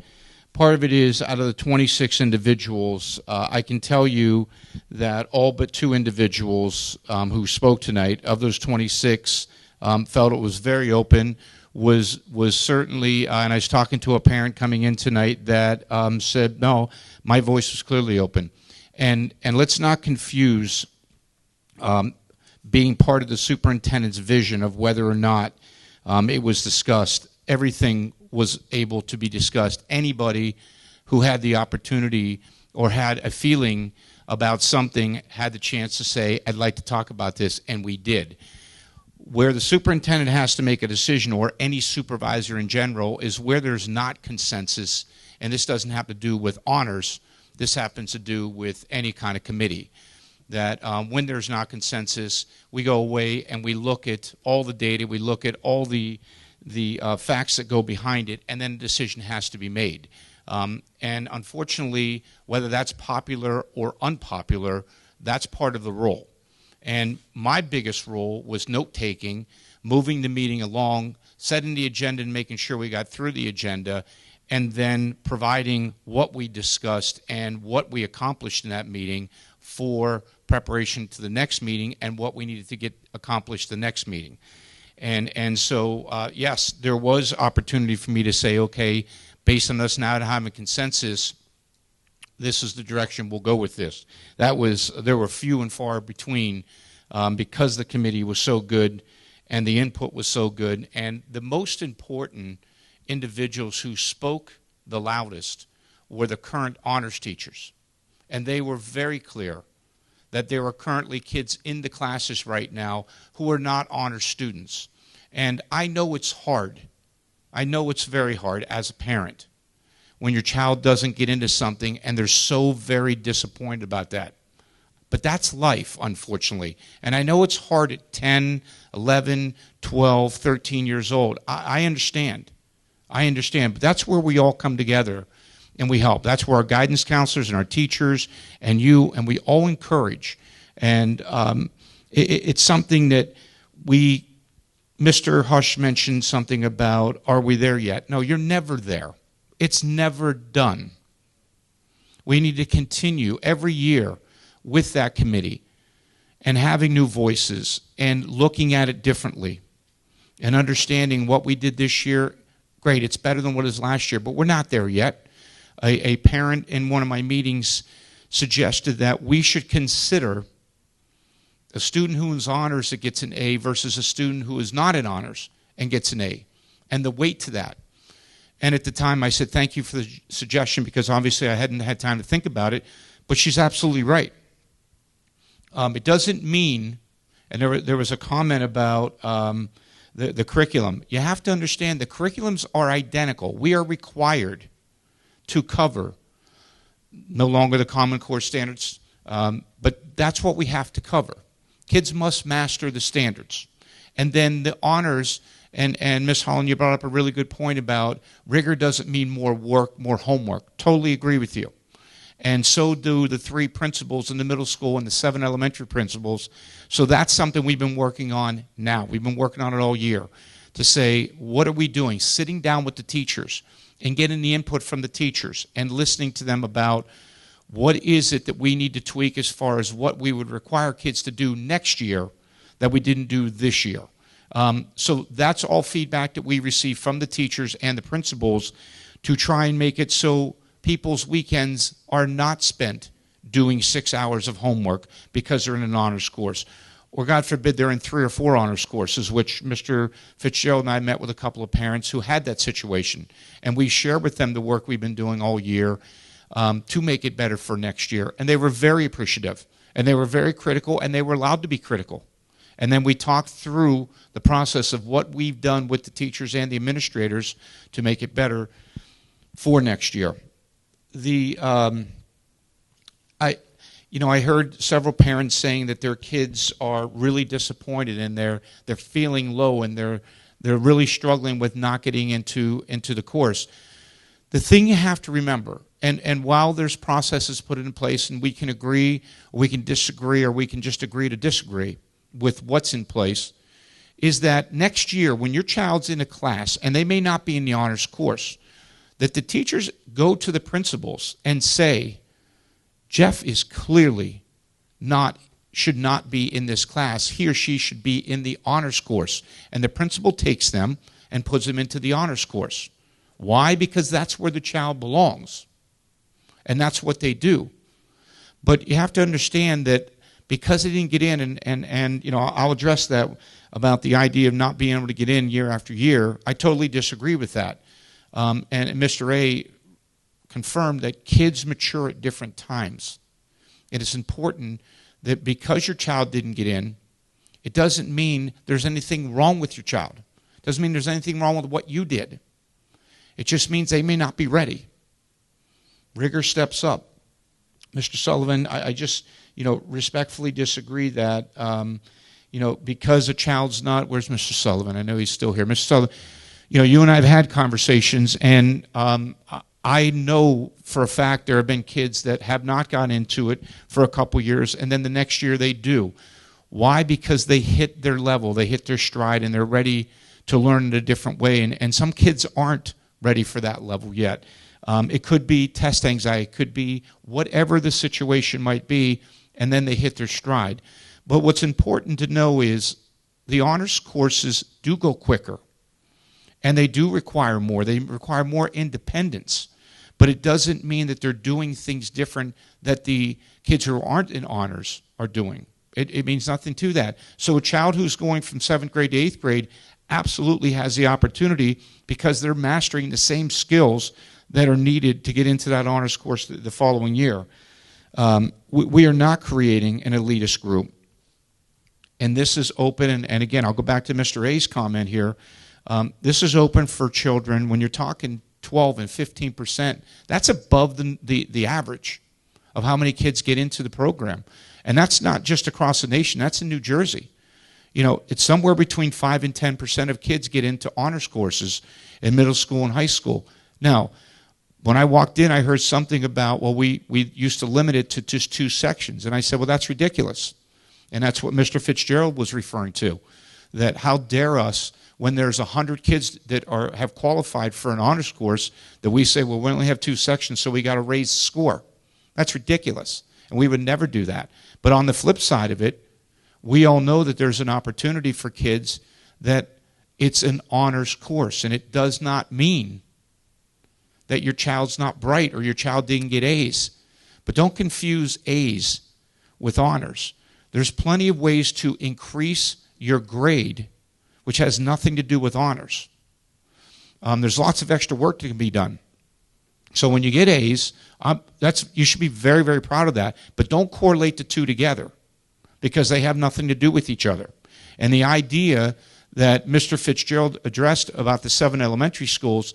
[SPEAKER 6] part of it is out of the 26 individuals, I can tell you that all but 2 individuals who spoke tonight, of those 26, felt it was very open, was certainly, and I was talking to a parent coming in tonight that said, no, my voice was clearly open. And let's not confuse being part of the superintendent's vision of whether or not it was discussed. Everything was able to be discussed. Anybody who had the opportunity or had a feeling about something had the chance to say, I'd like to talk about this, and we did. Where the superintendent has to make a decision, or any supervisor in general, is where there's not consensus, and this doesn't have to do with honors, this happens to do with any kind of committee. That when there's not consensus, we go away and we look at all the data, we look at all the facts that go behind it, and then a decision has to be made. And unfortunately, whether that's popular or unpopular, that's part of the role. And my biggest role was note-taking, moving the meeting along, setting the agenda and making sure we got through the agenda, and then providing what we discussed and what we accomplished in that meeting for preparation to the next meeting and what we needed to get accomplished the next meeting. And so, yes, there was opportunity for me to say, okay, based on us now having a consensus, this is the direction we'll go with this. There were few and far between because the committee was so good and the input was so good. And the most important individuals who spoke the loudest were the current honors teachers. And they were very clear that there are currently kids in the classes right now who are not honors students. And I know it's hard. I know it's very hard as a parent when your child doesn't get into something and they're so very disappointed about that. But that's life, unfortunately. And I know it's hard at 10, 11, 12, 13 years old. I understand. I understand. But that's where we all come together and we help. That's where our guidance counselors and our teachers and you, and we all encourage. And it's something that Mr. Hush mentioned something about, are we there yet? No, you're never there. It's never done. We need to continue every year with that committee and having new voices and looking at it differently and understanding what we did this year. Great, it's better than what it was last year, but we're not there yet. A parent in one of my meetings suggested that we should consider a student who is honors that gets an A versus a student who is not in honors and gets an A, and the weight to that. And at the time I said, thank you for the suggestion, because obviously I hadn't had time to think about it, but she's absolutely right. It doesn't mean, and there was a comment about the curriculum. You have to understand the curriculums are identical. We are required to cover no longer the Common Core standards, but that's what we have to cover. Kids must master the standards. And then the honors, and Ms. Holland, you brought up a really good point about rigor doesn't mean more work, more homework. Totally agree with you. And so do the 3 principals in the middle school and the 7 elementary principals. So that's something we've been working on now. We've been working on it all year to say, what are we doing? Sitting down with the teachers and getting the input from the teachers and listening to them about what is it that we need to tweak as far as what we would require kids to do next year that we didn't do this year. So that's all feedback that we receive from the teachers and the principals to try and make it so people's weekends are not spent doing 6 hours of homework because they're in an honors course. Or God forbid they're in 3 or 4 honors courses, which Mr. Fitzgerald and I met with a couple of parents who had that situation. And we shared with them the work we've been doing all year to make it better for next year. And they were very appreciative. And they were very critical, and they were allowed to be critical. And then we talk through the process of what we've done with the teachers and the administrators to make it better for next year. I heard several parents saying that their kids are really disappointed and they're feeling low and they're really struggling with not getting into the course. The thing you have to remember, and while there's processes put in place and we can agree, or we can disagree, or we can just agree to disagree with what's in place, is that next year when your child's in a class, and they may not be in the honors course, that the teachers go to the principals and say, Jeff is clearly should not be in this class. He or she should be in the honors course. And the principal takes them and puts them into the honors course. Why? Because that's where the child belongs. And that's what they do. But you have to understand that because they didn't get in, and I'll address that about the idea of not being able to get in year after year. I totally disagree with that. And Mr. A confirmed that kids mature at different times. It is important that because your child didn't get in, it doesn't mean there's anything wrong with your child. It doesn't mean there's anything wrong with what you did. It just means they may not be ready. Rigor steps up. Mr. Sullivan, I just, respectfully disagree that, because a child's not, where's Mr. Sullivan? I know he's still here. Mr. Sullivan, you and I have had conversations, and I know for a fact there have been kids that have not gone into it for a couple years, and then the next year they do. Why? Because they hit their level, they hit their stride, and they're ready to learn in a different way. And some kids aren't ready for that level yet. It could be test anxiety, it could be whatever the situation might be, and then they hit their stride. But what's important to know is the honors courses do go quicker, and they do require more. They require more independence. But it doesn't mean that they're doing things different that the kids who aren't in honors are doing. It means nothing to that. So a child who's going from 7th grade to 8th grade absolutely has the opportunity because they're mastering the same skills that are needed to get into that honors course the following year. We are not creating an elitist group. And this is open, and again, I'll go back to Mr. A's comment here. This is open for children. When you're talking 12 and 15%, that's above the average of how many kids get into the program. And that's not just across the nation, that's in New Jersey. It's somewhere between 5 and 10% of kids get into honors courses in middle school and high school. Now, when I walked in, I heard something about, well, we used to limit it to just 2 sections. And I said, well, that's ridiculous. And that's what Mr. Fitzgerald was referring to, that how dare us, when there's 100 kids that have qualified for an honors course, that we say, well, we only have 2 sections, so we got to raise the score. That's ridiculous, and we would never do that. But on the flip side of it, we all know that there's an opportunity for kids that it's an honors course, and it does not mean that your child's not bright or your child didn't get A's. But don't confuse A's with honors. There's plenty of ways to increase your grade, which has nothing to do with honors. There's lots of extra work that can be done. So when you get A's, you should be very, very proud of that. But don't correlate the two together because they have nothing to do with each other. And the idea that Mr. Fitzgerald addressed about the 7 elementary schools,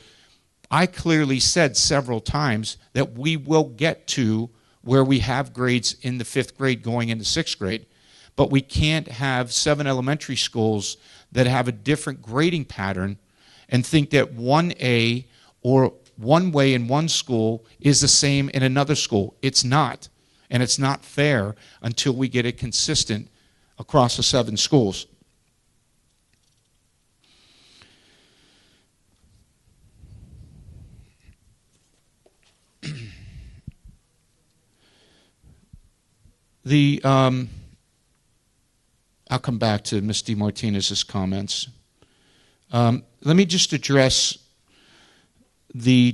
[SPEAKER 6] I clearly said several times that we will get to where we have grades in the 5th grade going into 6th grade. But we can't have 7 elementary schools that have a different grading pattern and think that 1A or one way in one school is the same in another school. It's not. And it's not fair until we get it consistent across the 7 schools. I'll come back to Ms. DeMartinez's comments. Let me just address the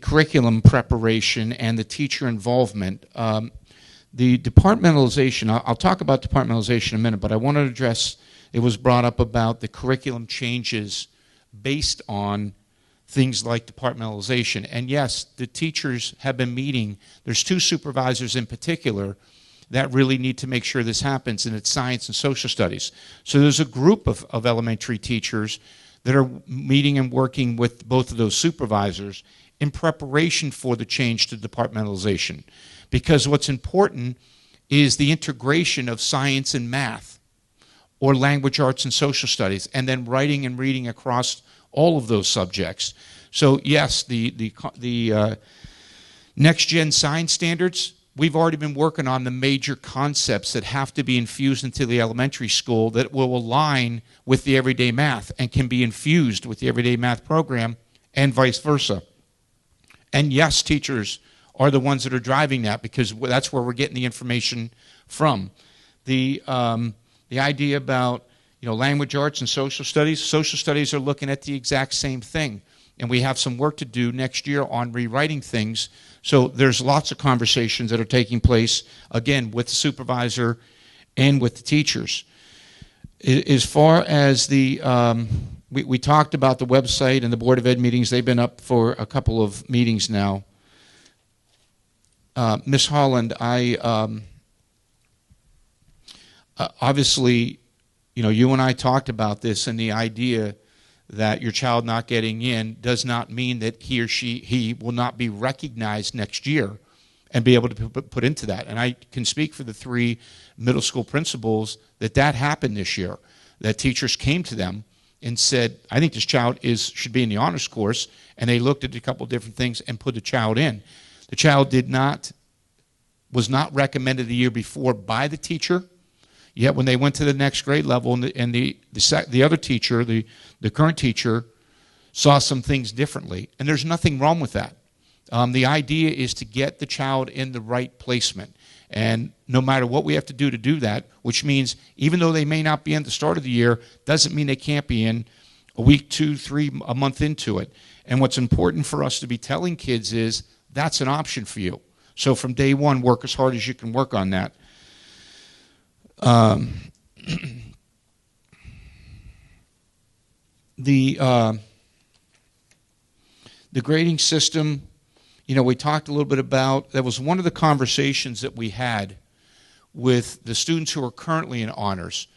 [SPEAKER 6] curriculum preparation and the teacher involvement. The departmentalization, I'll talk about departmentalization in a minute, but I want to address, it was brought up about the curriculum changes based on things like departmentalization. And yes, the teachers have been meeting. There's 2 supervisors in particular that really need to make sure this happens, and it's science and social studies. So there's a group of elementary teachers that are meeting and working with both of those supervisors in preparation for the change to departmentalization. Because what's important is the integration of science and math, or language arts and social studies, and then writing and reading across all of those subjects. So yes, the next-gen science standards, we've already been working on the major concepts that have to be infused into the elementary school that will align with the everyday math and can be infused with the everyday math program, and vice versa. And yes, teachers are the ones that are driving that, because that's where we're getting the information from. The idea about language arts and social studies are looking at the exact same thing. And we have some work to do next year on rewriting things. So there's lots of conversations that are taking place, again, with the supervisor and with the teachers. As far as the, we talked about the website and the Board of Ed meetings. They've been up for a couple of meetings now. Ms. Holland, obviously, you and I talked about this, and the idea that your child not getting in does not mean that he will not be recognized next year and be able to put into that. And I can speak for the 3 middle school principals that happened this year, that teachers came to them and said, I think this child should be in the honors course, and they looked at a couple different things and put the child in. The child was not recommended the year before by the teacher. Yet when they went to the next grade level, and the other teacher, the current teacher, saw some things differently. And there's nothing wrong with that. The idea is to get the child in the right placement. And no matter what we have to do that, which means even though they may not be in the start of the year, doesn't mean they can't be in a week, 2, 3, a month into it. And what's important for us to be telling kids is that's an option for you. So from day one, work as hard as you can work on that. The grading system, we talked a little bit about, that was one of the conversations that we had with the students who are currently in honors.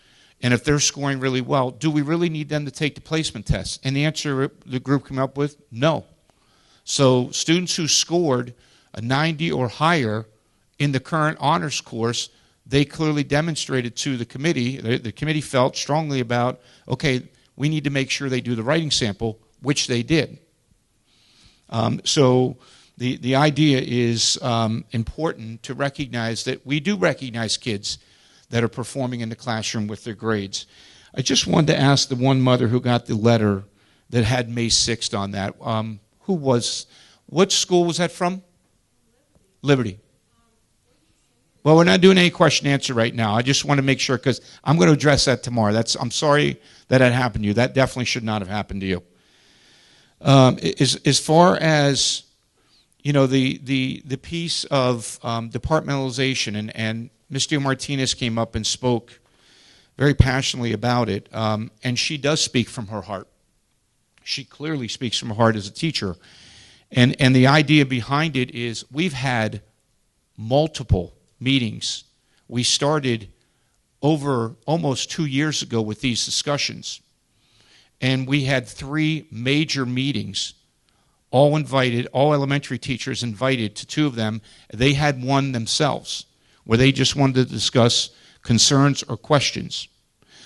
[SPEAKER 6] And if they're scoring really well, do we really need them to take the placement test? And the answer the group came up with, no. So students who scored a 90 or higher in the current honors course, they clearly demonstrated to the committee, the committee felt strongly about, okay, we need to make sure they do the writing sample, which they did. So the idea is important to recognize that we do recognize kids that are performing in the classroom with their grades. I just wanted to ask the one mother who got the letter that had May 6th on that. What school was that from? Liberty. Well, we're not doing any question and answer right now. I just want to make sure, because I'm going to address that tomorrow. I'm sorry that happened to you. That definitely should not have happened to you. As far as the piece of departmentalization, and Ms. Martinez came up and spoke very passionately about it, and she does speak from her heart. She clearly speaks from her heart as a teacher. And the idea behind it is we've had multiple meetings. We started over almost 2 years ago with these discussions. And we had 3 major meetings, all invited, all elementary teachers invited to 2 of them. They had one themselves, where they just wanted to discuss concerns or questions.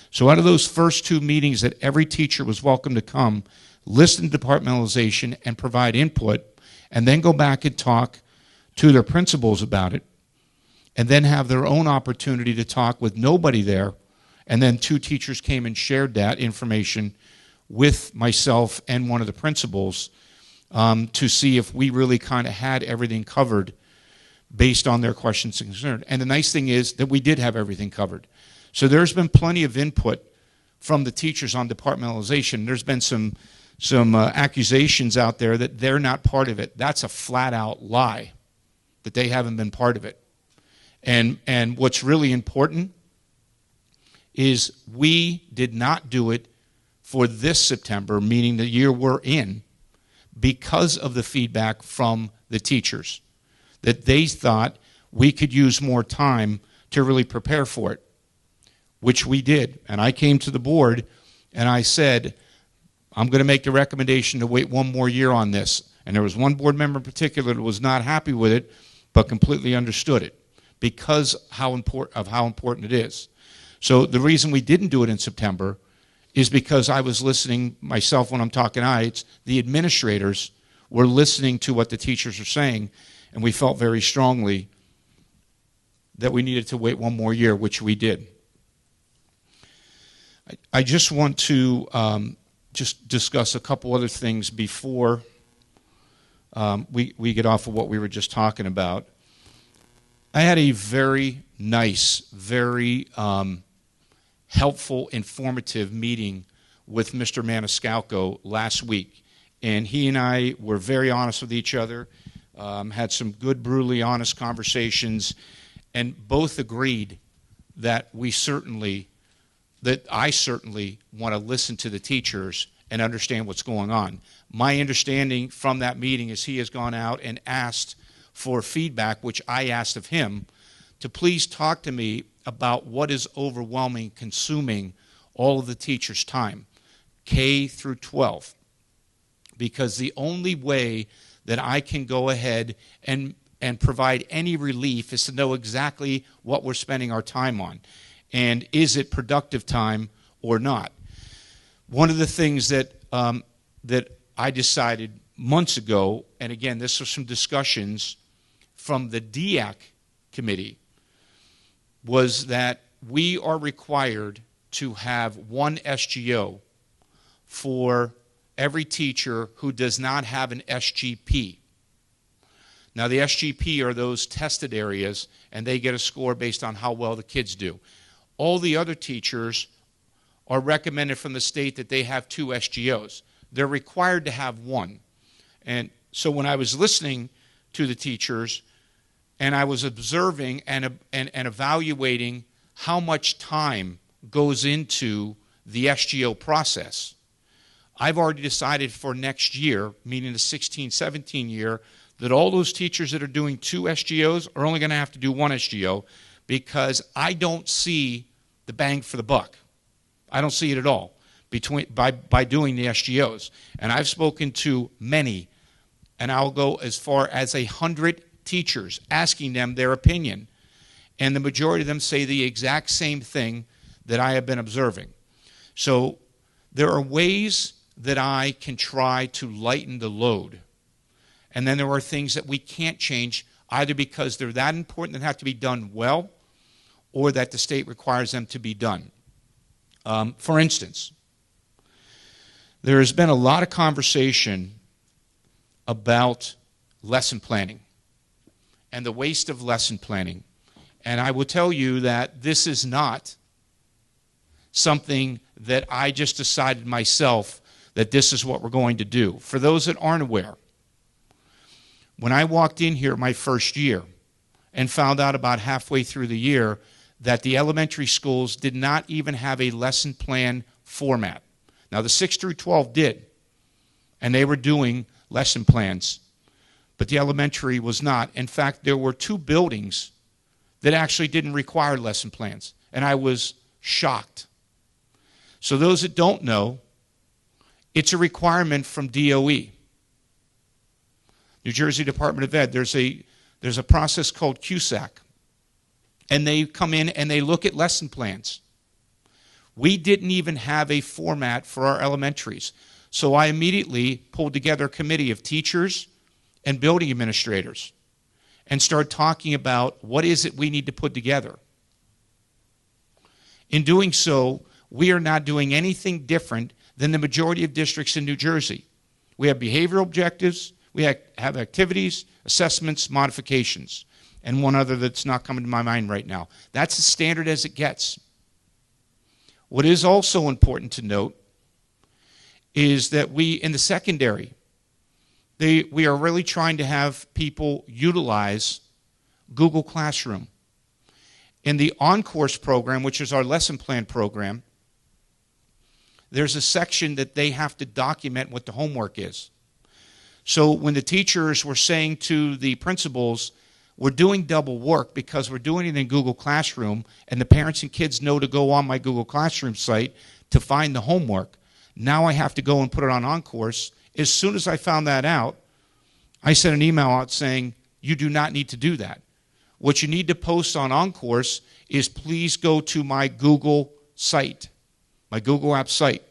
[SPEAKER 6] So out of those first 2 meetings that every teacher was welcome to come, listen to departmentalization and provide input, and then go back and talk to their principals about it, and then have their own opportunity to talk with nobody there. And then 2 teachers came and shared that information with myself and one of the principals to see if we really kind of had everything covered based on their questions and concerns. And the nice thing is that we did have everything covered. So there's been plenty of input from the teachers on departmentalization. There's been some accusations out there that they're not part of it. That's a flat-out lie, that they haven't been part of it. And what's really important is we did not do it for this September, meaning the year we're in, because of the feedback from the teachers, that they thought we could use more time to really prepare for it, which we did. And I came to the board and I said, I'm going to make the recommendation to wait one more year on this. And there was one board member in particular that was not happy with it, but completely understood it because of how important it is. So the reason we didn't do it in September is because I was listening myself when I'm talking it's the administrators were listening to what the teachers are saying, and we felt very strongly that we needed to wait one more year, which we did. I just want to just discuss a couple other things before we get off of what we were just talking about. I had a very nice, very helpful, informative meeting with Mr. Maniscalco last week. And he and I were very honest with each other, had some good, brutally honest conversations, and both agreed that I certainly want to listen to the teachers and understand what's going on. My understanding from that meeting is he has gone out and asked for feedback, which I asked of him, to please talk to me about what is overwhelming, consuming all of the teachers' time, K through 12. Because the only way that I can go ahead and provide any relief is to know exactly what we're spending our time on. And is it productive time or not? One of the things that I decided months ago, and again, this was some discussions from the DEAC committee, was that we are required to have one SGO for every teacher who does not have an SGP. Now, the SGP are those tested areas, and they get a score based on how well the kids do. All the other teachers are recommended from the state that they have 2 SGOs. They're required to have one. And so when I was listening to the teachers and I was observing and evaluating how much time goes into the SGO process, I've already decided for next year, meaning the 16-17 year, that all those teachers that are doing 2 SGOs are only going to have to do 1 SGO because I don't see the bang for the buck. I don't see it at all by doing the SGOs. And I've spoken to many, and I'll go as far as 100 teachers asking them their opinion. And the majority of them say the exact same thing that I have been observing. So there are ways that I can try to lighten the load. And then there are things that we can't change, either because they're that important and have to be done well, or that the state requires them to be done. For instance, there has been a lot of conversation about lesson planning and the waste of lesson planning. And I will tell you that this is not something that I just decided myself that this is what we're going to do. For those that aren't aware, when I walked in here my first year and found out about halfway through the year that the elementary schools did not even have a lesson plan format. Now, the 6 through 12 did, and they were doing lesson plans, but the elementary was not. In fact, there were 2 buildings that actually didn't require lesson plans, and I was shocked. So those that don't know, it's a requirement from DOE, New Jersey Department of Ed. There's a process called CUSAC, and they come in and they look at lesson plans. We didn't even have a format for our elementaries. So I immediately pulled together a committee of teachers and building administrators and started talking about what is it we need to put together. In doing so, we are not doing anything different than the majority of districts in New Jersey. We have behavioral objectives, we have activities, assessments, modifications, and one other that's not coming to my mind right now. That's as standard as it gets. What is also important to note is that we, in the secondary, we are really trying to have people utilize Google Classroom. In the on-course program, which is our lesson plan program, there's a section that they have to document what the homework is. So when the teachers were saying to the principals, we're doing double work because we're doing it in Google Classroom, and the parents and kids know to go on my Google Classroom site to find the homework. Now I have to go and put it on OnCourse. As soon as I found that out, I sent an email out saying, you do not need to do that. What you need to post on OnCourse is please go to my Google site, my Google App site,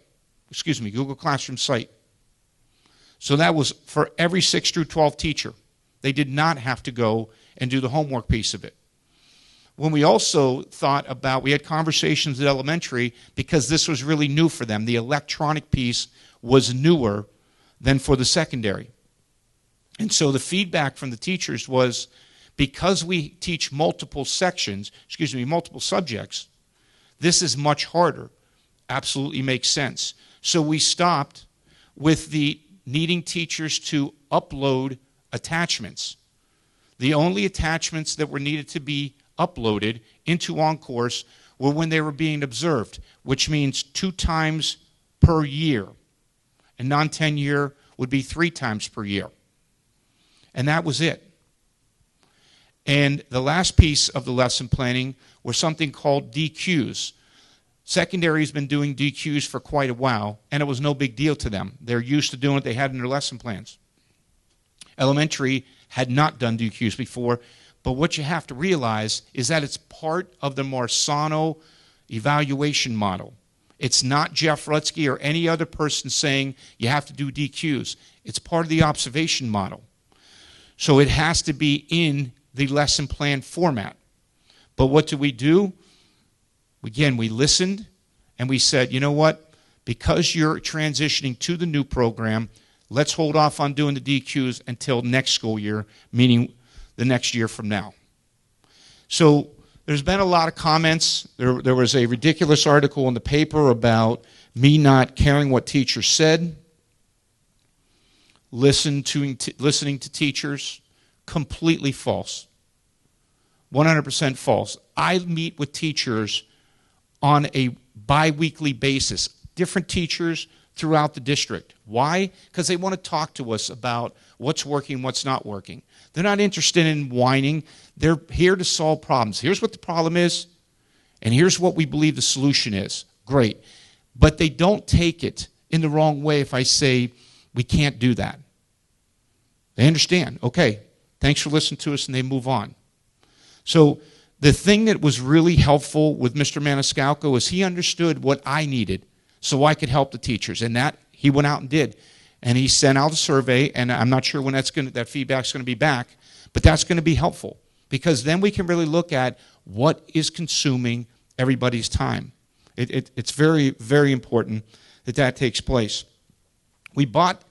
[SPEAKER 6] Google Classroom site. So that was for every 6 through 12 teacher. They did not have to go and do the homework piece of it. When we also thought about, we had conversations at elementary because this was really new for them. The electronic piece was newer than for the secondary. And so the feedback from the teachers was, because we teach multiple multiple subjects, this is much harder. Absolutely makes sense. So we stopped with the needing teachers to upload attachments. The only attachments that were needed to be uploaded into OnCourse were when they were being observed, which means 2 times per year. And non-10-year would be 3 times per year. And that was it. And the last piece of the lesson planning was something called DQs. Secondary has been doing DQs for quite a while, and it was no big deal to them. They're used to doing it. They had in their lesson plans. Elementary had not done DQs before, but what you have to realize is that it's part of the Marsano evaluation model. It's not Jeff Rutsky or any other person saying you have to do DQs. It's part of the observation model. So it has to be in the lesson plan format. But what do? Again, we listened and we said, you know what? Because you're transitioning to the new program, let's hold off on doing the DQs until next school year, meaning the next year from now. So there's been a lot of comments. There was a ridiculous article in the paper about me not caring what teachers said, listening to teachers. Completely false. 100% false. I meet with teachers on a bi-weekly basis, different teachers throughout the district. Why? Because they want to talk to us about what's working, what's not working. They're not interested in whining. They're here to solve problems. Here's what the problem is, and here's what we believe the solution is. Great. But they don't take it in the wrong way if I say, we can't do that. They understand. Okay, thanks for listening to us, and they move on. So the thing that was really helpful with Mr. Maniscalco is he understood what I needed so I could help the teachers, and that he went out and did. And he sent out a survey, and I'm not sure when that feedback's going to be back, but that's going to be helpful because then we can really look at what is consuming everybody's time. It's very, very important that takes place. We bought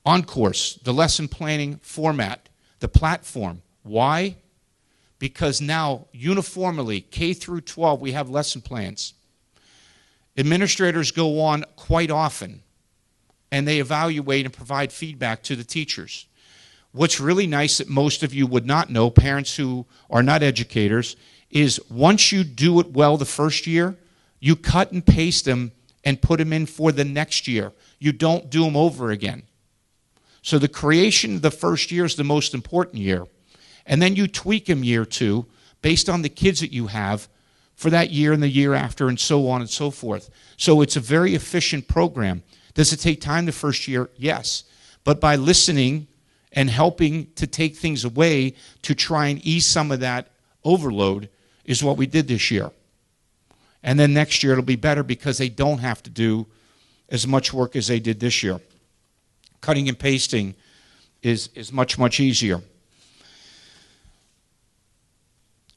[SPEAKER 6] OnCourse, the lesson planning format, the platform. Why? Because now, uniformly, K through 12, we have lesson plans. Administrators go on quite often, and they evaluate and provide feedback to the teachers. What's really nice that most of you would not know, parents who are not educators, is once you do it well the first year, you cut and paste them and put them in for the next year. You don't do them over again. So the creation of the first year is the most important year. And then you tweak them year 2 based on the kids that you have for that year and the year after and so on and so forth. So it's a very efficient program. Does it take time the first year? Yes. But by listening and helping to take things away to try and ease some of that overload is what we did this year. And then next year it'll be better because they don't have to do as much work as they did this year. Cutting and pasting is much, much easier.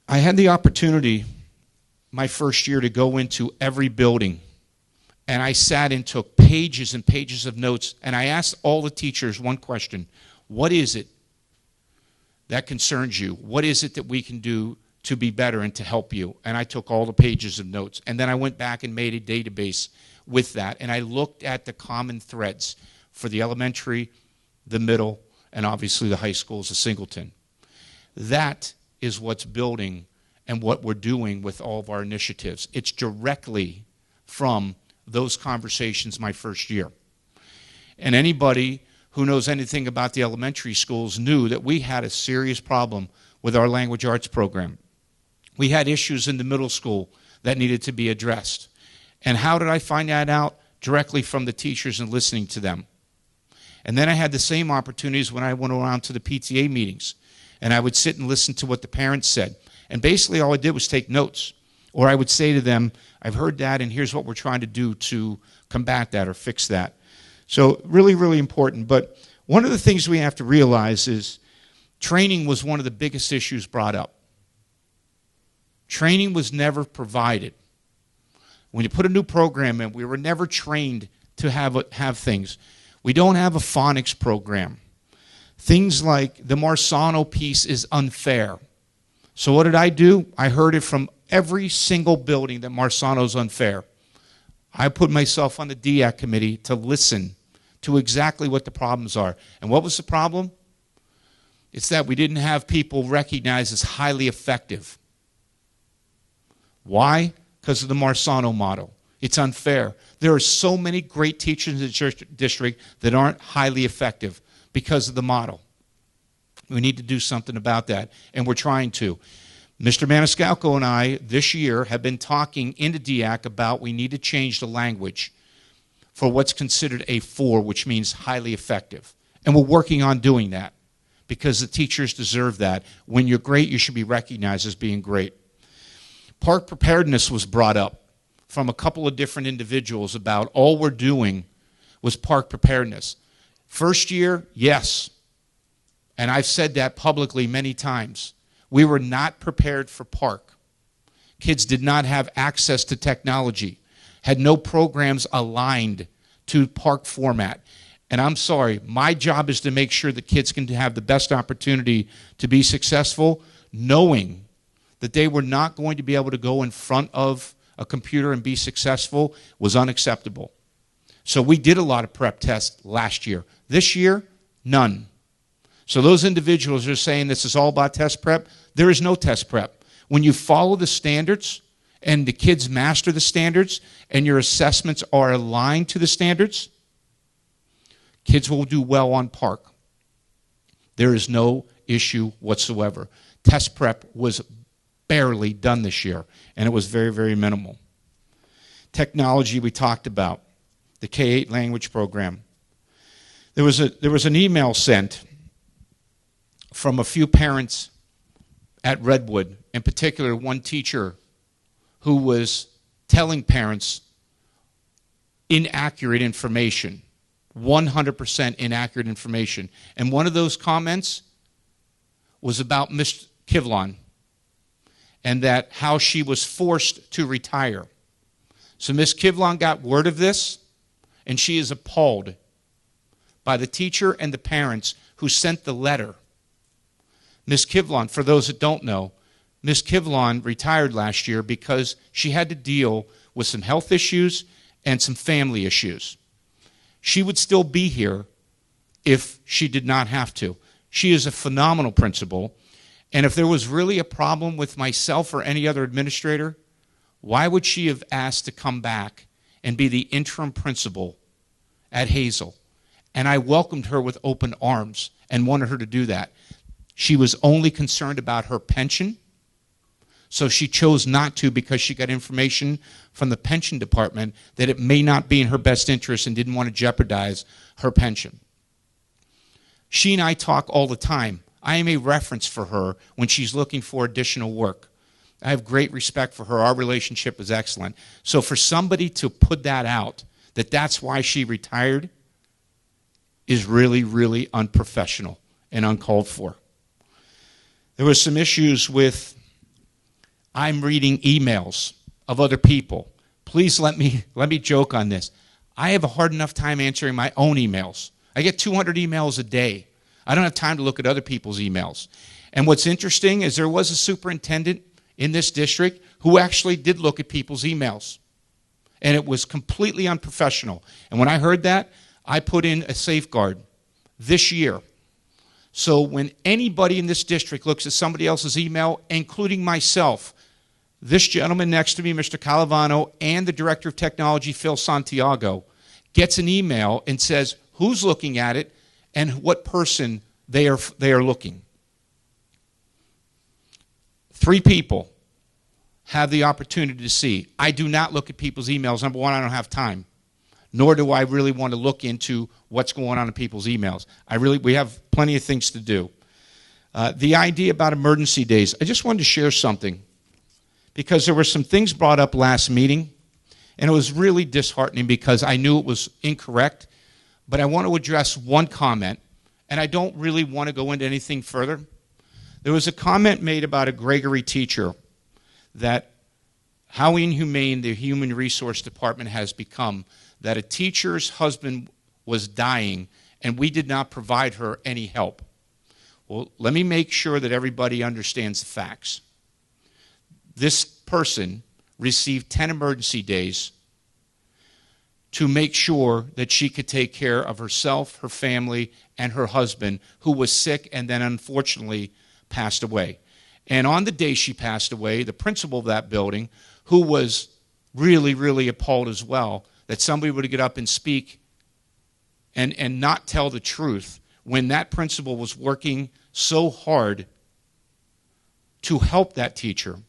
[SPEAKER 6] I had the opportunity my first year to go into every building, and I sat and took pages and pages of notes, and I asked all the teachers one question: what is it that concerns you? What is it that we can do to be better and to help you? And I took all the pages of notes, and then I went back and made a database with that, and I looked at the common threads for the elementary, the middle, and obviously the high schools of Singleton. That is what's building and what we're doing with all of our initiatives. It's directly from those conversations my first year. And anybody who knows anything about the elementary schools knew that we had a serious problem with our language arts program. We had issues in the middle school that needed to be addressed. And how did I find that out? Directly from the teachers and listening to them. And then I had the same opportunities when I went around to the PTA meetings. And I would sit and listen to what the parents said. And basically all I did was take notes. Or I would say to them, I've heard that, and here's what we're trying to do to combat that or fix that. So really, really important. But one of the things we have to realize is training was one of the biggest issues brought up. Training was never provided. When you put a new program in, we were never trained to have things. We don't have a phonics program. Things like the Marsano piece is unfair. So what did I do? I heard it from every single building that Marsano's unfair. I put myself on the DIAC committee to listen to exactly what the problems are. And what was the problem? It's that we didn't have people recognized as highly effective. Why? Because of the Marsano model. It's unfair. There are so many great teachers in the district that aren't highly effective because of the model. We need to do something about that, and we're trying to. Mr. Maniscalco and I, this year, have been talking in the DIAC about we need to change the language for what's considered a 4, which means highly effective. And we're working on doing that because the teachers deserve that. When you're great, you should be recognized as being great. Park preparedness was brought up from a couple of different individuals about all we're doing was park preparedness. First year, yes. And I've said that publicly many times. We were not prepared for park. Kids did not have access to technology, had no programs aligned to park format. And I'm sorry, my job is to make sure that kids can have the best opportunity to be successful, knowing that they were not going to be able to go in front of a computer and be successful was unacceptable. So we did a lot of prep tests last year. This year, none. So those individuals are saying this is all about test prep. There is no test prep. When you follow the standards and the kids master the standards and your assessments are aligned to the standards, kids will do well on park. There is no issue whatsoever. Test prep was barely done this year, and it was very, very minimal. Technology we talked about, the K-8 language program. There was an email sent from a few parents at Redwood, in particular one teacher who was telling parents inaccurate information, 100% inaccurate information. And one of those comments was about Ms. Kivlon, and that how she was forced to retire. So Ms. Kivlon got word of this, and she is appalled by the teacher and the parents who sent the letter. Ms. Kivlon, for those that don't know, Ms. Kivlon retired last year because she had to deal with some health issues and some family issues. She would still be here if she did not have to. She is a phenomenal principal. And if there was really a problem with myself or any other administrator, why would she have asked to come back and be the interim principal at Hazel? And I welcomed her with open arms and wanted her to do that. She was only concerned about her pension, so she chose not to because she got information from the pension department that it may not be in her best interest and didn't want to jeopardize her pension. She and I talk all the time. I am a reference for her when she's looking for additional work. I have great respect for her. Our relationship is excellent. So for somebody to put that out, that that's why she retired, is really, really unprofessional and uncalled for. There were some issues with I'm reading emails of other people. Please let me joke on this. I have a hard enough time answering my own emails. I get 200 emails a day. I don't have time to look at other people's emails. And what's interesting is there was a superintendent in this district who actually did look at people's emails. And it was completely unprofessional. And when I heard that, I put in a safeguard this year. So when anybody in this district looks at somebody else's email, including myself, this gentleman next to me, Mr. Calavano, and the Director of Technology, Phil Santiago, gets an email and says who's looking at it and what person they are looking. 3 people have the opportunity to see. I do not look at people's emails. Number one, I don't have time, nor do I really want to look into what's going on in people's emails. We have plenty of things to do. The idea about emergency days, I just wanted to share something because there were some things brought up last meeting, and it was really disheartening because I knew it was incorrect, but I want to address one comment, and I don't really want to go into anything further. There was a comment made about a Gregory teacher that how inhumane the human resource department has become, that a teacher's husband was dying and we did not provide her any help. Well, let me make sure that everybody understands the facts. This person received 10 emergency days to make sure that she could take care of herself, her family, and her husband, who was sick and then unfortunately passed away. And on the day she passed away, the principal of that building, who was really, really appalled as well, that somebody would get up and speak and not tell the truth when that principal was working so hard to help that teacher.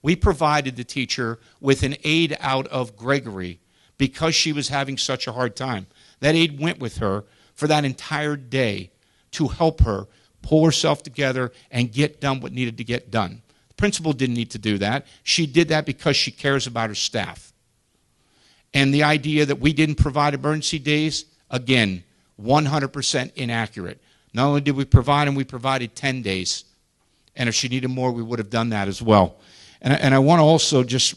[SPEAKER 6] We provided the teacher with an aide out of Gregory because she was having such a hard time. That aide went with her for that entire day to help her pull herself together and get done what needed to get done. The principal didn't need to do that. She did that because she cares about her staff. And the idea that we didn't provide emergency days, again, 100% inaccurate. Not only did we provide them, we provided 10 days. And if she needed more, we would have done that as well. And I want to also just,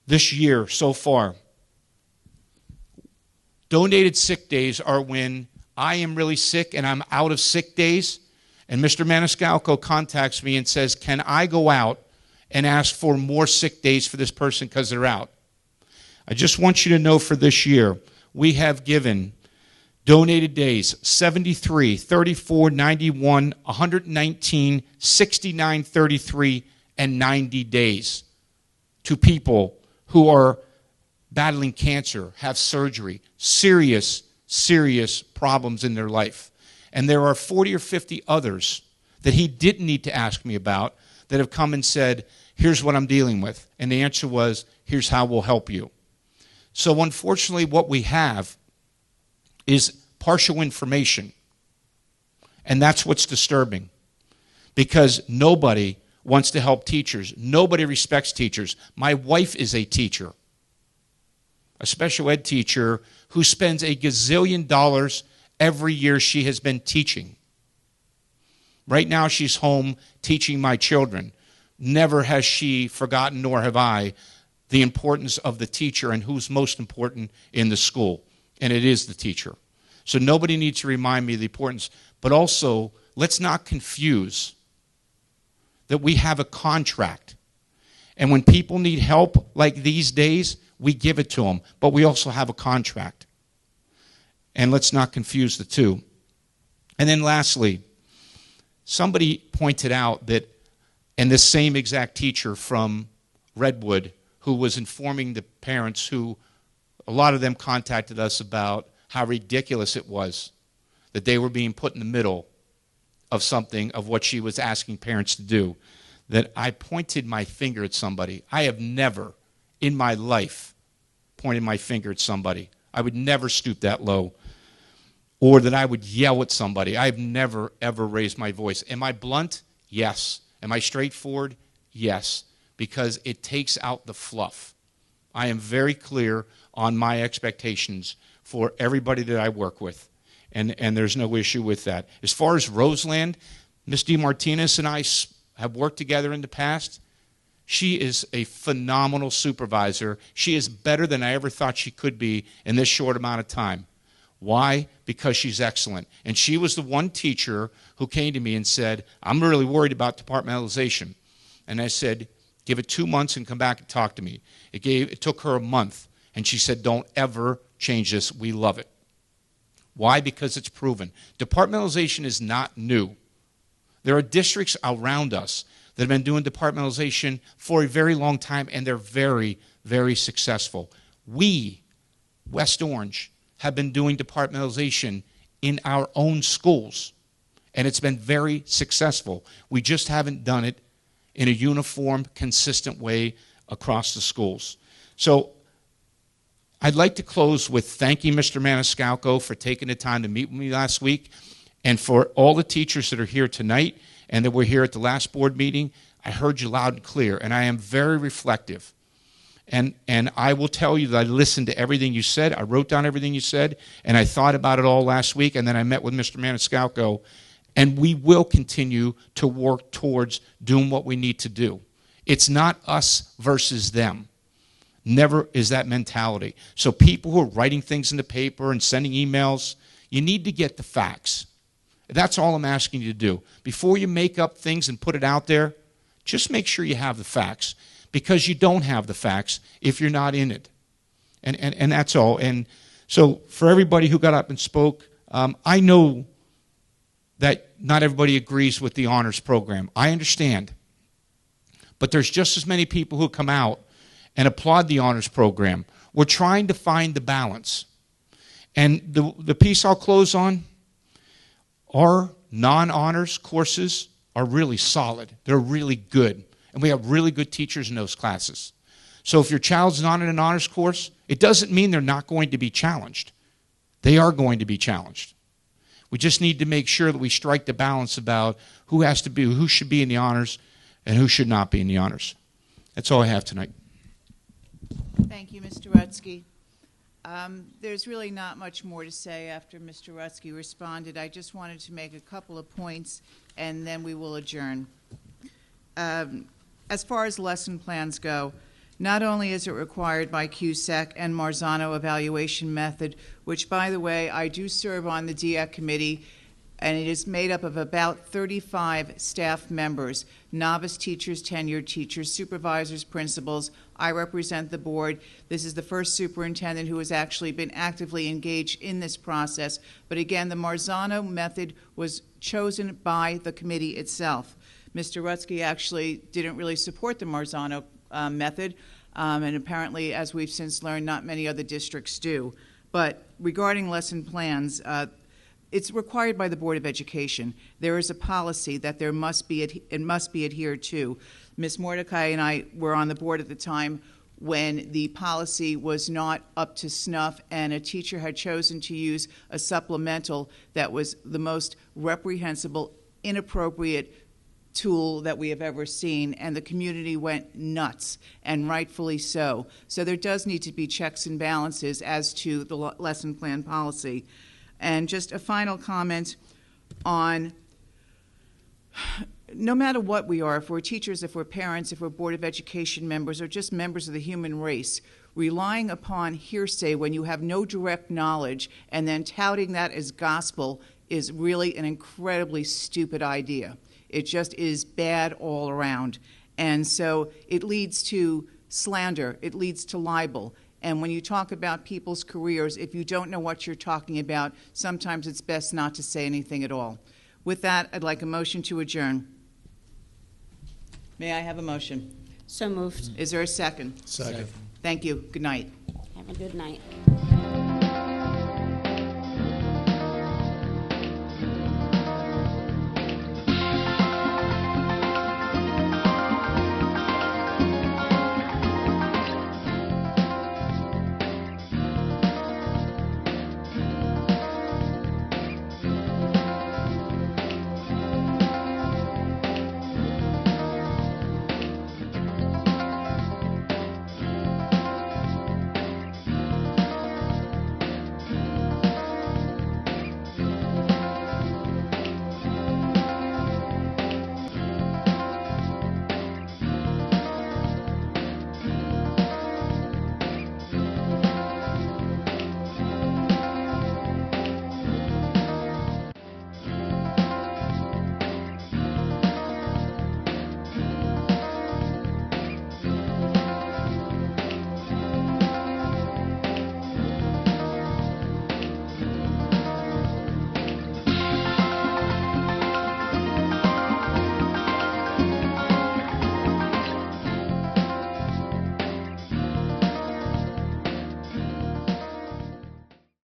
[SPEAKER 6] this year so far, donated sick days are when I am really sick and I'm out of sick days, and Mr. Maniscalco contacts me and says, can I go out and ask for more sick days for this person because they're out? I just want you to know for this year, we have given donated days 73, 34, 91, 119, 69, 33, and 90 days to people who are battling cancer, have surgery, serious problems in their life. And there are 40 or 50 others that he didn't need to ask me about that have come and said, here's what I'm dealing with. And the answer was, here's how we'll help you. So unfortunately, what we have is partial information. And that's what's disturbing. Because nobody wants to help teachers. Nobody respects teachers. My wife is a teacher, a special ed teacher who spends $1 gazillion every year she has been teaching. Right now she's home teaching my children. Never has she forgotten, nor have I, the importance of the teacher and who's most important in the school. And it is the teacher. So nobody needs to remind me of the importance. But also, let's not confuse that we have a contract. And when people need help like these days, we give it to them. But we also have a contract. And let's not confuse the two. And then lastly, somebody pointed out that, and this same exact teacher from Redwood, who was informing the parents, who a lot of them contacted us about how ridiculous it was that they were being put in the middle of something, of what she was asking parents to do, that I pointed my finger at somebody. I have never in my life pointed my finger at somebody. I would never stoop that low. Or that I would yell at somebody. I've never, ever raised my voice. Am I blunt? Yes. Am I straightforward? Yes. Because it takes out the fluff. I am very clear on my expectations for everybody that I work with. And there's no issue with that. As far as Roseland, Ms. DeMartinez and I have worked together in the past. She is a phenomenal supervisor. She is better than I ever thought she could be in this short amount of time. Why? Because she's excellent. And she was the one teacher who came to me and said, I'm really worried about departmentalization. And I said, give it 2 months and come back and talk to me. It took her a month. And she said, don't ever change this. We love it. Why? Because it's proven. Departmentalization is not new. There are districts around us that have been doing departmentalization for a very long time, and they're very, very successful. We, West Orange, have been doing departmentalization in our own schools. And it's been very successful. We just haven't done it in a uniform, consistent way across the schools. So I'd like to close with thanking Mr. Maniscalco for taking the time to meet with me last week, and for all the teachers that are here tonight and that were here at the last board meeting. I heard you loud and clear, and I am very reflective. And I will tell you that I listened to everything you said. I wrote down everything you said, and I thought about it all last week, and then I met with Mr. Maniscalco, and we will continue to work towards doing what we need to do. It's not us versus them. Never is that mentality. So people who are writing things in the paper and sending emails, you need to get the facts. That's all I'm asking you to do. Before you make up things and put it out there, just make sure you have the facts, because you don't have the facts if you're not in it. And that's all. And so for everybody who got up and spoke, I know that not everybody agrees with the honors program. I understand. But there's just as many people who come out and applaud the honors program. We're trying to find the balance. And the piece I'll close on, our non-honors courses are really solid. They're really good. And we have really good teachers in those classes. So if your child's not in an honors course, it doesn't mean they're not going to be challenged. They are going to be challenged. We just need to make sure that we strike the balance about who should be in the honors and who should not be in the honors. That's all I have tonight.
[SPEAKER 1] Thank you, Mr. Rutsky. There's really not much more to say after Mr. Rutsky responded. I just wanted to make a couple of points, and then we will adjourn. As far as lesson plans go, not only is it required by CUSEC and Marzano evaluation method, which, by the way, I do serve on the DIAC committee, and it is made up of about 35 staff members, novice teachers, tenured teachers, supervisors, principals. I represent the board. This is the first superintendent who has actually been actively engaged in this process. But again, the Marzano method was chosen by the committee itself. Mr. Rutsky actually didn't really support the Marzano method, and apparently, as we've since learned, not many other districts do. But regarding lesson plans, it's required by the Board of Education. There is a policy that it must be adhered to. Ms. Mordecai and I were on the board at the time when the policy was not up to snuff, and a teacher had chosen to use a supplemental that was the most reprehensible, inappropriate tool that we have ever seen, and the community went nuts, and rightfully so. So there does need to be checks and balances as to the lesson plan policy. And just a final comment on, no matter what we are, if we're teachers, if we're parents, if we're Board of Education members, or just members of the human race, relying upon hearsay when you have no direct knowledge and then touting that as gospel is really an incredibly stupid idea. It just is bad all around. And so it leads to slander, it leads to libel. And when you talk about people's careers, if you don't know what you're talking about, sometimes it's best not to say anything at all. With that, I'd like a motion to adjourn. May I have a motion?
[SPEAKER 7] So moved.
[SPEAKER 1] Is there a second?
[SPEAKER 10] Second.
[SPEAKER 1] Thank you. Good night.
[SPEAKER 7] Have a good night.